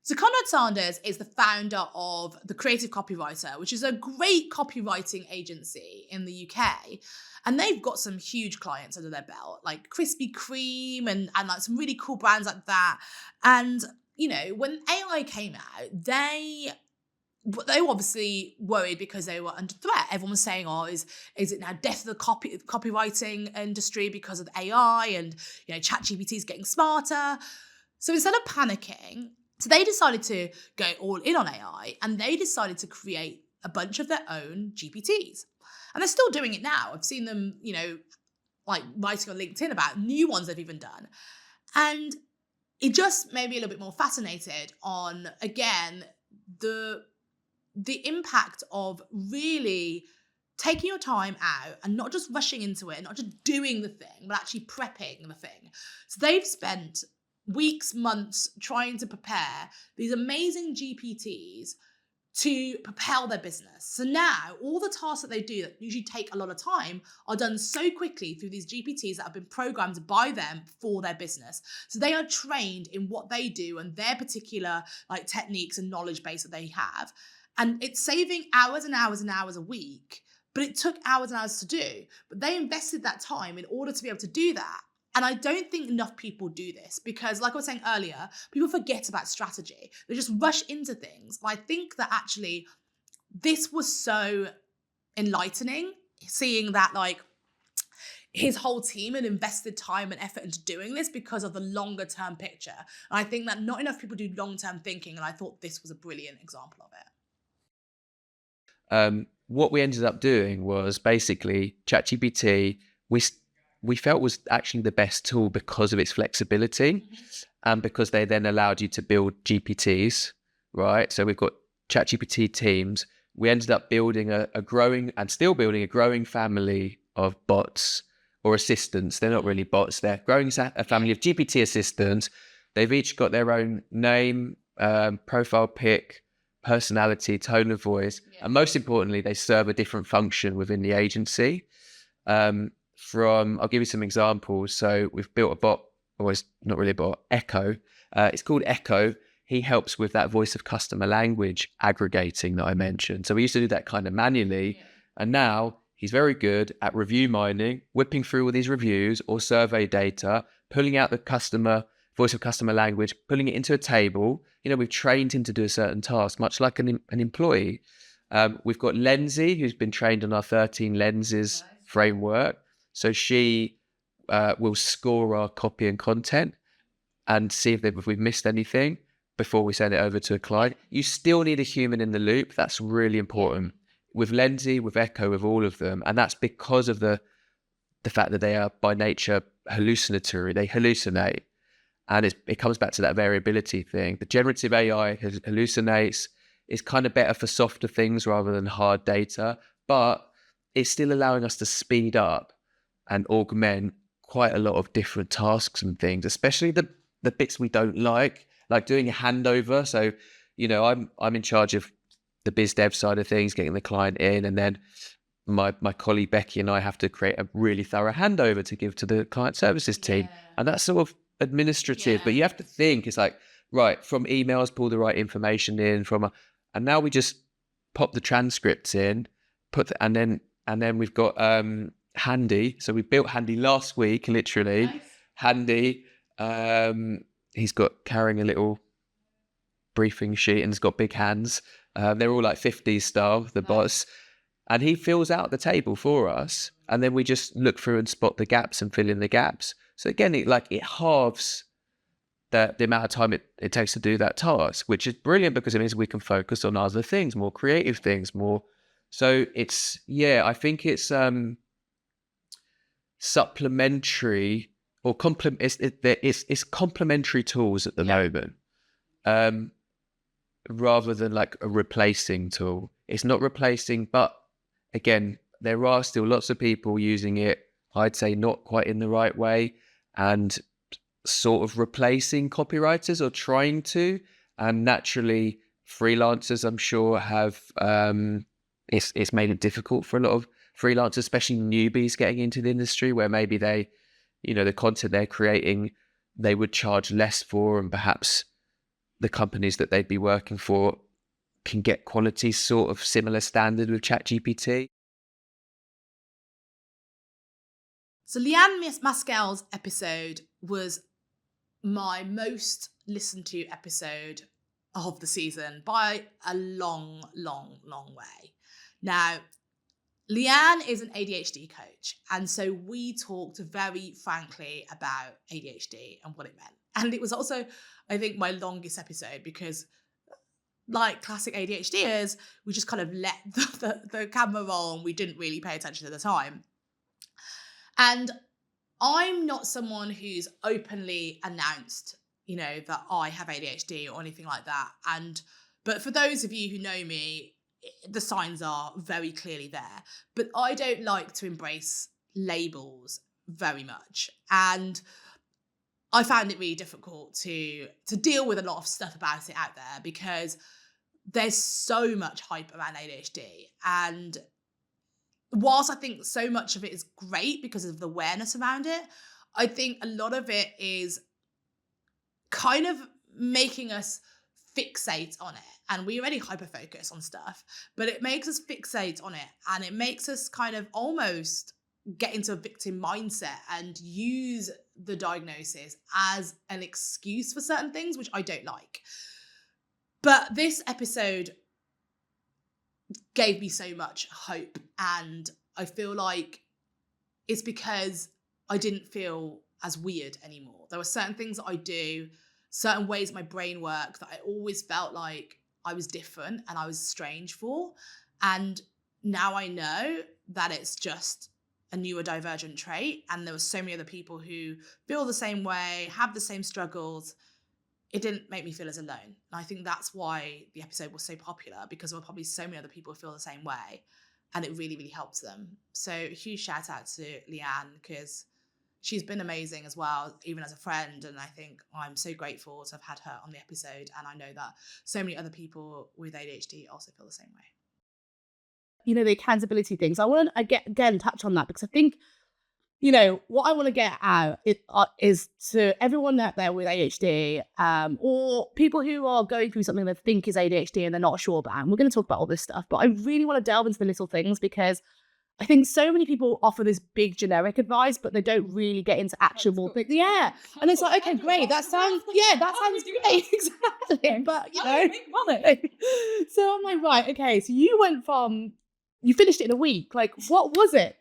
So Konrad Sanders is the founder of The Creative Copywriter, which is a great copywriting agency in the UK. And they've got some huge clients under their belt, like Krispy Kreme and like some really cool brands like that. And, when AI came out, they were obviously worried because they were under threat. Everyone was saying, is it now death of the copywriting industry because of AI and, ChatGPT is getting smarter. So instead of panicking, So they decided to go all in on AI, and they decided to create a bunch of their own GPTs. And they're still doing it now. I've seen them, like writing on LinkedIn about new ones they've even done. And it just made me a little bit more fascinated on, again, the impact of really taking your time out and not just rushing into it, not just doing the thing, but actually prepping the thing. So they've spent weeks, months trying to prepare these amazing GPTs to propel their business. So now all the tasks that they do that usually take a lot of time are done so quickly through these GPTs that have been programmed by them for their business. So they are trained in what they do and their particular techniques and knowledge base that they have. And it's saving hours and hours and hours a week, but it took hours and hours to do. But they invested that time in order to be able to do that. And I don't think enough people do this because, like I was saying earlier, people forget about strategy. They just rush into things. And I think that actually this was so enlightening, seeing that his whole team had invested time and effort into doing this because of the longer term picture. And I think that not enough people do long-term thinking. And I thought this was a brilliant example of it. What we ended up doing was basically ChatGPT, we felt was actually the best tool because of its flexibility and because they then allowed you to build GPTs, right? So we've got ChatGPT teams. We ended up building a growing and still building a growing family of bots or assistants. They're not really bots. They're growing a family of GPT assistants. They've each got their own name, profile pic, personality, tone of voice. And most importantly, they serve a different function within the agency. I'll give you some examples. So we've built a bot, or it's not really a bot, Echo. It's called Echo. He helps with that voice of customer language aggregating that I mentioned. So we used to do that kind of manually. And now he's very good at review mining, whipping through all these reviews or survey data, pulling out the voice of customer language, pulling it into a table. We've trained him to do a certain task, much like an employee. We've got Lenzy, who's been trained on our 13 lenses framework. So she will score our copy and content and see if we've missed anything before we send it over to a client. You still need a human in the loop. That's really important. With Lenzy, with Echo, with all of them. And that's because of the fact that they are by nature hallucinatory. They hallucinate. And it comes back to that variability thing. The generative AI hallucinates. It's kind of better for softer things rather than hard data. But it's still allowing us to speed up and augment quite a lot of different tasks and things, especially the bits we don't like doing a handover. So, I'm in charge of the biz dev side of things, getting the client in, and then my colleague Becky and I have to create a really thorough handover to give to the client services team. And that's sort of administrative, but you have to think, it's right, from emails, pull the right information in and now we just pop the transcripts in, and then we've got Handy. So we built Handy last week, literally. Nice. Handy, he's got carrying a little briefing sheet and he's got big hands. They're all 50s style, the bots. And he fills out the table for us. And then we just look through and spot the gaps and fill in the gaps. So again, it halves the amount of time it takes to do that task, which is brilliant because it means we can focus on other things, more creative things, more. So I think it's supplementary or it's complementary tools at the moment, rather than a replacing tool. It's not replacing, but again, there are still lots of people using it, I'd say not quite in the right way, and sort of replacing copywriters or trying to. And naturally, freelancers, I'm sure, have it's made it difficult for a lot of freelancers, especially newbies getting into the industry, where maybe they, the content they're creating, they would charge less for, and perhaps the companies that they'd be working for can get quality sort of similar standard with ChatGPT. So Leanne Maskell's episode was my most listened to episode of the season by a long, long, long way. Now, Leanne is an ADHD coach, and so we talked very frankly about ADHD and what it meant. And it was also, I think, my longest episode because, like classic ADHDers, we just kind of let the camera roll and we didn't really pay attention at the time. And I'm not someone who's openly announced, that I have ADHD or anything like that. But for those of you who know me, the signs are very clearly there. But I don't like to embrace labels very much. And I found it really difficult to deal with a lot of stuff about it out there because there's so much hype around ADHD. And whilst I think so much of it is great because of the awareness around it, I think a lot of it is kind of making us fixate on it. And we already hyper-focus on stuff, but it makes us fixate on it. And it makes us kind of almost get into a victim mindset and use the diagnosis as an excuse for certain things, which I don't like. But this episode gave me so much hope, and I feel like it's because I didn't feel as weird anymore. There were certain things that I do, certain ways my brain worked that I always felt like I was different and I was strange for. And now I know that it's just a neurodivergent trait, and there were so many other people who feel the same way, have the same struggles. It didn't make me feel as alone. And I think that's why the episode was so popular, because there were probably so many other people who feel the same way, and it really, really helped them. So a huge shout out to Leanne, because she's been amazing as well, even as a friend. And I think I'm so grateful to have had her on the episode. And I know that so many other people with ADHD also feel the same way. The accountability things. I want to again touch on that because I think, what I want to get out is to everyone out there with ADHD or people who are going through something they think is ADHD and they're not sure about. And we're going to talk about all this stuff, but I really want to delve into the little things because I think so many people offer this big generic advice, but they don't really get into actionable things. Yeah. And it's like, okay, great. That sounds great. Exactly. But, so I'm like, right, okay. So you finished it in a week. Like, what was it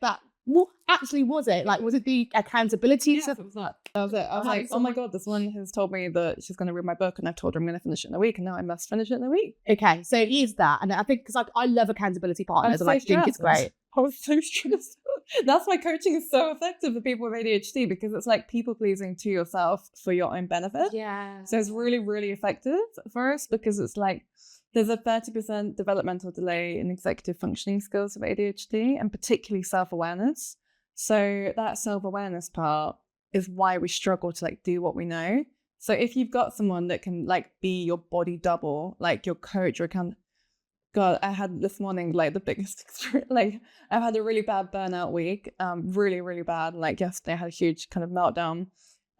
what actually was it? Like, was it the accountability stuff? That was it. I was like, oh my God, this one has told me that she's going to read my book, and I've told her I'm going to finish it in a week, and now I must finish it in a week. Okay, so it is that. And I think, because I love accountability partners, and I think it's great. I was so stressed. That's why coaching is so effective for people with ADHD, because it's like people pleasing to yourself for your own benefit. Yeah. So it's really, really effective for us, because it's like, there's a 30% developmental delay in executive functioning skills of ADHD, and particularly self-awareness. So that self-awareness part is why we struggle to do what we know. So if you've got someone that can be your body double, like your coach or God, I had this morning the biggest experience. I've had a really bad burnout week, really, really bad. Yesterday I had a huge kind of meltdown.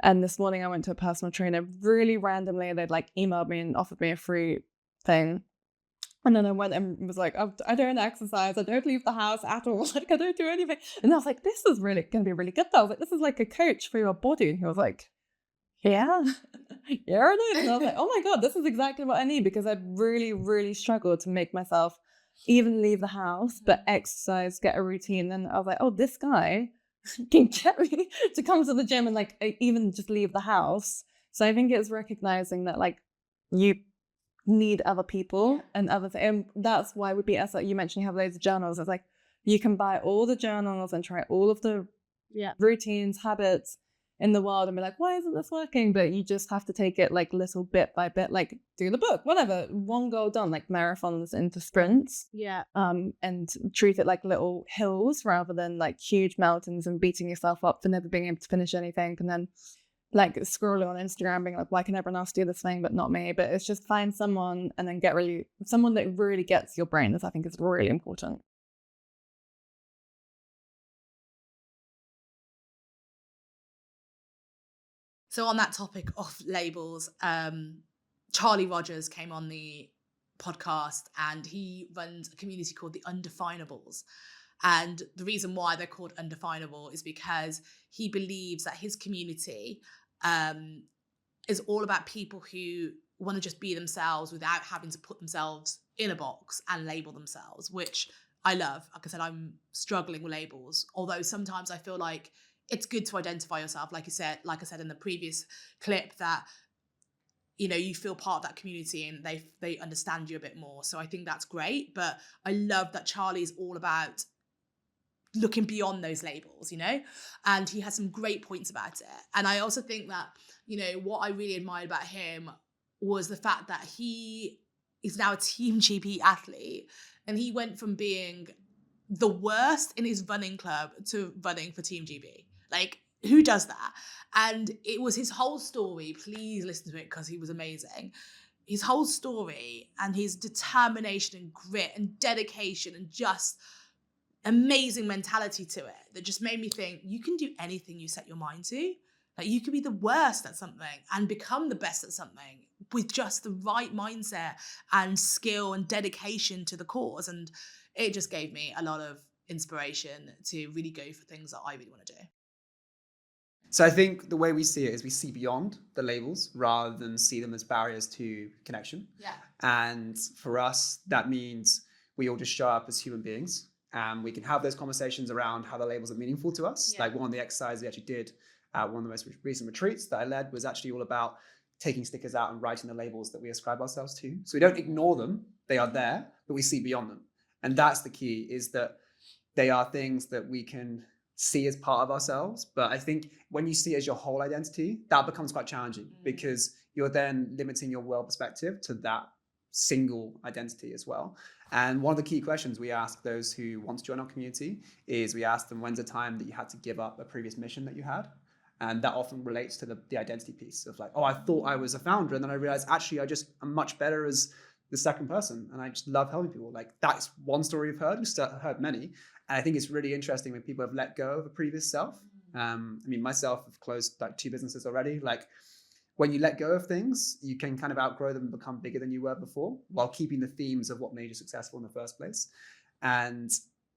And this morning I went to a personal trainer really randomly. They'd emailed me and offered me a free thing. And then I went and was like, I don't exercise. I don't leave the house at all. I don't do anything. And I was like, this is really going to be really good. I was like, this is like a coach for your body. And he was like, yeah, yeah, it is. And I was like, oh my God, this is exactly what I need, because I'd really, really struggled to make myself even leave the house, but exercise, get a routine. And I was like, oh, this guy can get me to come to the gym and even just leave the house. So I think it's recognizing that you need other people and other things. And that's why with BS, you mentioned you have loads of journals. It's you can buy all the journals and try all of the routines, habits in the world and be like, why isn't this working? But you just have to take it little bit by bit, do the book, whatever, one goal done, marathons into sprints. Yeah. And treat it like little hills rather than huge mountains and beating yourself up for never being able to finish anything. And then scrolling on Instagram being why can everyone else do this thing but not me? But it's just find someone and then someone that really gets your brain. This I think is really important. So on that topic of labels, Charlie Rogers came on the podcast, and he runs a community called the Undefinables. And the reason why they're called Undefinable is because he believes that his community is all about people who want to just be themselves without having to put themselves in a box and label themselves, which I love. Like I said, I'm struggling with labels, although sometimes I feel like it's good to identify yourself. Like I said in the previous clip, that you feel part of that community and they understand you a bit more. So I think that's great. But I love that Charlie's all about looking beyond those labels, and he has some great points about it. And I also think that, what I really admired about him was the fact that he is now a Team GB athlete, and he went from being the worst in his running club to running for Team GB. Like, who does that? And it was his whole story. Please listen to it because he was amazing. His whole story and his determination and grit and dedication and just amazing mentality to it that just made me think, you can do anything you set your mind to. Like, you could be the worst at something and become the best at something with just the right mindset and skill and dedication to the cause. And it just gave me a lot of inspiration to really go for things that I really want to do. So I think the way we see it is we see beyond the labels rather than see them as barriers to connection. Yeah. And for us, that means we all just show up as human beings, and we can have those conversations around how the labels are meaningful to us. Yeah. Like, one of the exercises we actually did at one of the most recent retreats that I led was actually all about taking stickers out and writing the labels that we ascribe ourselves to. So we don't ignore them, they are there, but we see beyond them. And that's the key, is that they are things that we can see as part of ourselves. But I think when you see it as your whole identity, that becomes quite challenging, because you're then limiting your world perspective to that single identity as well. And one of the key questions we ask those who want to join our community is, we ask them, when's the time that you had to give up a previous mission that you had? And that often relates to the identity piece of like, oh, I thought I was a founder, and then I realized actually I'm much better as the second person, and I just love helping people. Like, that's one story we've heard. We've heard many. And I think it's really interesting when people have let go of a previous self. I mean, myself, have closed like 2 businesses already. Like, when you let go of things, you can kind of outgrow them and become bigger than you were before, while keeping the themes of what made you successful in the first place. And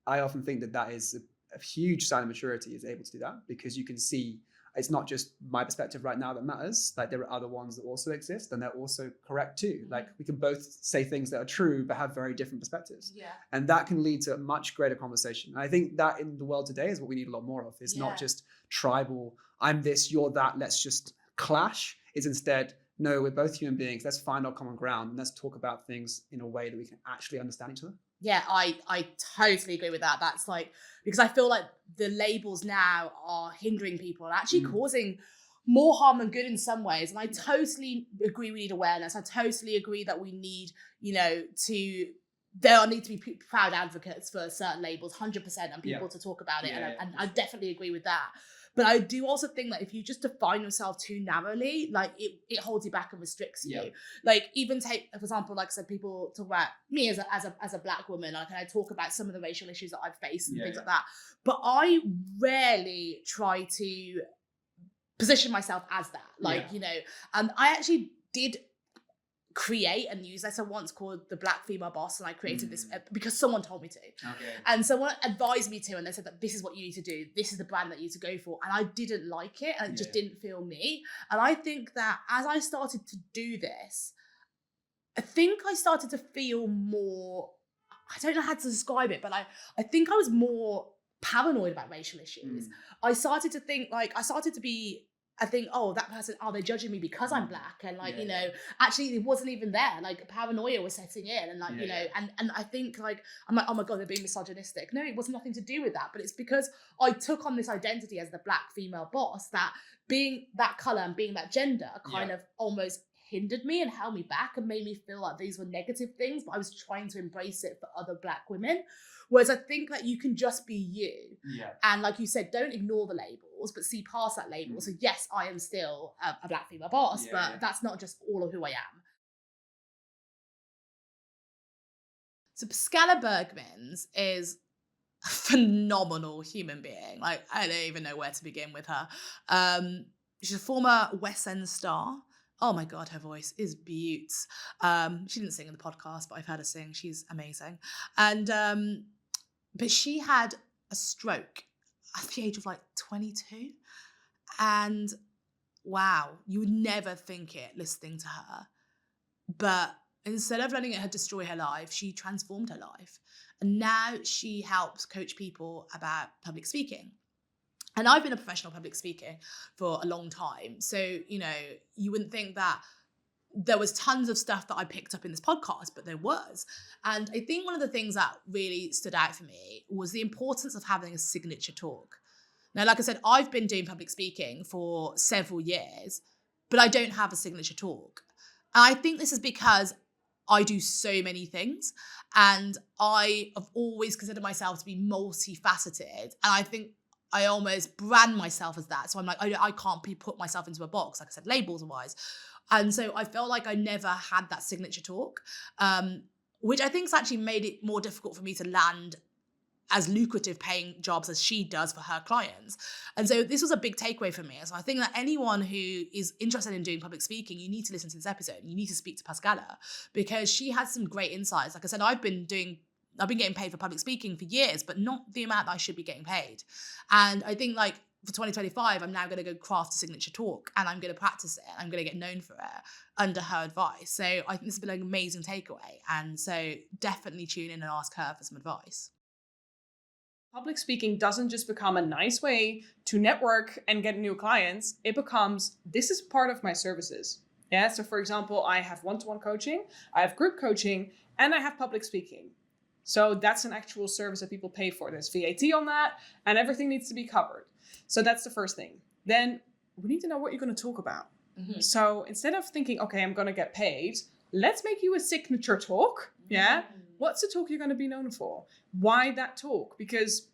I often think that is a huge sign of maturity, is able to do that, because you can see it's not just my perspective right now that matters. Like, there are other ones that also exist, and they're also correct too. Like, we can both say things that are true but have very different perspectives. Yeah. And that can lead to a much greater conversation. And I think that in the world today is what we need a lot more of. It's not just tribal, I'm this, you're that, let's just clash. It's instead, no, we're both human beings. Let's find our common ground, and let's talk about things in a way that we can actually understand each other. Yeah, I totally agree with that. That's like, because I feel like the labels now are hindering people and actually causing more harm than good in some ways. And I totally agree we need awareness. I totally agree that we need, there need to be proud advocates for certain labels, 100%, and people to talk about it. And I definitely agree with that. But I do also think that if you just define yourself too narrowly, like it holds you back and restricts you. Yeah. Like, even take, for example, like I said, people talk about me as a Black woman, like, and I talk about some of the racial issues that I've faced and things like that. But I rarely try to position myself as that. Like, and I actually did create a newsletter once called The Black Female Boss, and I created this because someone told me to. Okay. And someone advised me to, and they said that this is what you need to do, this is the brand that you need to go for, and I didn't like it, and it just didn't feel me. And I think that as I started to do this, I think I started to feel more, I don't know how to describe it, but I think I was more paranoid about racial issues. I started to think, like, I think, oh, that person, they're judging me because I'm Black. And actually it wasn't even there. Like, paranoia was setting in, and and I think, like, I'm like, oh my God, they're being misogynistic. No, it was nothing to do with that. But it's because I took on this identity as the Black female boss, that being that color and being that gender kind of almost hindered me and held me back and made me feel like these were negative things, but I was trying to embrace it for other Black women. Whereas I think that you can just be you. Yeah. And like you said, don't ignore the labels, but see past that label. So yes, I am still a Black female boss, but that's not just all of who I am. So Pascalle Bergmans is a phenomenal human being. Like, I don't even know where to begin with her. She's a former West End star. Oh my God, her voice is beauts. She didn't sing in the podcast, but I've heard her sing. She's amazing. And but she had a stroke at the age of like 22. And wow, you would never think it listening to her. But instead of letting it destroy her life, she transformed her life. And now she helps coach people about public speaking. And I've been a professional public speaker for a long time. So, you know, you wouldn't think that there was tons of stuff that I picked up in this podcast, but there was. And I think one of the things that really stood out for me was the importance of having a signature talk. Now, like I said, I've been doing public speaking for several years, but I don't have a signature talk. And I think this is because I do so many things, and I have always considered myself to be multifaceted. And I think I almost brand myself as that. So I'm like, I can't put myself into a box, like I said, labels wise. And so I felt like I never had that signature talk, which I think has actually made it more difficult for me to land as lucrative paying jobs as she does for her clients. And so this was a big takeaway for me. So I think that anyone who is interested in doing public speaking, you need to listen to this episode. You need to speak to Pascalle, because she has some great insights. Like I said, I've been getting paid for public speaking for years, but not the amount that I should be getting paid. And I think like for 2025, I'm now going to go craft a signature talk, and I'm going to practice it. I'm going to get known for it under her advice. So I think this has been an amazing takeaway. And so definitely tune in and ask her for some advice. Public speaking doesn't just become a nice way to network and get new clients. It becomes, this is part of my services. Yeah. So for example, I have one-to-one coaching, I have group coaching, and I have public speaking. So that's an actual service that people pay for. There's VAT on that, and everything needs to be covered. So that's the first thing. Then we need to know what you're going to talk about. Mm-hmm. So instead of thinking, okay, I'm going to get paid, let's make you a signature talk. Yeah. Mm-hmm. What's the talk you're going to be known for? Why that talk? Because,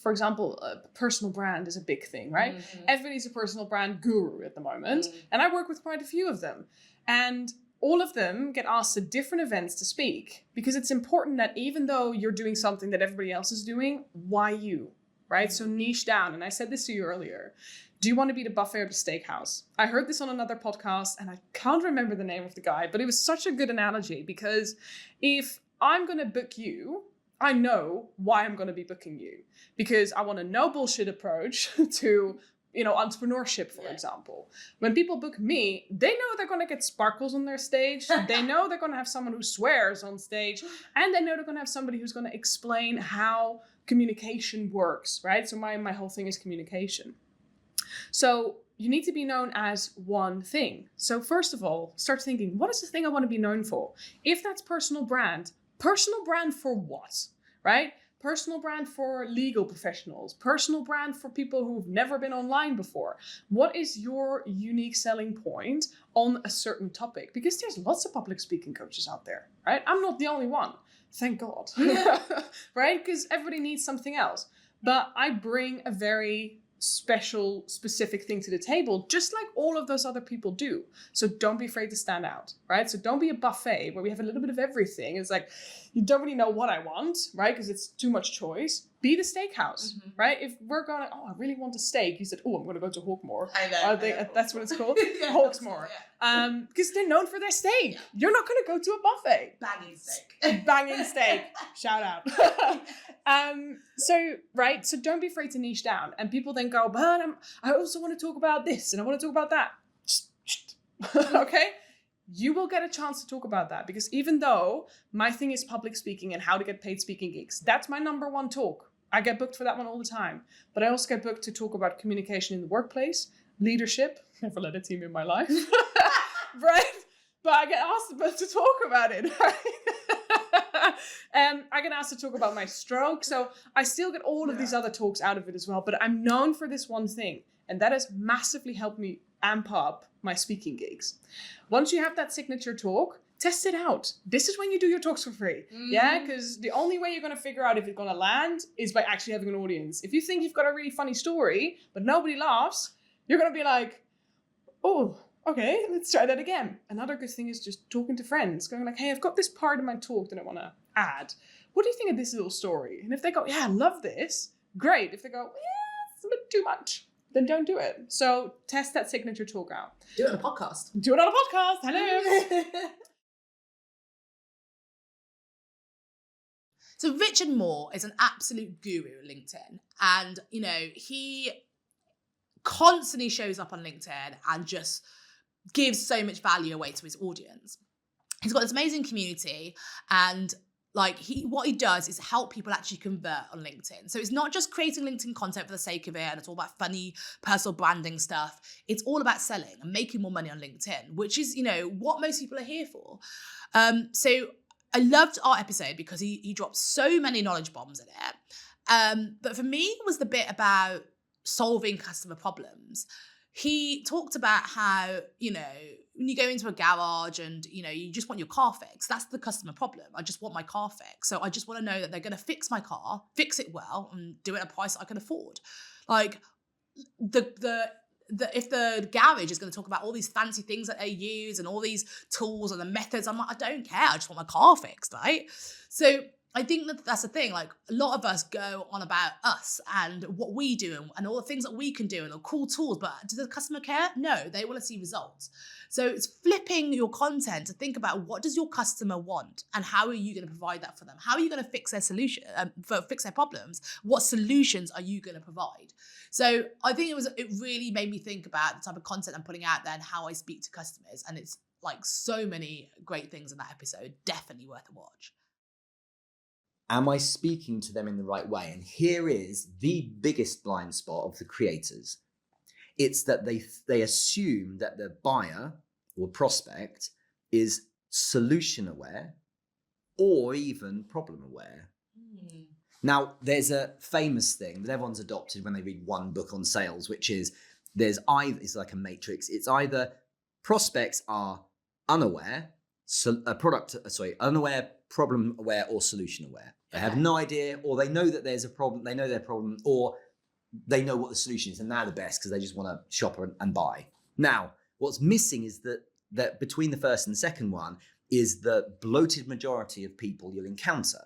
for example, a personal brand is a big thing, right? Mm-hmm. Everybody's a personal brand guru at the moment. Mm-hmm. And I work with quite a few of them. And all of them get asked at different events to speak, because it's important that even though you're doing something that everybody else is doing, why you, right? So niche down. And I said this to you earlier. Do you want to be the buffet or the steakhouse? I heard this on another podcast, and I can't remember the name of the guy, but it was such a good analogy, because if I'm going to book you, I know why I'm going to be booking you, because I want a no bullshit approach to, entrepreneurship, for example. When people book me, they know they're going to get sparkles on their stage. They know they're going to have someone who swears on stage, and they know they're going to have somebody who's going to explain how communication works, right? So my whole thing is communication. So you need to be known as one thing. So first of all, start thinking, what is the thing I want to be known for? If that's personal brand for what, right? Personal brand for legal professionals, personal brand for people who've never been online before. What is your unique selling point on a certain topic? Because there's lots of public speaking coaches out there, right? I'm not the only one, thank God, right? Because everybody needs something else. But I bring a very special, specific thing to the table, just like all of those other people do. So don't be afraid to stand out, right? So don't be a buffet where we have a little bit of everything. It's like, you don't really know what I want, right? Because it's too much choice. Be the steakhouse, right? If we're going, I really want a steak. You said, I'm going to go to Hawkmore. I know. That's what it's called? Yeah, Hawksmoor. Yeah. Because they're known for their steak. Yeah. You're not going to go to a buffet. Banging steak. Shout out. So don't be afraid to niche down. And people then go, but I also want to talk about this and I want to talk about that. Okay? You will get a chance to talk about that, because even though my thing is public speaking and how to get paid speaking gigs, that's my number one talk. I get booked for that one all the time. But I also get booked to talk about communication in the workplace, leadership. Never led a team in my life. Right? But I get asked to talk about it. Right? I get asked to talk about my stroke. So I still get all of these other talks out of it as well. But I'm known for this one thing. And that has massively helped me amp up my speaking gigs. Once you have that signature talk, test it out. This is when you do your talks for free. Mm-hmm. Yeah, because the only way you're going to figure out if it's going to land is by actually having an audience. If you think you've got a really funny story, but nobody laughs, you're going to be like, oh, okay, let's try that again. Another good thing is just talking to friends, going like, hey, I've got this part of my talk that I want to add. What do you think of this little story? And if they go, yeah, I love this, great. If they go, yeah, it's a bit too much, then don't do it. So test that signature talk out. Do it on a podcast. Hello. So Richard Moore is an absolute guru at LinkedIn. And, he constantly shows up on LinkedIn and just gives so much value away to his audience. he's got this amazing community, and like what he does is help people actually convert on LinkedIn. So it's not just creating LinkedIn content for the sake of it, and it's all about funny personal branding stuff. It's all about selling and making more money on LinkedIn, which is, you know, what most people are here for. So I loved our episode because he dropped so many knowledge bombs in it. But for me, it was the bit about solving customer problems. He talked about how, you know, when you go into a garage and, you know, you just want your car fixed, that's the customer problem. I just want my car fixed. So I just want to know that they're going to fix my car, fix it well, and do it at a price I can afford. Like, if the garage is going to talk about all these fancy things that they use and all these tools and the methods, I'm like, I don't care. I just want my car fixed, right? So I think that's the thing. Like, a lot of us go on about us and what we do and all the things that we can do and the cool tools, but does the customer care? No, they want to see results. So it's flipping your content to think about, what does your customer want and how are you going to provide that for them? How are you going to fix their solution, fix their problems? What solutions are you going to provide? So I think it really made me think about the type of content I'm putting out there and how I speak to customers. And it's like so many great things in that episode. Definitely worth a watch. Am I speaking to them in the right way? And here is the biggest blind spot of the creators. It's that they assume that the buyer or prospect is solution aware or even problem aware. Now, there's a famous thing that everyone's adopted when they read one book on sales, which is it's like a matrix. It's either prospects are unaware, unaware, problem aware, or solution aware. They have no idea, or they know that there's a problem, they know their problem, or they know what the solution is, and they're the best because they just want to shop and buy. Now, what's missing is that between the first and the second one is the bloated majority of people you'll encounter.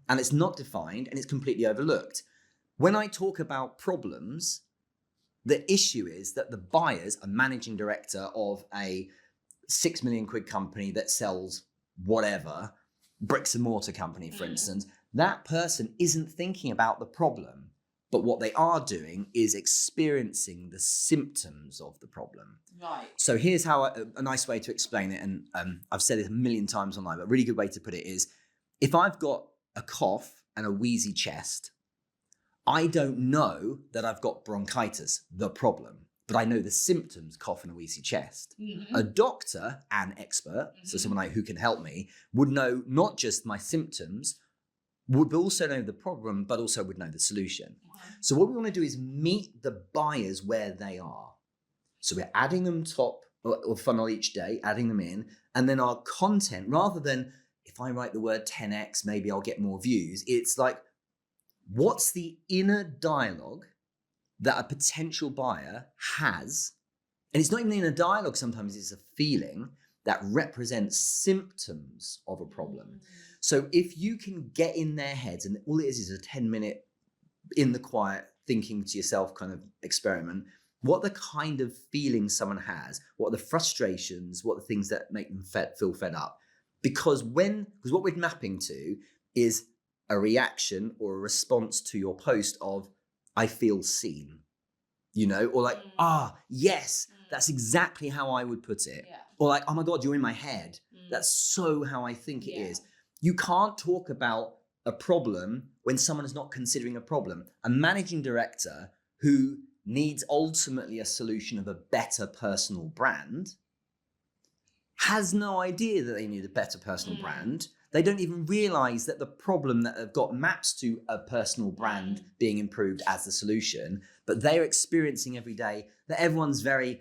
And it's not defined and it's completely overlooked. When I talk about problems, the issue is that the buyers, a managing director of a 6 million quid company that sells whatever, bricks and mortar company, for instance, that person isn't thinking about the problem, but what they are doing is experiencing the symptoms of the problem. Right. So here's how a nice way to explain it, and I've said it a million times online, but a really good way to put it is, if I've got a cough and a wheezy chest, I don't know that I've got bronchitis, the problem, but I know the symptoms, cough and a wheezy chest. Mm-hmm. A doctor, an expert, so someone like who can help me, would know not just my symptoms, would also know the problem, but also would know the solution. So what we want to do is meet the buyers where they are. So we're adding them top or funnel each day, adding them in, and then our content, rather than if I write the word 10x, maybe I'll get more views, it's like, what's the inner dialogue that a potential buyer has? And it's not even in a dialogue, sometimes it's a feeling that represents symptoms of a problem. So if you can get in their heads, and all it is a 10-minute in the quiet thinking to yourself kind of experiment, what the kind of feelings someone has, what are the frustrations, what are the things that make them feel fed up. Because what we're mapping to is a reaction or a response to your post of, I feel seen, you know, or like, yes, that's exactly how I would put it. Yeah. Or like, oh my God, you're in my head. That's so how I think it is. You can't talk about a problem when someone is not considering a problem. A managing director who needs ultimately a solution of a better personal brand has no idea that they need a better personal brand. They don't even realize that the problem that they've got maps to a personal brand being improved as the solution, but they're experiencing every day that everyone's very,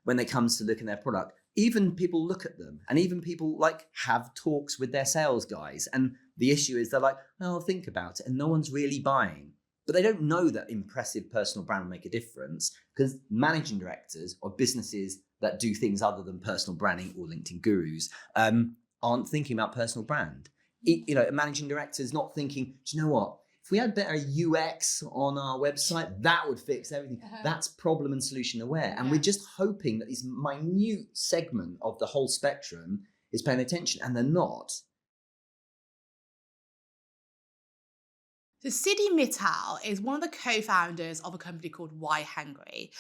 when it comes to looking at their product. Even people look at them, and even people like have talks with their sales guys. And the issue is they're like, oh, think about it. And no one's really buying. But they don't know that impressive personal brand will make a difference, because managing directors of businesses that do things other than personal branding or LinkedIn gurus aren't thinking about personal brand. You know, a managing director is not thinking, do you know what? If we had better UX on our website, that would fix everything. That's problem and solution aware. And we're just hoping that this minute segment of the whole spectrum is paying attention, and they're not. So Siddhi Mittal is one of the co-founders of a company called Why Hungry.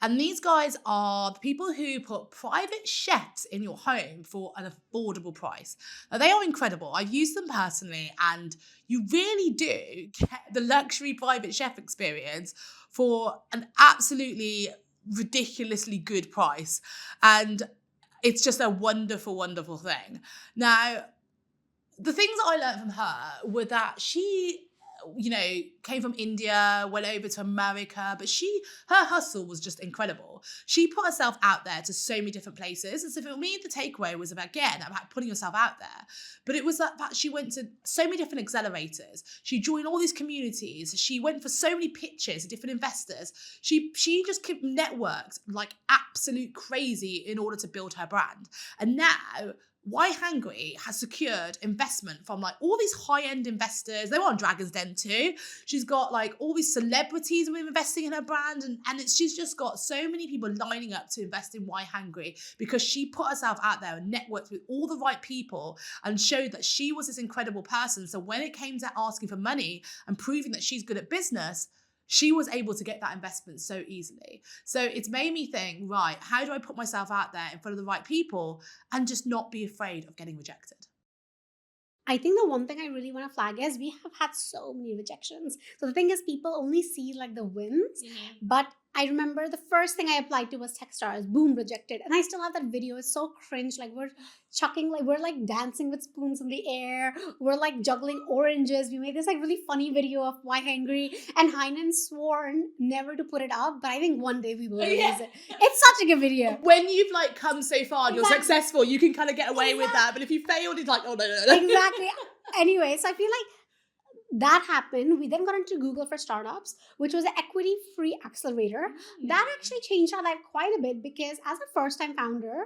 And these guys are the people who put private chefs in your home for an affordable price. Now, they are incredible. I've used them personally, and you really do get the luxury private chef experience for an absolutely ridiculously good price. And it's just a wonderful, wonderful thing. Now, the things that I learned from her were that she, came from India, went over to America, but her hustle was just incredible. She put herself out there to so many different places. And so for me, the takeaway was about putting yourself out there. But it was that she went to so many different accelerators. She joined all these communities. She went for so many pitches to different investors. She just networked like absolute crazy in order to build her brand. And now, Why Hungry has secured investment from like all these high-end investors. They were on Dragon's Den too. She's got like all these celebrities who are investing in her brand, and she's just got so many people lining up to invest in Why Hungry because she put herself out there and networked with all the right people and showed that she was this incredible person. So when it came to asking for money and proving that she's good at business, she was able to get that investment so easily. So it's made me think, right, how do I put myself out there in front of the right people and just not be afraid of getting rejected? I think the one thing I really want to flag is we have had so many rejections. So the thing is, people only see like the wins, but I remember the first thing I applied to was Techstars, boom, rejected. And I still have that video. It's so cringe. Like we're like dancing with spoons in the air. We're like juggling oranges. We made this like really funny video of Why Hungry, and Heinen swore never to put it up, but I think one day we will release it. It's such a good video. When you've like come so far and you're successful, you can kind of get away with that. But if you failed, it's like, oh no. Exactly. Anyway, so I feel like that happened. We then got into Google for Startups, which was an equity-free accelerator. That actually changed our life quite a bit because as a first-time founder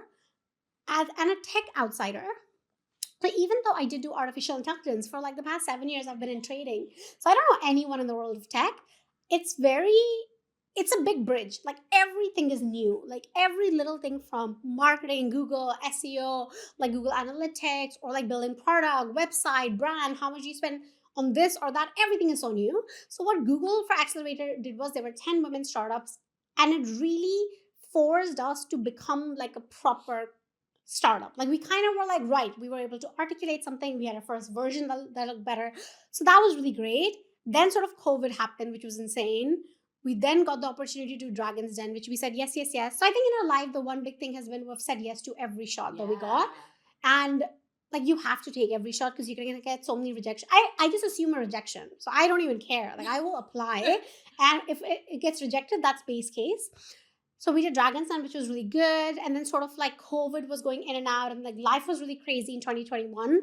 and a tech outsider, so even though I did do artificial intelligence for like the past 7 years, I've been in trading. So I don't know anyone in the world of tech. It's a big bridge. Like everything is new. Like every little thing from marketing, Google, SEO, like Google Analytics, or like building product, website, brand, how much you spend on this or that, everything is so new. So what Google for Accelerator did was there were 10 women startups, and it really forced us to become like a proper startup. Like we kind of were like, right, we were able to articulate something. We had a first version that looked better. So that was really great. Then sort of COVID happened, which was insane. We then got the opportunity to do Dragon's Den, which we said yes. So I think in our life, the one big thing has been we've said yes to every shot that we got. And like you have to take every shot because you're going to get so many rejections. I just assume a rejection. So I don't even care. Like I will apply. And if it gets rejected, that's base case. So we did Dragon's Den, which was really good. And then sort of like COVID was going in and out, and like life was really crazy in 2021. And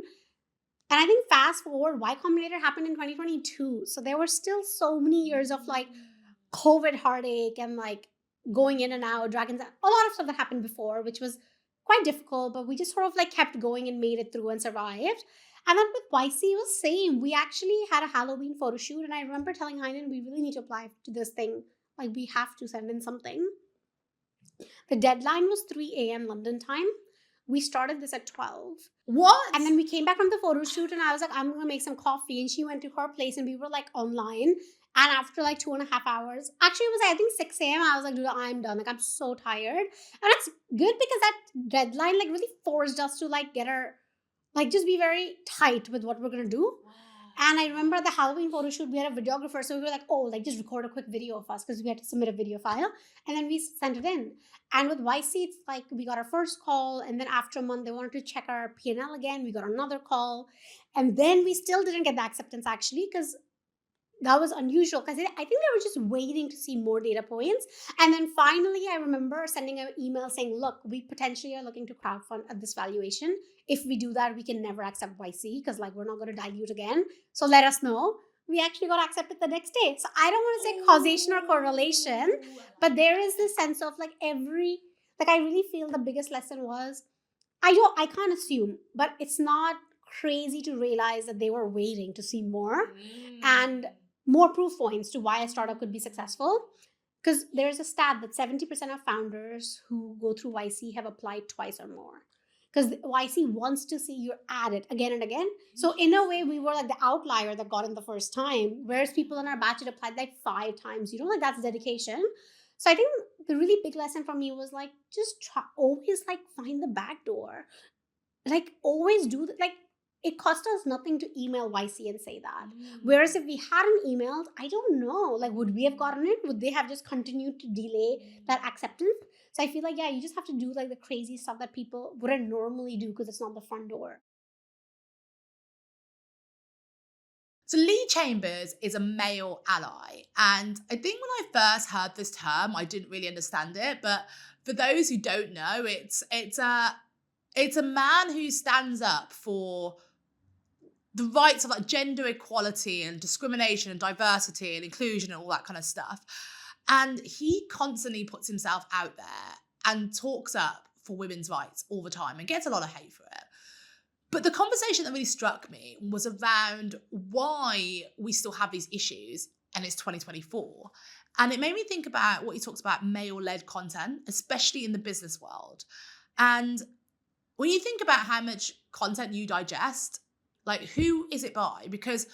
I think fast forward, Y Combinator happened in 2022. So there were still so many years of like COVID heartache and like going in and out, Dragon's Den, a lot of stuff that happened before, which was quite difficult, but we just sort of like kept going and made it through and survived. And then with YC, it was same. We actually had a Halloween photo shoot, and I remember telling Heinen, we really need to apply to this thing. Like we have to send in something. The deadline was 3 a.m. London time. We started this at 12. What? And then we came back from the photo shoot, and I was like, I'm going to make some coffee. And she went to her place, and we were like online. And after like 2.5 hours, actually it was I think 6 a.m. I was like, dude, I'm done. Like I'm so tired. And it's good because that deadline like really forced us to like get our, like just be very tight with what we're going to do. And I remember the Halloween photo shoot, we had a videographer. So we were like, oh, like just record a quick video of us because we had to submit a video file. And then we sent it in. And with YC, it's like we got our first call. And then after a month, they wanted to check our P&L again. We got another call. And then we still didn't get the acceptance actually because that was unusual because I think they were just waiting to see more data points. And then finally, I remember sending an email saying, look, we potentially are looking to crowdfund at this valuation. If we do that, we can never accept YC because like we're not going to dilute again. So let us know. We actually got accepted the next day. So I don't want to say causation or correlation, but there is this sense of like I really feel the biggest lesson was, I can't assume, but it's not crazy to realize that they were waiting to see more and more proof points to why a startup could be successful. Because there's a stat that 70% of founders who go through YC have applied twice or more. because YC wants to see you at it again and again. So in a way, we were like the outlier that got in the first time, whereas people in our batch had applied like 5 times. Like that's dedication. So I think the really big lesson from me was like, just try, always like find the back door. Like always do that. Like it cost us nothing to email YC and say that. Whereas if we hadn't emailed, I don't know, like would we have gotten it? Would they have just continued to delay that acceptance? So I feel like, yeah, you just have to do like the crazy stuff that people wouldn't normally do because it's not the front door. So Lee Chambers is a male ally. And I think when I first heard this term, I didn't really understand it. But for those who don't know, it's a man who stands up for the rights of like gender equality and discrimination and diversity and inclusion and all that kind of stuff. And he constantly puts himself out there and talks up for women's rights all the time and gets a lot of hate for it. But the conversation that really struck me was around why we still have these issues, and it's 2024. And it made me think about what he talks about, male-led content, especially in the business world. And when you think about how much content you digest, like who is it by? Because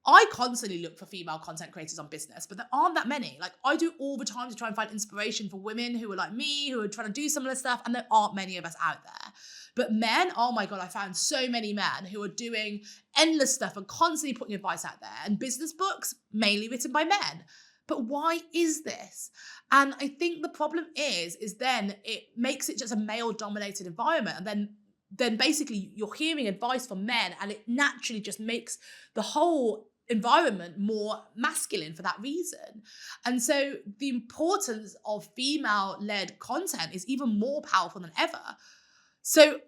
I constantly look for female content creators on business, but there aren't that many. Like I do all the time to try and find inspiration for women who are like me, who are trying to do similar stuff, and there aren't many of us out there. But men, oh my God, I found so many men who are doing endless stuff and constantly putting advice out there, and business books mainly written by men. But why is this? And I think the problem is then it makes it just a male-dominated environment, and then basically you're hearing advice from men, and it naturally just makes the whole environment more masculine for that reason. And so the importance of female-led content is even more powerful than ever. So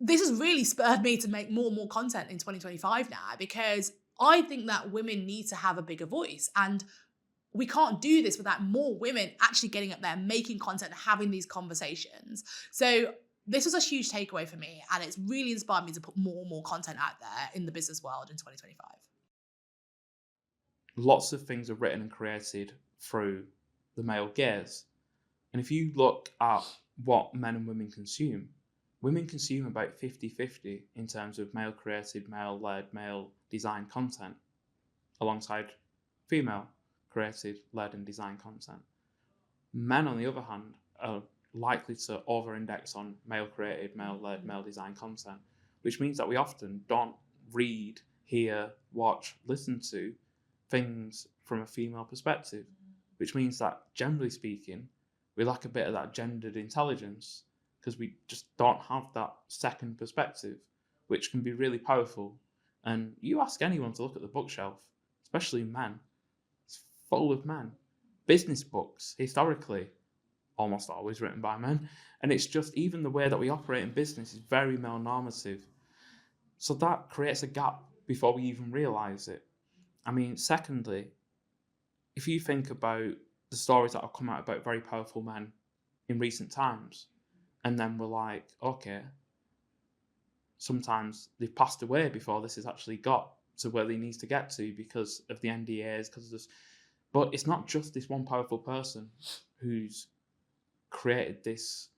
this has really spurred me to make more and more content in 2025 now, because I think that women need to have a bigger voice, and we can't do this without more women actually getting up there, making content, having these conversations. So this was a huge takeaway for me, and it's really inspired me to put more and more content out there in the business world in 2025. Lots of things are written and created through the male gaze. And if you look at what men and women consume about 50-50 in terms of male created, male led, male designed content, alongside female created, led and designed content. Men, on the other hand, are likely to over-index on male created, male led, male designed content, which means that we often don't read, hear, watch, listen to things from a female perspective, which means that, generally speaking, we lack a bit of that gendered intelligence because we just don't have that second perspective, which can be really powerful. And you ask anyone to look at the bookshelf, especially men, it's full of men. Business books, historically, almost always written by men. And it's just even the way that we operate in business is very male normative. So that creates a gap before we even realise it. I mean, secondly, if you think about the stories that have come out about very powerful men in recent times, and then we're like, okay, sometimes they've passed away before this has actually got to where they need to get to because of the NDAs, because of this. But it's not just this one powerful person who's created this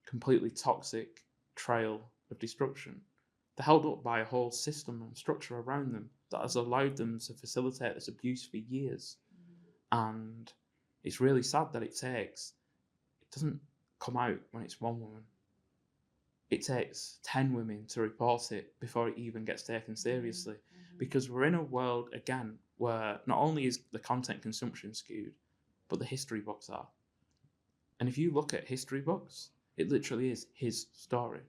completely toxic trail of destruction. They're held up by a whole system and structure around them that has allowed them to facilitate this abuse for years. And it's really sad that it doesn't come out when it's one woman. It takes 10 women to report it before it even gets taken seriously. Because we're in a world, again, where not only is the content consumption skewed, but the history books are. And if you look at history books, it literally is his story.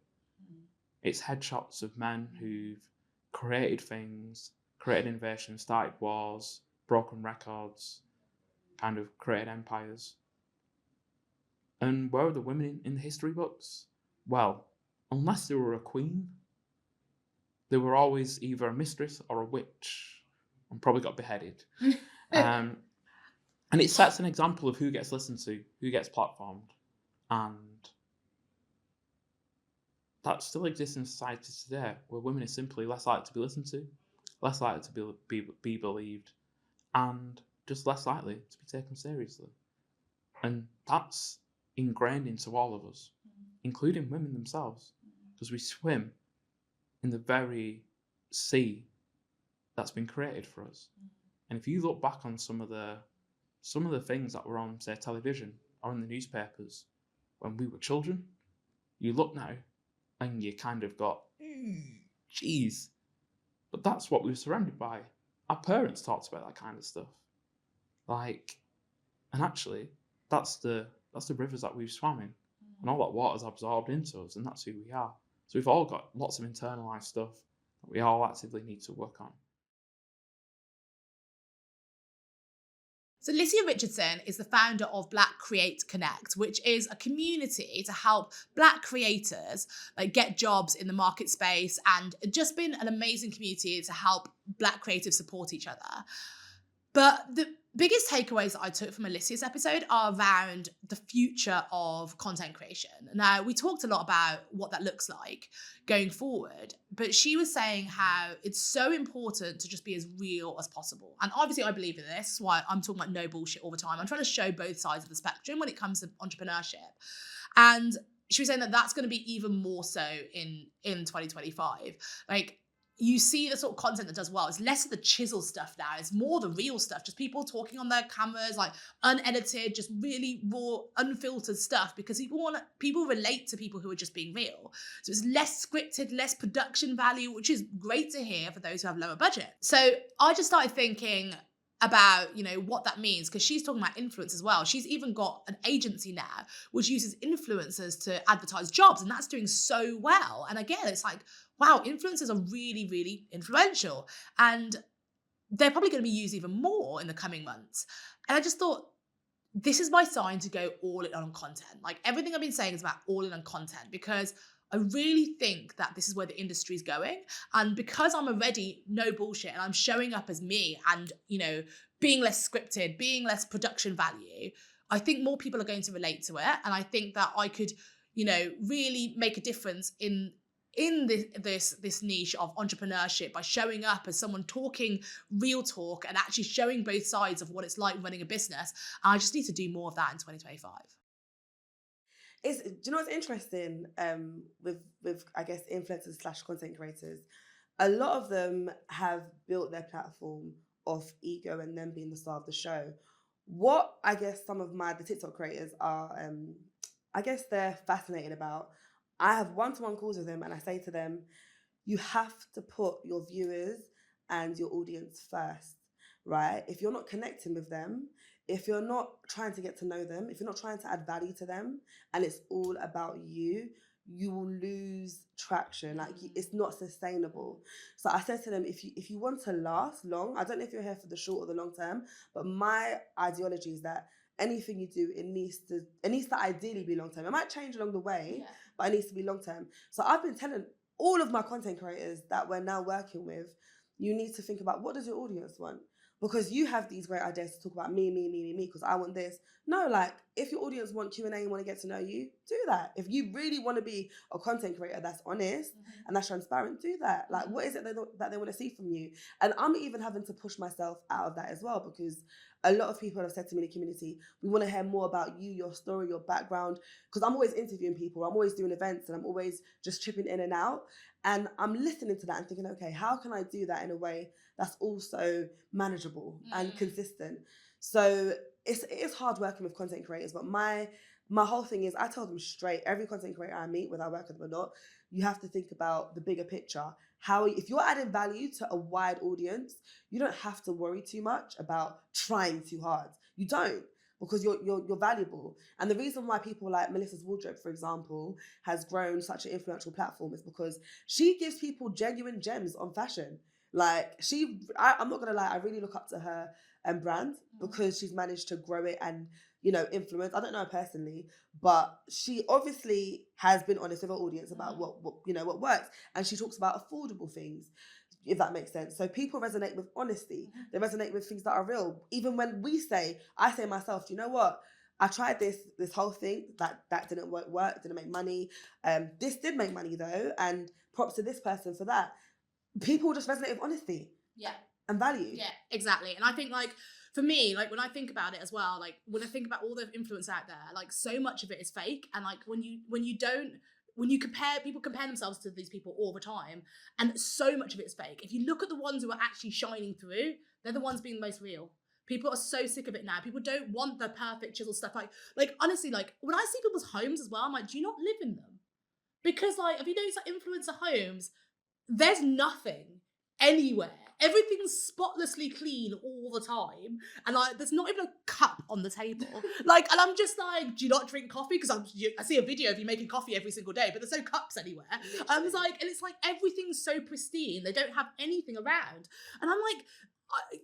It's headshots of men who've created things, created innovations, started wars, broken records, kind of created empires. And where are the women in the history books? Well, unless they were a queen, they were always either a mistress or a witch, and probably got beheaded. And it sets an example of who gets listened to, who gets platformed. And that still exists in society today, where women are simply less likely to be listened to, less likely to be believed, and just less likely to be taken seriously. And that's ingrained into all of us, including women themselves. because we swim in the very sea that's been created for us. And if you look back on some of the things that were on, say, television or in the newspapers when we were children, you look now and you kind of got, geez. But that's what we were surrounded by. Our parents talked about that kind of stuff. Like, and actually, that's the rivers that we've swam in. And all that water's absorbed into us, and that's who we are. So we've all got lots of internalized stuff that we all actively need to work on. So Alicia Richardson is the founder of Black Create Connect, which is a community to help Black creators like get jobs in the market space, and just been an amazing community to help Black creatives support each other. But the biggest takeaways that I took from Alicia's episode are around the future of content creation. Now, we talked a lot about what that looks like going forward, but she was saying how it's so important to just be as real as possible. And obviously I believe in this. That's why I'm talking about no bullshit all the time. I'm trying to show both sides of the spectrum when it comes to entrepreneurship. And she was saying that that's going to be even more so in 2025. Like, you see the sort of content that does well. It's less of the chisel stuff now. It's more the real stuff. Just people talking on their cameras, like unedited, just really raw, unfiltered stuff, because people relate to people who are just being real. So it's less scripted, less production value, which is great to hear for those who have lower budget. So I just started thinking about, what that means, because she's talking about influence as well. She's even got an agency now which uses influencers to advertise jobs, and that's doing so well. And again, it's like, wow, influencers are really, really influential, and they're probably going to be used even more in the coming months. And I just thought, this is my sign to go all in on content. Like, everything I've been saying is about all in on content, because I really think that this is where the industry is going. And because I'm already no bullshit and I'm showing up as me and, being less scripted, being less production value, I think more people are going to relate to it. And I think that I could, really make a difference in this niche of entrepreneurship by showing up as someone talking real talk and actually showing both sides of what it's like running a business. And I just need to do more of that in 2025. Do you know what's interesting with I guess influencers / content creators? A lot of them have built their platform off ego and them being the star of the show. What I guess some of the TikTok creators are, I guess they're fascinated about. I have one-to-one calls with them, and I say to them, you have to put your viewers and your audience first, right? If you're not connecting with them, if you're not trying to get to know them, if you're not trying to add value to them, and it's all about you, you will lose traction. Like, it's not sustainable. So I said to them, if you want to last long, I don't know if you're here for the short or the long term, but my ideology is that anything you do, it needs to ideally be long term. It might change along the way, but it needs to be long term. So I've been telling all of my content creators that we're now working with, you need to think about, what does your audience want? Because you have these great ideas to talk about me, because I want this. No, like, if your audience want Q&A and want to get to know you, do that. If you really want to be a content creator that's honest and that's transparent, do that. Like, what is it that they want to see from you? And I'm even having to push myself out of that as well, because a lot of people have said to me in the community, we want to hear more about you, your story, your background, because I'm always interviewing people, I'm always doing events, and I'm always just chipping in and out. And I'm listening to that and thinking, okay, how can I do that in a way that's also manageable and consistent? So it is hard working with content creators, but my whole thing is, I tell them straight, every content creator I meet, whether I work with them or not, you have to think about the bigger picture. If you're adding value to a wide audience, you don't have to worry too much about trying too hard. You don't, because you're valuable. And the reason why people like Melissa's Wardrobe, for example, has grown such an influential platform is because she gives people genuine gems on fashion. Like, I'm not gonna lie, I really look up to her brand, because she's managed to grow it and, influence. I don't know her personally, but she obviously has been honest with her audience about what works. And she talks about affordable things, if that makes sense. So people resonate with honesty. They resonate with things that are real. Even when I say myself, you know what? I tried this whole thing, that didn't work, didn't make money. This did make money though, and props to this person for that. People just resonate with honesty. Yeah. And value. Yeah, exactly. And I think, like, for me, like, when I think about it as well, like, when I think about all the influence out there, like, so much of it is fake. And like, when you don't when you people compare themselves to these people all the time, and so much of it's fake. If you look at the ones who are actually shining through, they're the ones being the most real. People are so sick of it now. People don't want the perfect chisel stuff. Like honestly, like when I see people's homes as well, I'm like, do you not live in them? Because like, if you notice like influencer homes, there's nothing anywhere. Everything's spotlessly clean all the time, and like there's not even a cup on the table. Like, and I'm just like, do you not drink coffee? Because I see a video of you making coffee every single day, but there's no cups anywhere. It's like, and it's like everything's so pristine. They don't have anything around, and I'm like,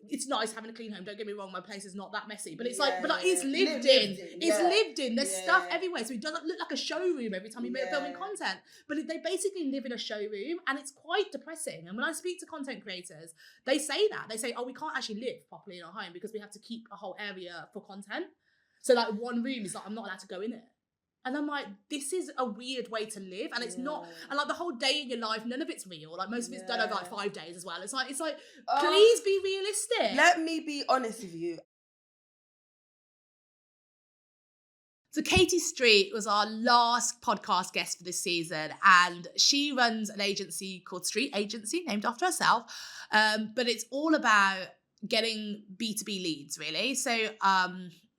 it's nice having a clean home. Don't get me wrong, my place is not that messy, but it's like, but like, it's lived in. It's lived in. There's stuff everywhere, so it doesn't look like a showroom every time you make filming content. But they basically live in a showroom, and it's quite depressing. And when I speak to content creators, they say that oh, we can't actually live properly in our home because we have to keep a whole area for content. So like one room is like, I'm not allowed to go in it. And I'm like, this is a weird way to live, and it's not. And like the whole day in your life, none of it's real. Like most of it's done over like 5 days as well. It's like, please be realistic. Let me be honest with you. So Katie Street was our last podcast guest for this season, and she runs an agency called Street Agency, named after herself. But it's all about getting B2B leads, really. So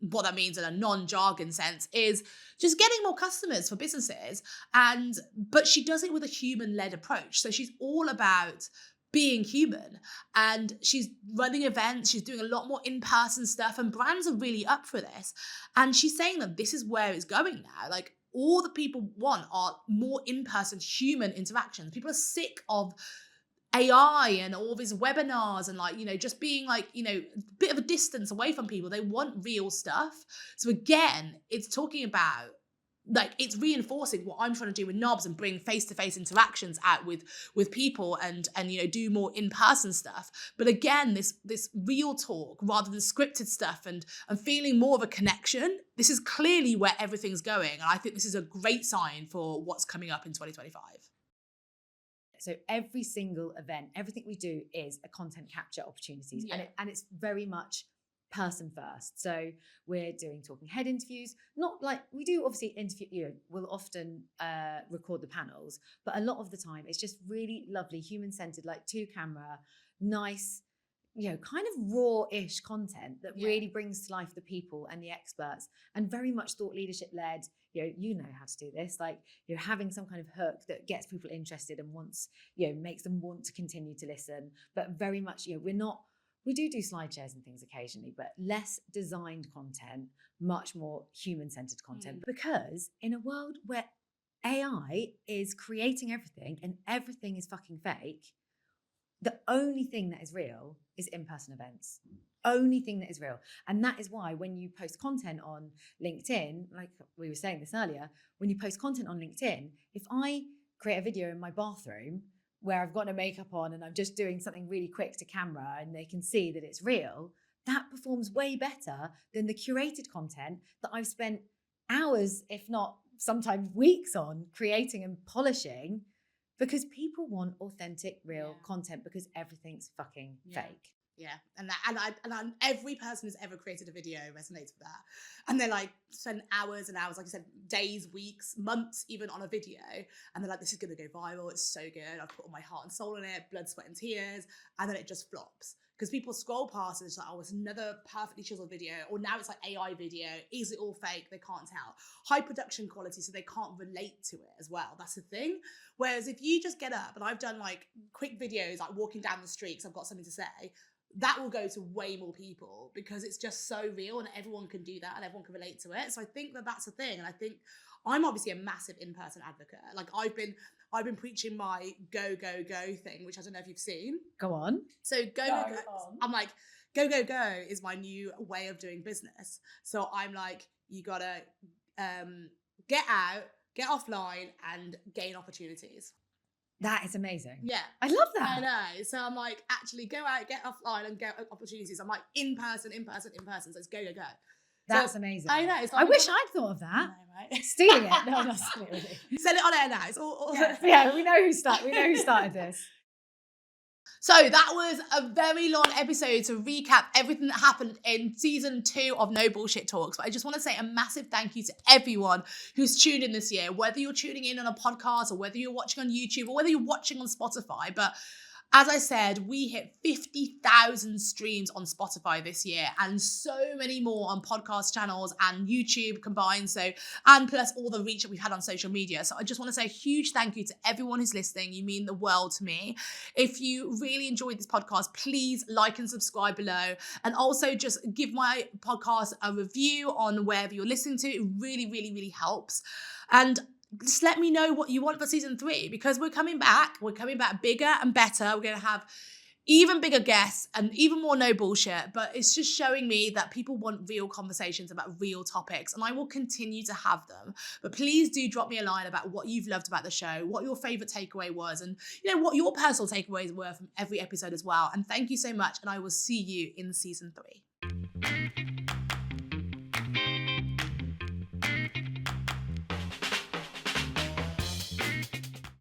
what that means in a non-jargon sense is just getting more customers for businesses. But she does it with a human-led approach. So she's all about being human, and she's running events. She's doing a lot more in-person stuff, and brands are really up for this. And she's saying that this is where it's going now. Like, all the people want are more in-person human interactions. People are sick of AI and all these webinars and like, you know, just being like, you know, a bit of a distance away from people. They want real stuff. So again, it's talking about, like, it's reinforcing what I'm trying to do with Knobs and bring face-to-face interactions out with people and you know, do more in-person stuff. But again, this real talk rather than scripted stuff and feeling more of a connection. This is clearly where everything's going. And I think this is a great sign for what's coming up in 2025. So every single event, everything we do is a content capture opportunities, and it's very much person first. So we're doing talking head interviews, not like we do obviously interview, you know, we'll often record the panels, but a lot of the time it's just really lovely, human-centered, like 2-camera, nice, you know, kind of raw-ish content that really brings to life the people and the experts, and very much thought leadership led. You know how to do this, like, you're having some kind of hook that gets people interested and wants, you know, makes them want to continue to listen. But very much, you know, we do slide shares and things occasionally, but less designed content, much more human-centered content. Because in a world where AI is creating everything and everything is fucking fake, the only thing that is real is in-person events. Only thing that is real. And that is why when you post content on LinkedIn, like we were saying this earlier, when you post content on LinkedIn, if I create a video in my bathroom where I've got no makeup on and I'm just doing something really quick to camera and they can see that it's real, that performs way better than the curated content that I've spent hours, if not sometimes weeks on creating and polishing, because people want authentic, real content because everything's fucking fake. Yeah, and every person who's ever created a video resonates with that. And they're like, spend hours and hours, like I said, days, weeks, months even on a video. And they're like, this is going to go viral. It's so good. I've put all my heart and soul in it, blood, sweat and tears. And then it just flops. Because people scroll past and it's like, oh, it's another perfectly chiseled video. Or now it's like AI video. Is it all fake? They can't tell. High production quality, so they can't relate to it as well. That's the thing. Whereas if you just get up, and I've done like quick videos, like walking down the street because I've got something to say, that will go to way more people because it's just so real and everyone can do that and everyone can relate to it. So I think that that's the thing. And I think I'm obviously a massive in-person advocate. Like I've been preaching my go thing, which I don't know if you've seen. Go on. So go. I'm like, go is my new way of doing business. So I'm like, you gotta get out, get offline and gain opportunities. That is amazing. Yeah. I love that. I know. So I'm like, actually go out, get offline and get opportunities. I'm like, in person. So it's go. That's so, amazing. I know. It's like, I wish I'd thought of that. I know, right? Stealing it. No, I'm not stealing it. Sell it on air now. It's all yeah, we know who started this. So that was a very long episode to recap everything that happened in season 2 of No Bullshit Talks. But I just want to say a massive thank you to everyone who's tuned in this year, whether you're tuning in on a podcast or whether you're watching on YouTube or whether you're watching on Spotify. But as I said, we hit 50,000 streams on Spotify this year and so many more on podcast channels and YouTube combined. And plus all the reach that we've had on social media. So I just want to say a huge thank you to everyone who's listening. You mean the world to me. If you really enjoyed this podcast, please like and subscribe below. And also just give my podcast a review on wherever you're listening to. It really, really, really helps. And just let me know what you want for season 3, because we're coming back. We're coming back bigger and better. We're going to have even bigger guests and even more no bullshit. But it's just showing me that people want real conversations about real topics, and I will continue to have them. But please do drop me a line about what you've loved about the show, what your favorite takeaway was, and what your personal takeaways were from every episode as well. And thank you so much, and I will see you in season 3.